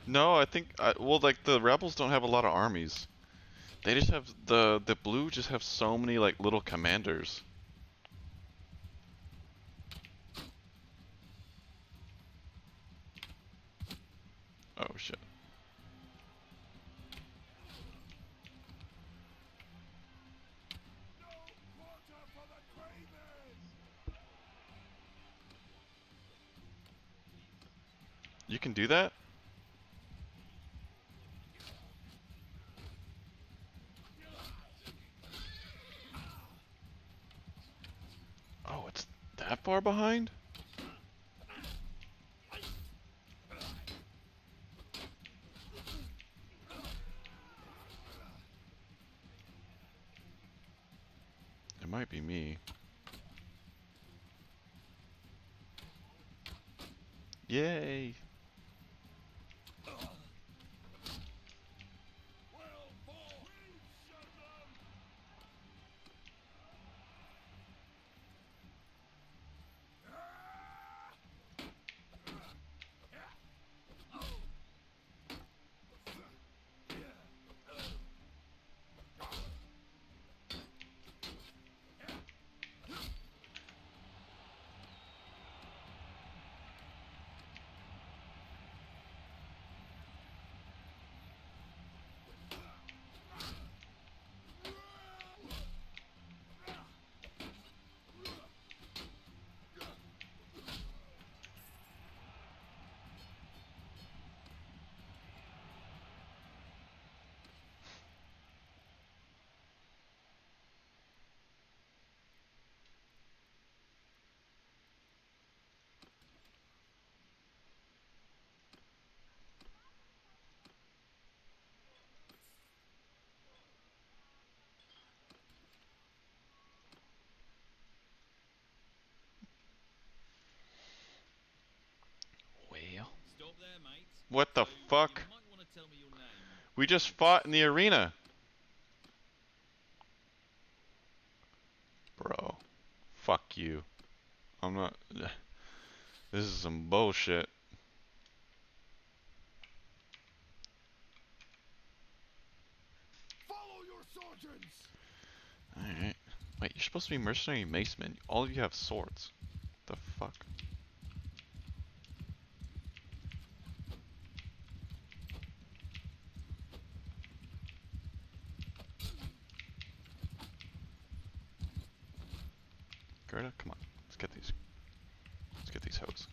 No, I think well, like the rebels don't have a lot of armies. They just have the blue just have so many like little commanders. Oh shit. You can do that? Oh, it's that far behind? It might be me. Yay! Well. Stop there, mate. What the So, fuck? You might want to tell me your name. We just fought in the arena. Bro. Fuck you. I'm not... This is some bullshit. Follow your sergeants. Alright. Wait, you're supposed to be mercenary macemen. All of you have swords. The fuck? Gerda, come on. Let's get these. Let's get these hoes.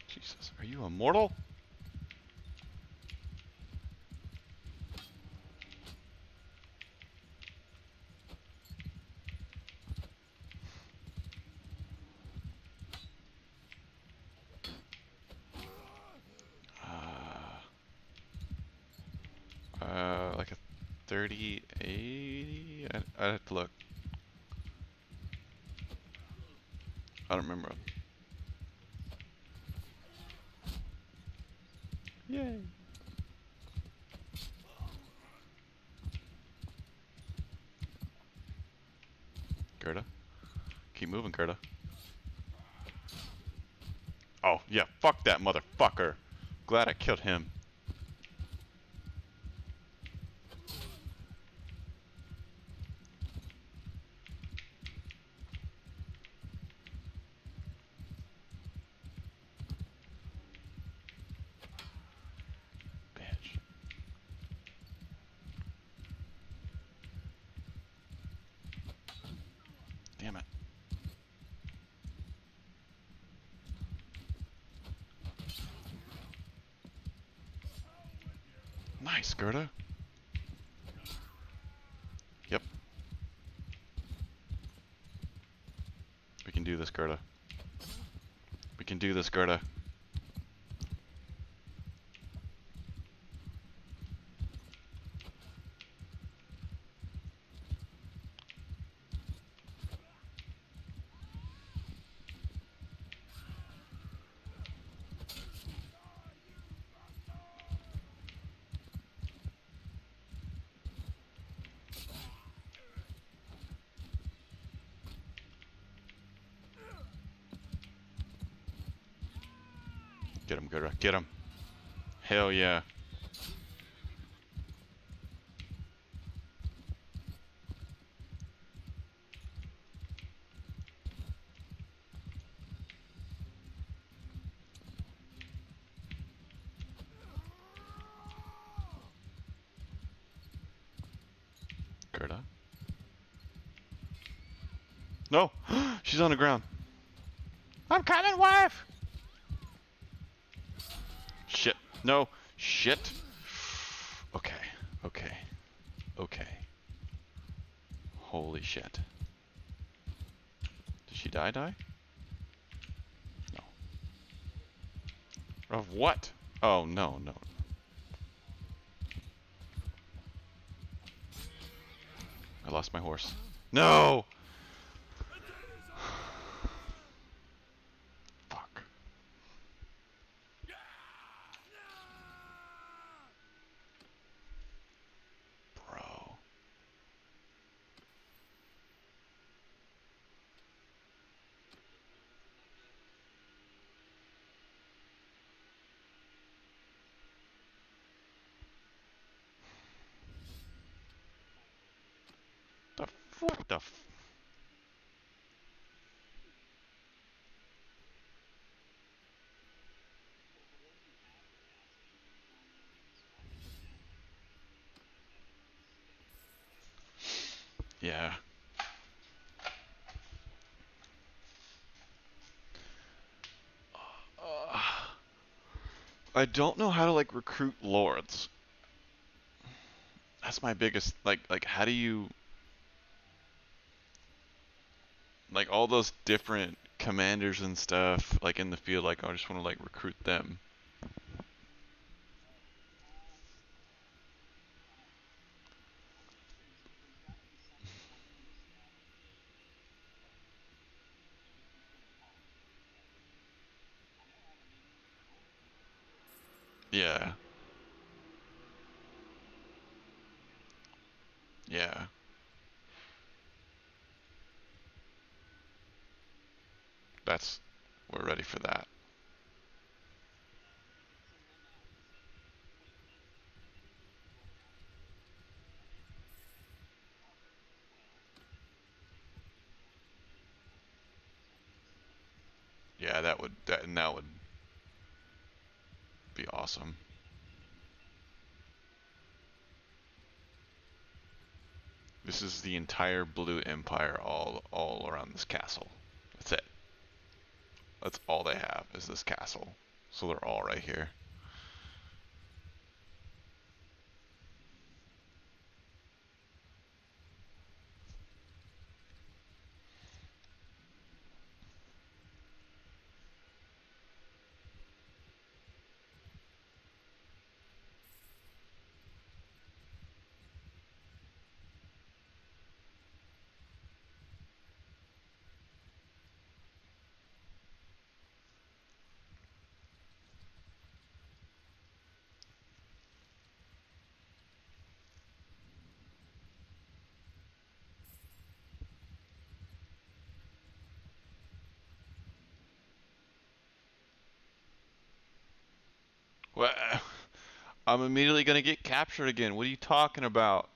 Jesus, are you immortal? Like a 30, 80? I'd have to look. I don't remember. Yay. Gerda. Keep moving, Gerda. Oh, yeah, fuck that motherfucker. Glad I killed him. Bitch. Damn it. Nice, Gerda. Yep. We can do this, Gerda. We can do this, Gerda. Get him, Gerda. Get him. Hell yeah. Gerda. No! She's on the ground. I'm coming, wife! Shit. No. Shit. Okay. Okay. Okay. Holy shit. Did she die? No. Of what? Oh, no, no. I lost my horse. No! Fuck. Bro. What the f... Yeah. I don't know how to, like, recruit lords. That's my biggest, like, how do you... Like, all those different commanders and stuff, like, in the field, like, I just want to, like, recruit them. Yeah. Yeah. That's... We're ready for that. Yeah, that would... That would be awesome. This is the entire Blue Empire all around this castle. That's it. That's all they have is this castle. So they're all right here. Well, I'm immediately gonna get captured again. What are you talking about?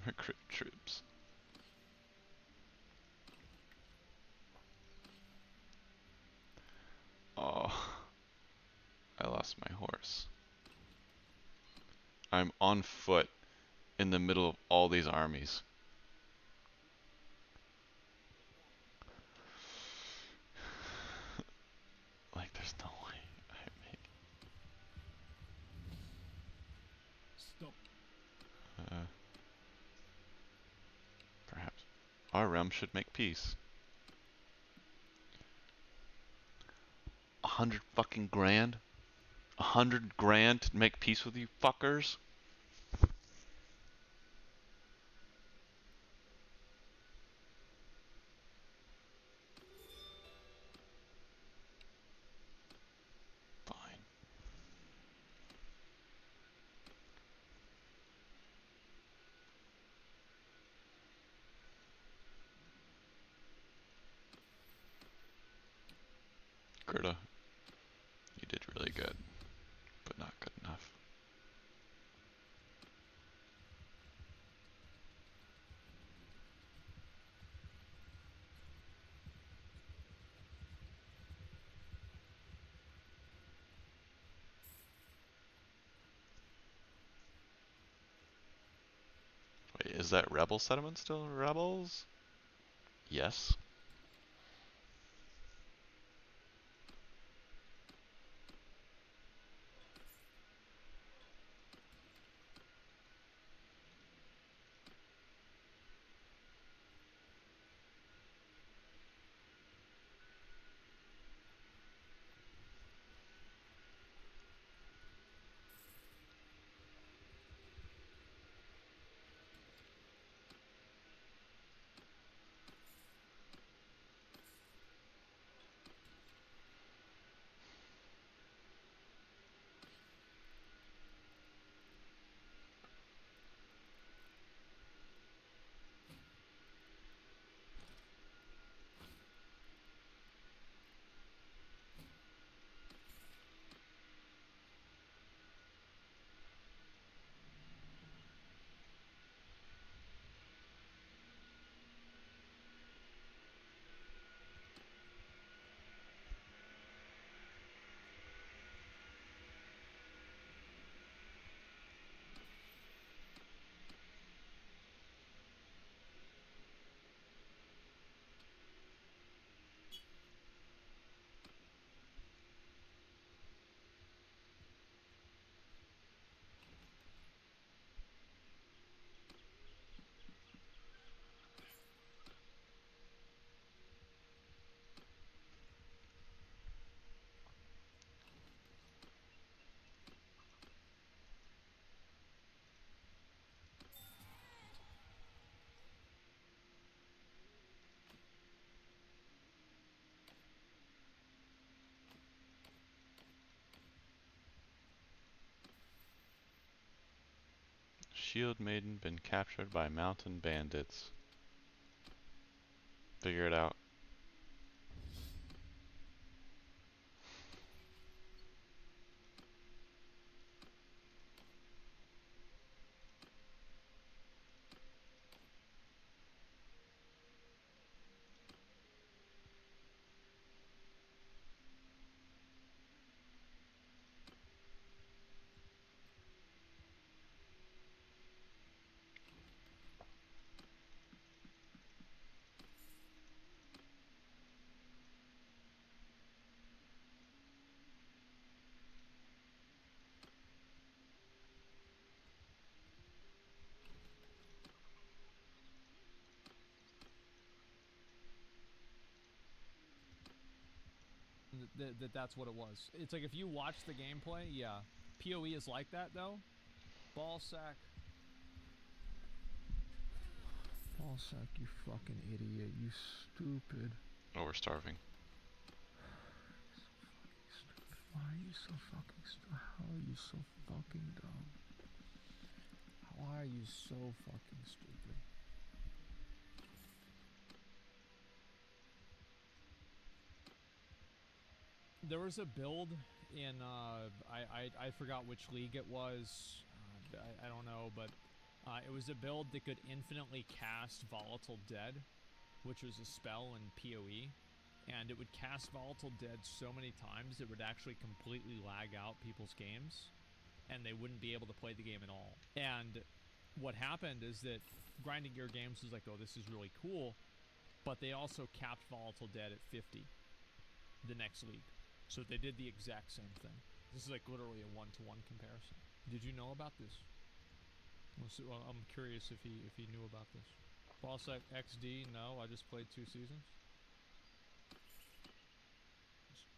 Recruit troops. Oh, I lost my horse. I'm on foot in the middle of all these armies. Stop. Perhaps our realm should make peace. 100 fucking grand? 100 grand to make peace with you fuckers? Fine. Gerda, you did really good, but not good enough. Wait, is that rebel settlement still rebels? Yes. Shield Maiden been captured by mountain bandits. Figure it out. That's what it was. It's like if you watch the gameplay, yeah. PoE is like that though. Ballsack. Ballsack, you fucking idiot. You stupid. Oh, we're starving. Why are you so fucking stupid? How are you so fucking dumb? Why are you so fucking stupid? There was a build in I forgot which league it was. I don't know, but it was a build that could infinitely cast Volatile Dead, which was a spell in PoE, and it would cast Volatile Dead so many times it would actually completely lag out people's games, and they wouldn't be able to play the game at all. And what happened is that Grinding Gear Games was like, oh, this is really cool, but they also capped Volatile Dead at 50 the next league. So they did the exact same thing. This is like literally a one-to-one comparison. Did you know about this? Well, I'm curious if he knew about this. Boss XD, no. I just played 2 seasons.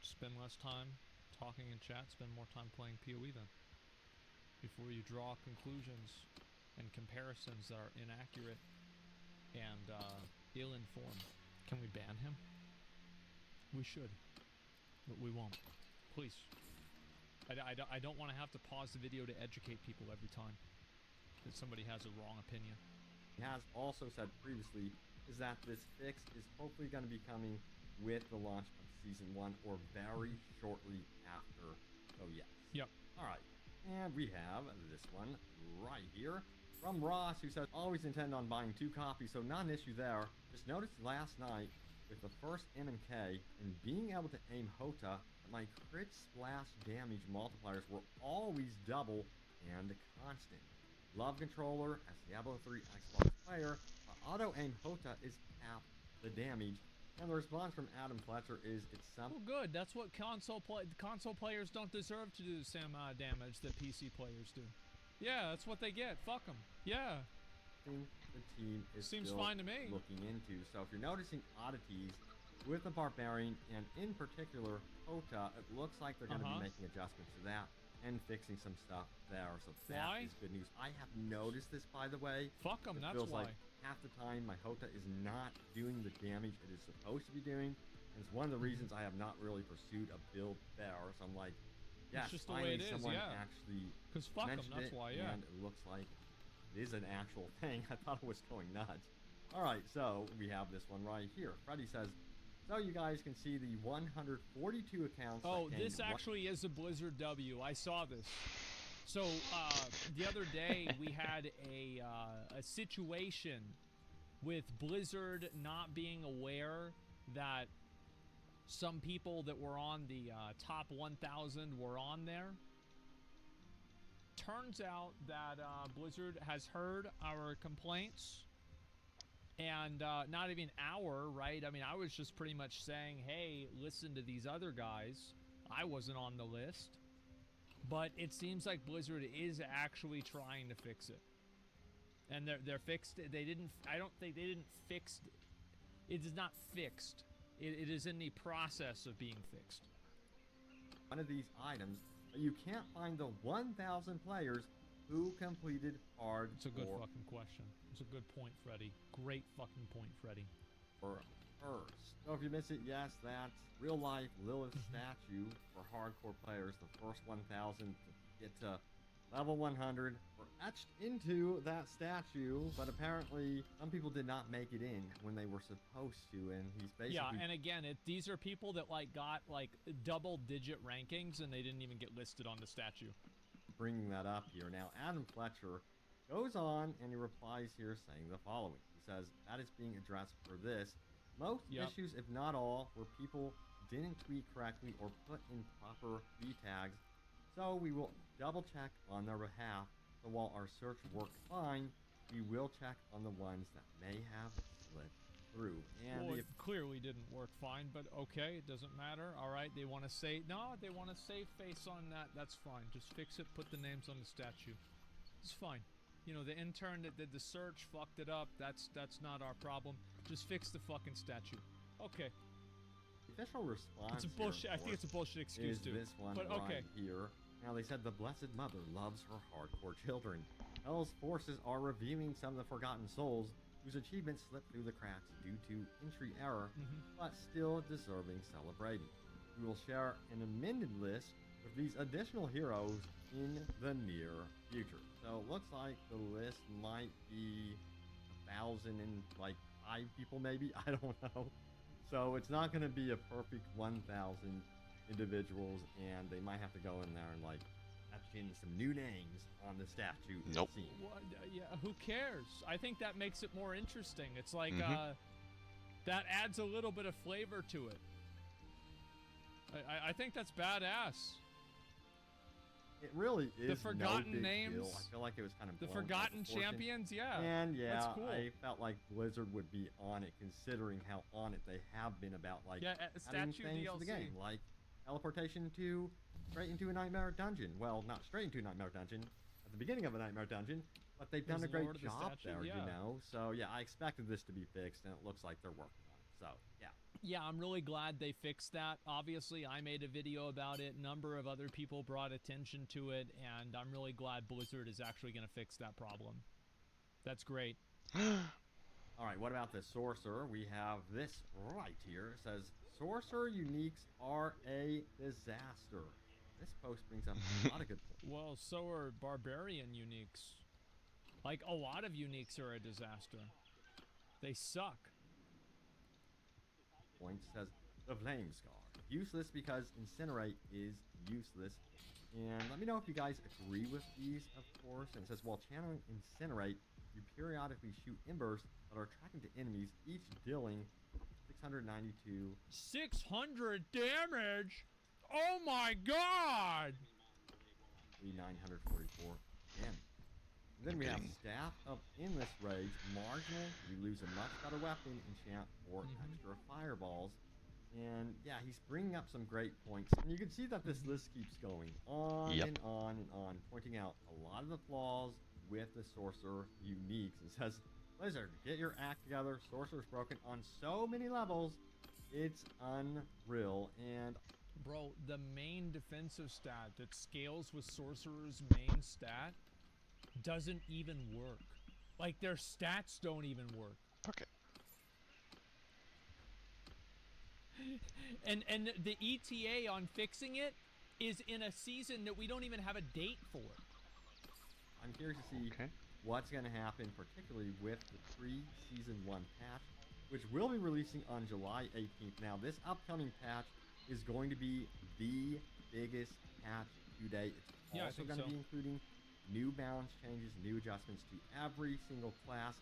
Spend less time talking in chat. Spend more time playing PoE then. Before you draw conclusions and comparisons that are inaccurate and ill-informed. Can we ban him? We should, but we won't. Please. I don't want to have to pause the video to educate people every time that somebody has a wrong opinion. He has also said previously is that this fix is hopefully going to be coming with the launch of Season 1 or very shortly after. So yes. Yep. Alright. And we have this one right here from Ross, who says, always intend on buying 2 copies, so not an issue there. Just noticed last night with the first M&K and being able to aim Hota, my crit splash damage multipliers were always double and constant. Love controller as Diablo 3 Xbox player, auto aim Hota is half the damage. And the response from Adam Fletcher is it's something. Well, good. That's what console players don't deserve to do the same amount of damage that PC players do. Yeah, that's what they get. Fuck them. Yeah. The team is Seems still fine to me. looking into. So if you're noticing oddities with the Barbarian and in particular Hota, it looks like they're going to be making adjustments to that and fixing some stuff there. So that is good news. I have noticed this, by the way. Fuck them. That's feels why. Like half the time my Hota is not doing the damage it is supposed to be doing. And it's one of the reasons I have not really pursued a build there. So I'm like, yes, it's just the finally way it is, someone yeah. actually Because fuck them, mentioned that's it, why, yeah. and it looks like it is an actual thing. I thought it was going nuts. Alright, so we have this one right here. Freddy says, so you guys can see the 142 accounts. Oh, this actually is a Blizzard W. I saw this. So, the other day we had a situation with Blizzard not being aware that some people that were on the top 1,000 were on there. Turns out that Blizzard has heard our complaints. And not even our, right? I mean, I was just pretty much saying, hey, listen to these other guys. I wasn't on the list. But it seems like Blizzard is actually trying to fix it. And they're fixed. They didn't, I don't think they didn't fix it. It is not fixed. It is in the process of being fixed. One of these items, you can't find the 1,000 players who completed hardcore. It's a good fucking question. It's a good point, Freddy. Great fucking point, Freddy. For first. So if you miss it, yes, that's real life Lilith statue for hardcore players. The first 1,000 to get to level 100 were etched into that statue, but apparently some people did not make it in when they were supposed to, and he's basically... Yeah, and again, these are people that got double-digit rankings, and they didn't even get listed on the statue. Bringing that up here. Now, Adam Fletcher goes on, and he replies here saying the following. He says, that is being addressed for this. Most issues, if not all, were people didn't tweet correctly or put in proper V tags, so we will double check on their behalf. So while our search worked fine, we will check on the ones that may have slipped through. And well, it clearly didn't work fine, but okay, it doesn't matter. All right, they want to say, no, they want to save face on that. That's fine. Just fix it, put the names on the statue. It's fine. You know, the intern that did the search fucked it up. That's not our problem. Just fix the fucking statue. Okay. The official response. It's a bullshit. I think it's a bullshit excuse too. This one but okay. Right here. Now they said the Blessed Mother loves her hardcore children. Hell's forces are reviewing some of the Forgotten Souls whose achievements slipped through the cracks due to entry error, but still deserving celebrating. We will share an amended list with these additional heroes in the near future. So it looks like the list might be 1,005 people maybe, I don't know. So it's not going to be a perfect 1,000 individuals, and they might have to go in there and etch in some new names on the statue. Nope. What, yeah, who cares? I think that makes it more interesting. It's like that adds a little bit of flavor to it. I think that's badass. It really is. The forgotten no big names. Deal. I feel like it was kind of the blown forgotten out of proportion. champions. Yeah. And yeah, that's cool. I felt like Blizzard would be on it, considering how on it they have been about adding statue things DLC. to the game, like teleportation straight into a nightmare dungeon. Well, not straight into a nightmare dungeon. at the beginning of a Nightmare Dungeon, but they've done a There's great Lord of the job Statue, there, you yeah. know? So, yeah, I expected this to be fixed, and it looks like they're working on it. So, yeah. Yeah, I'm really glad they fixed that. Obviously, I made a video about it. A number of other people brought attention to it, and I'm really glad Blizzard is actually going to fix that problem. That's great. All right, what about the Sorcerer? We have this right here. It says, Sorcerer uniques are a disaster. This post brings up a lot of good points. Well, so are Barbarian uniques. Like, a lot of uniques are a disaster. They suck. Point says, the Flame Scar. Useless because Incinerate is useless. And let me know if you guys agree with these, of course. And it says, while channeling Incinerate, you periodically shoot embers that are tracking to enemies, each dealing 692. 600 damage? Oh my god! 944 damage. And then we have Staff of Endless Rage, marginal. You lose a much better weapon, enchant, or extra fireballs. And yeah, he's bringing up some great points. And you can see that this list keeps going on and on and on, pointing out a lot of the flaws with the Sorcerer uniques. It says, Blizzard, get your act together. Sorcerer's broken on so many levels. It's unreal. And bro, the main defensive stat that scales with Sorcerer's main stat doesn't even work. Like, their stats don't even work. Okay. And the ETA on fixing it is in a season that we don't even have a date for. I'm curious to see what's going to happen, particularly with the pre-Season 1 patch, which will be releasing on July 18th. Now, this upcoming patch is going to be the biggest patch to date. It's also going to be including new balance changes, new adjustments to every single class.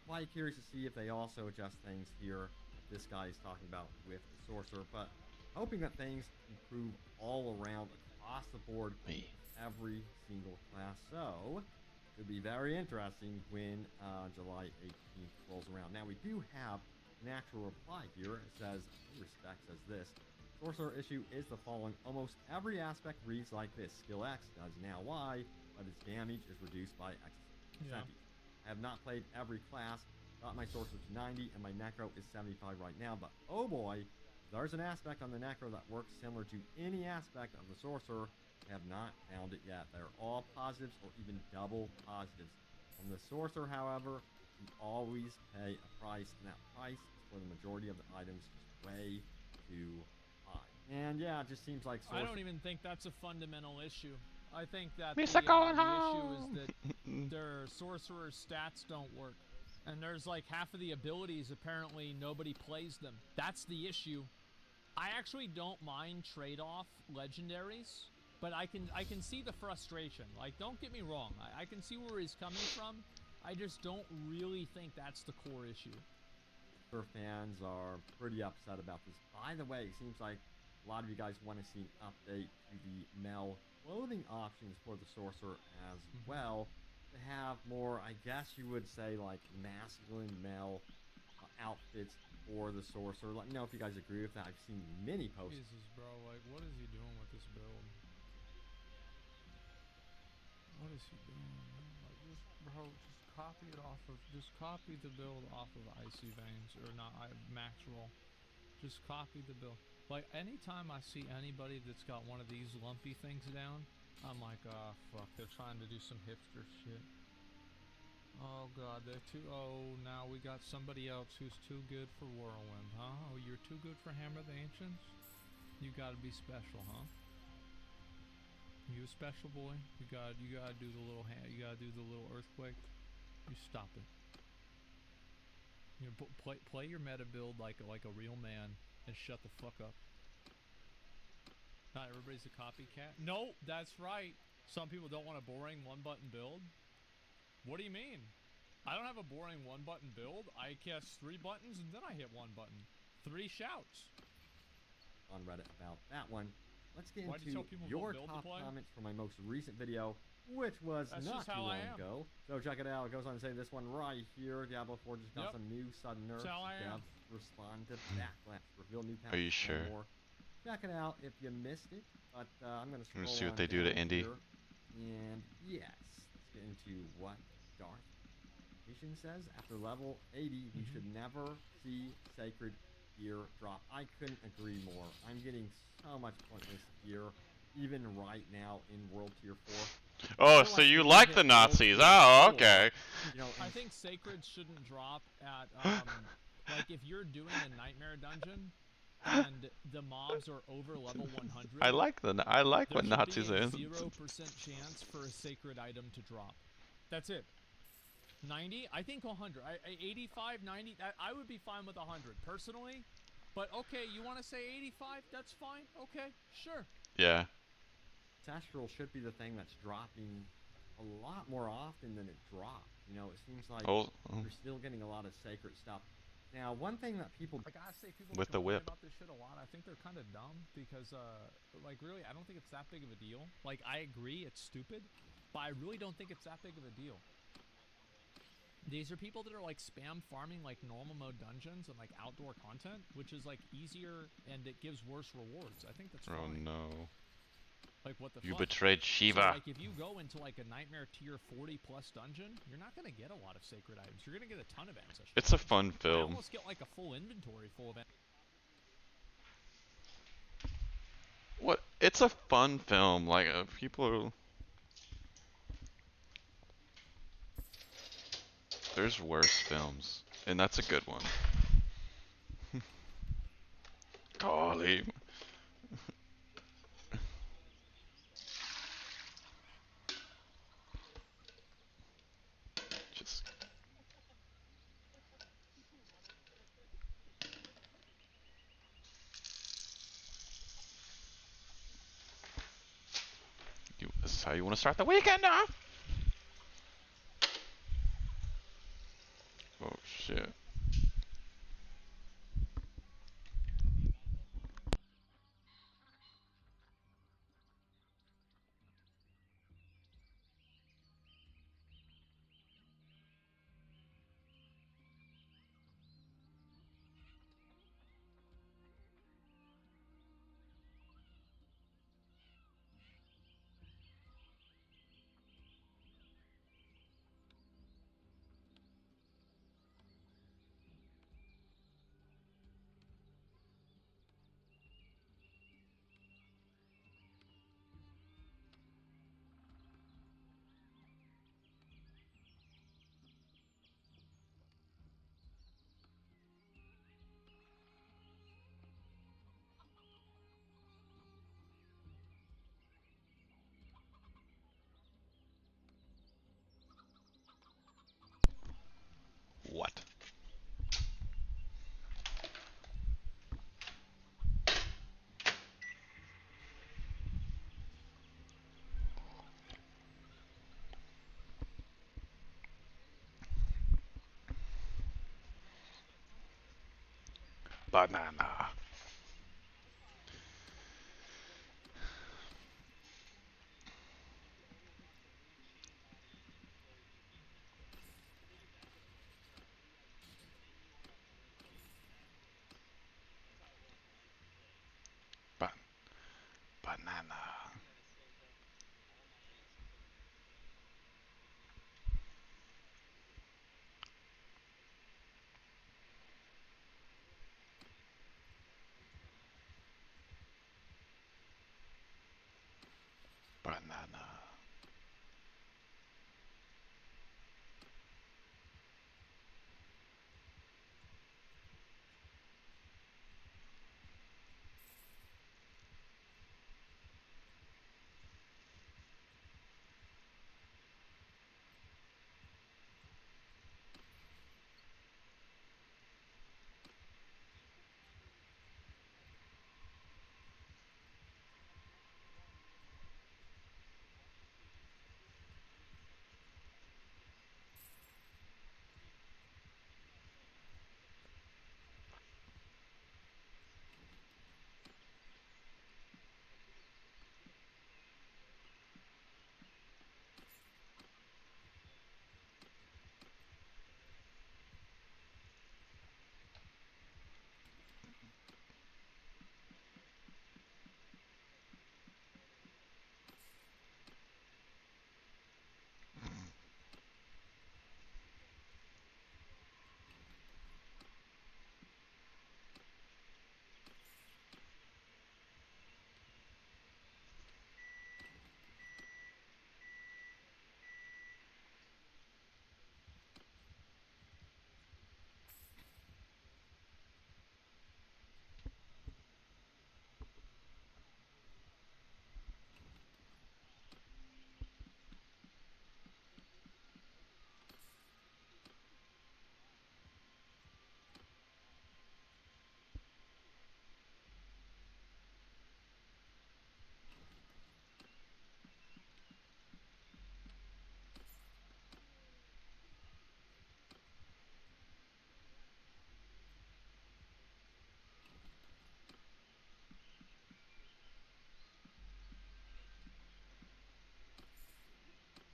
Quite curious to see if they also adjust things here that this guy is talking about with the Sorcerer, but hoping that things improve all around across the board with every single class. So, it'll be very interesting when July 18th rolls around. Now, we do have an actual reply here. It says, Respect says this, Sorcerer issue is the following. Almost every aspect reads like this. Skill X does now Y, but its damage is reduced by X percentage. I have not played every class. Thought my Sorcerer's 90 and my Necro is 75 right now, but oh boy, there's an aspect on the Necro that works similar to any aspect of the Sorcerer. I have not found it yet. They're all positives or even double positives. On the Sorcerer, however, you always pay a price, and that price is for the majority of the items just way too high. And yeah, it just seems like Sorcerer... I don't even think that's a fundamental issue. I think that the issue is that their Sorcerer's stats don't work. And there's like half of the abilities, apparently nobody plays them. That's the issue. I actually don't mind trade-off legendaries, but I can see the frustration. Like, don't get me wrong. I can see where he's coming from. I just don't really think that's the core issue. Fans are pretty upset about this. By the way, it seems like a lot of you guys want to see an update to the male clothing options for the Sorcerer as well. To have more, I guess you would say, like, masculine male outfits for the Sorcerer. Let me know if you guys agree with that. I've seen many posts. Jesus, bro, like, what is he doing with this build? What is he doing? Like, just, bro, just copy the build off of Icy Veins, or not, Maxwell. Just copy the build. Like, anytime I see anybody that's got one of these lumpy things down, I'm like, oh, fuck, they're trying to do some hipster shit. Oh, God, now we got somebody else who's too good for Whirlwind, huh? Oh, you're too good for Hammer of the Ancients? You gotta be special, huh? You a special boy? You gotta do the little earthquake? You stop it. You know, play your meta build like a real man and shut the fuck up. Not everybody's a copycat. No, that's right. Some people don't want a boring one-button build. What do you mean? I don't have a boring one-button build. I cast 3 buttons and then I hit 1 button. 3 shouts. On Reddit about that one. Let's get into your top comments from my most recent video, which was not too long ago. So check it out. It goes on to say this one right here. Diablo 4 just got some new sudden nerfs. Devs respond to backlash. Reveal new patches. Are you sure? More. Check it out if you missed it. But I'm going to see what they do to Indy. And yes, what Darth Vision says. After level 80, we should never see sacred gear drop. I couldn't agree more. I'm getting so much pointless gear, even right now in World Tier 4. Oh, so you like the Nazis? Oh, okay. You know, I think sacred shouldn't drop at like if you're doing a nightmare dungeon and the mobs are over level 100. I like when Nazis there are should in. be a 0% chance for a sacred item to drop. That's it. 90? I think 100. 85, 90. I would be fine with 100 personally. But okay, you want to say 85? That's fine. Okay, sure. Yeah. Astral should be the thing that's dropping a lot more often than it dropped. You know, it seems like you're still getting a lot of sacred stuff. Now, one thing that people... I gotta say, people with the complain whip about this shit a lot. I think they're kind of dumb because, like, really, I don't think it's that big of a deal. Like, I agree it's stupid, but I really don't think it's that big of a deal. These are people that are, like, spam farming, like, normal mode dungeons and, like, outdoor content, which is, like, easier and it gives worse rewards. I think that's fine. Oh, no. Like, what the You fuck? betrayed Shiva. So, like, if you go into, like, a Nightmare tier 40+ dungeon, you're not going to get a lot of sacred items. You're going to get a ton of ancestral It's a items. fun I film. almost get, like, a full inventory full of... What? It's a fun film. Like, people are... There's worse films. And that's a good one. Golly. Just... This is how you want to start the weekend now? Oh, shit. What? Banana. Banana.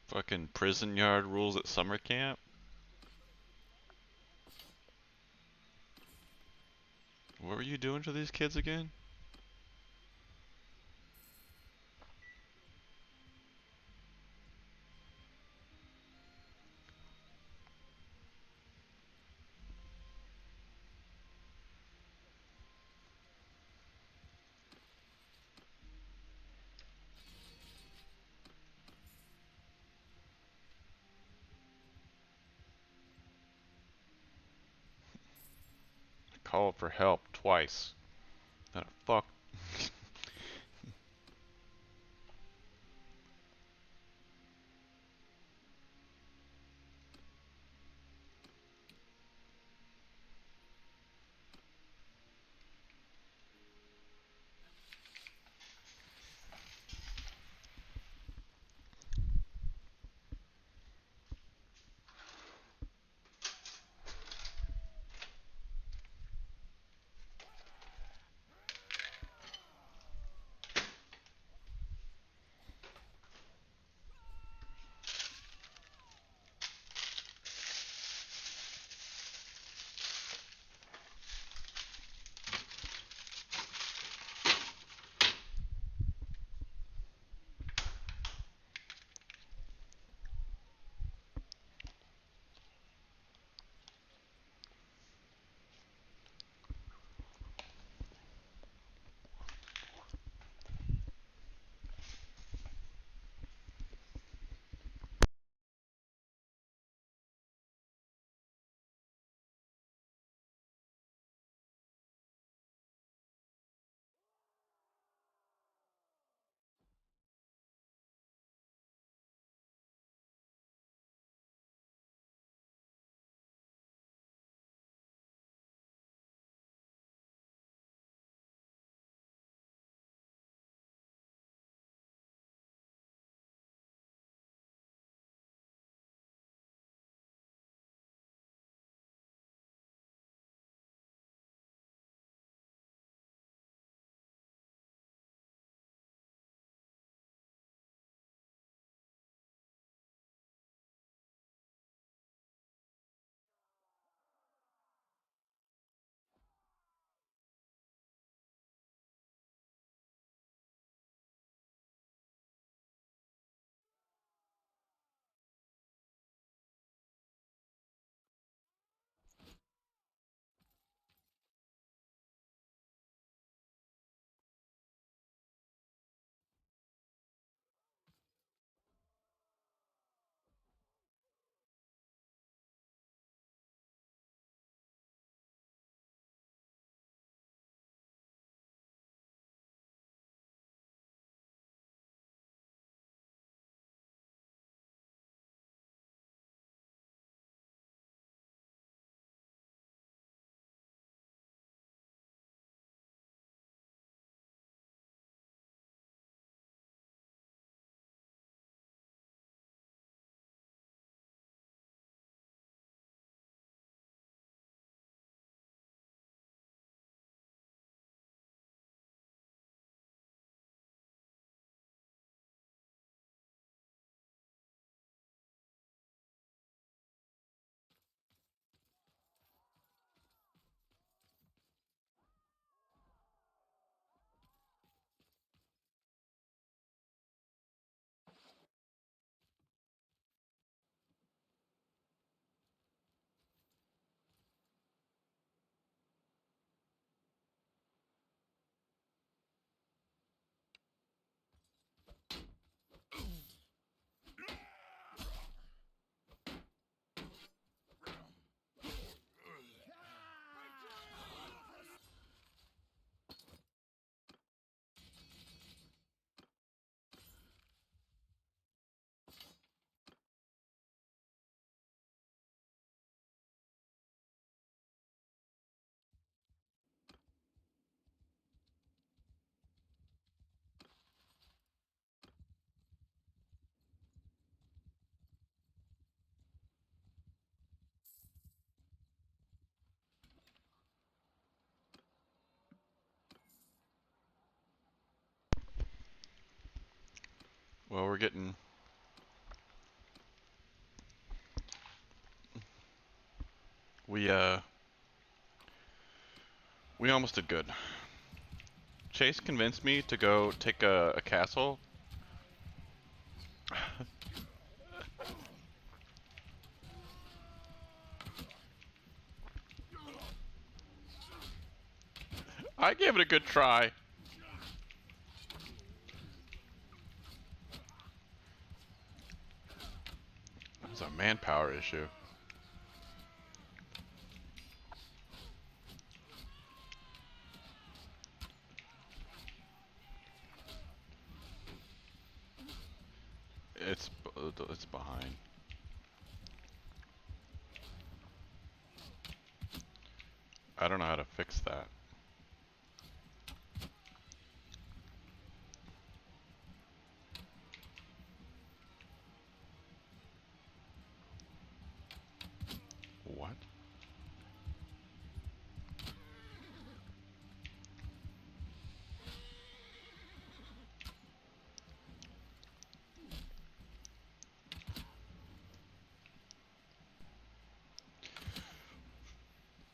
Fucking prison yard rules at summer camp? What were you doing to these kids again? I called for help twice. Not a fuck. Well, we're getting We we almost did good. Chase convinced me to go take a castle. I gave it a good try. It's a manpower issue. It's behind. I don't know how to fix that. What?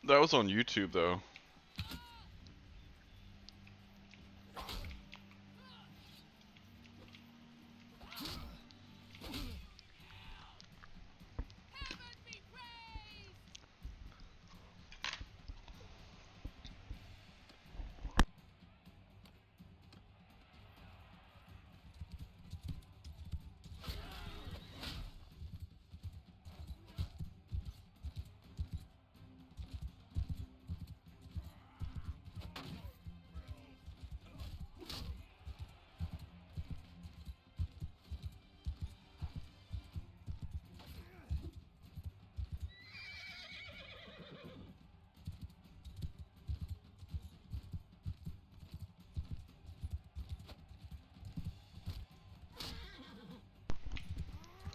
That was on YouTube though.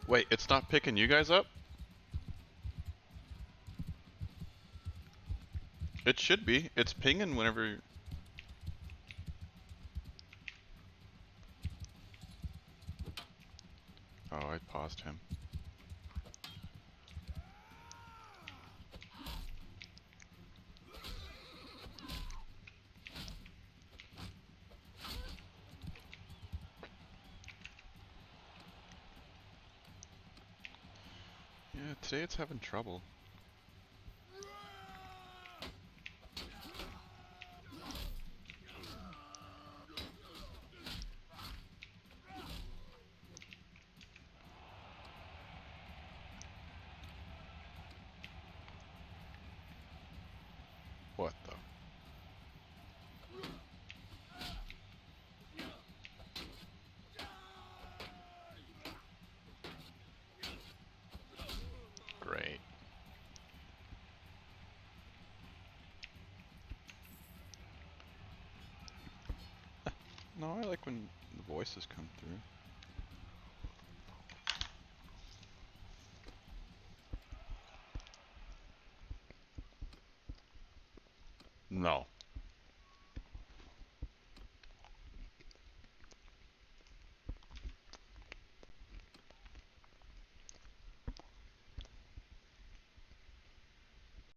Wait, it's not picking you guys up? It should be. It's pinging whenever... Oh, I paused him. Yeah, today it's having trouble. What the? Great. No, I like when the voices come through. No.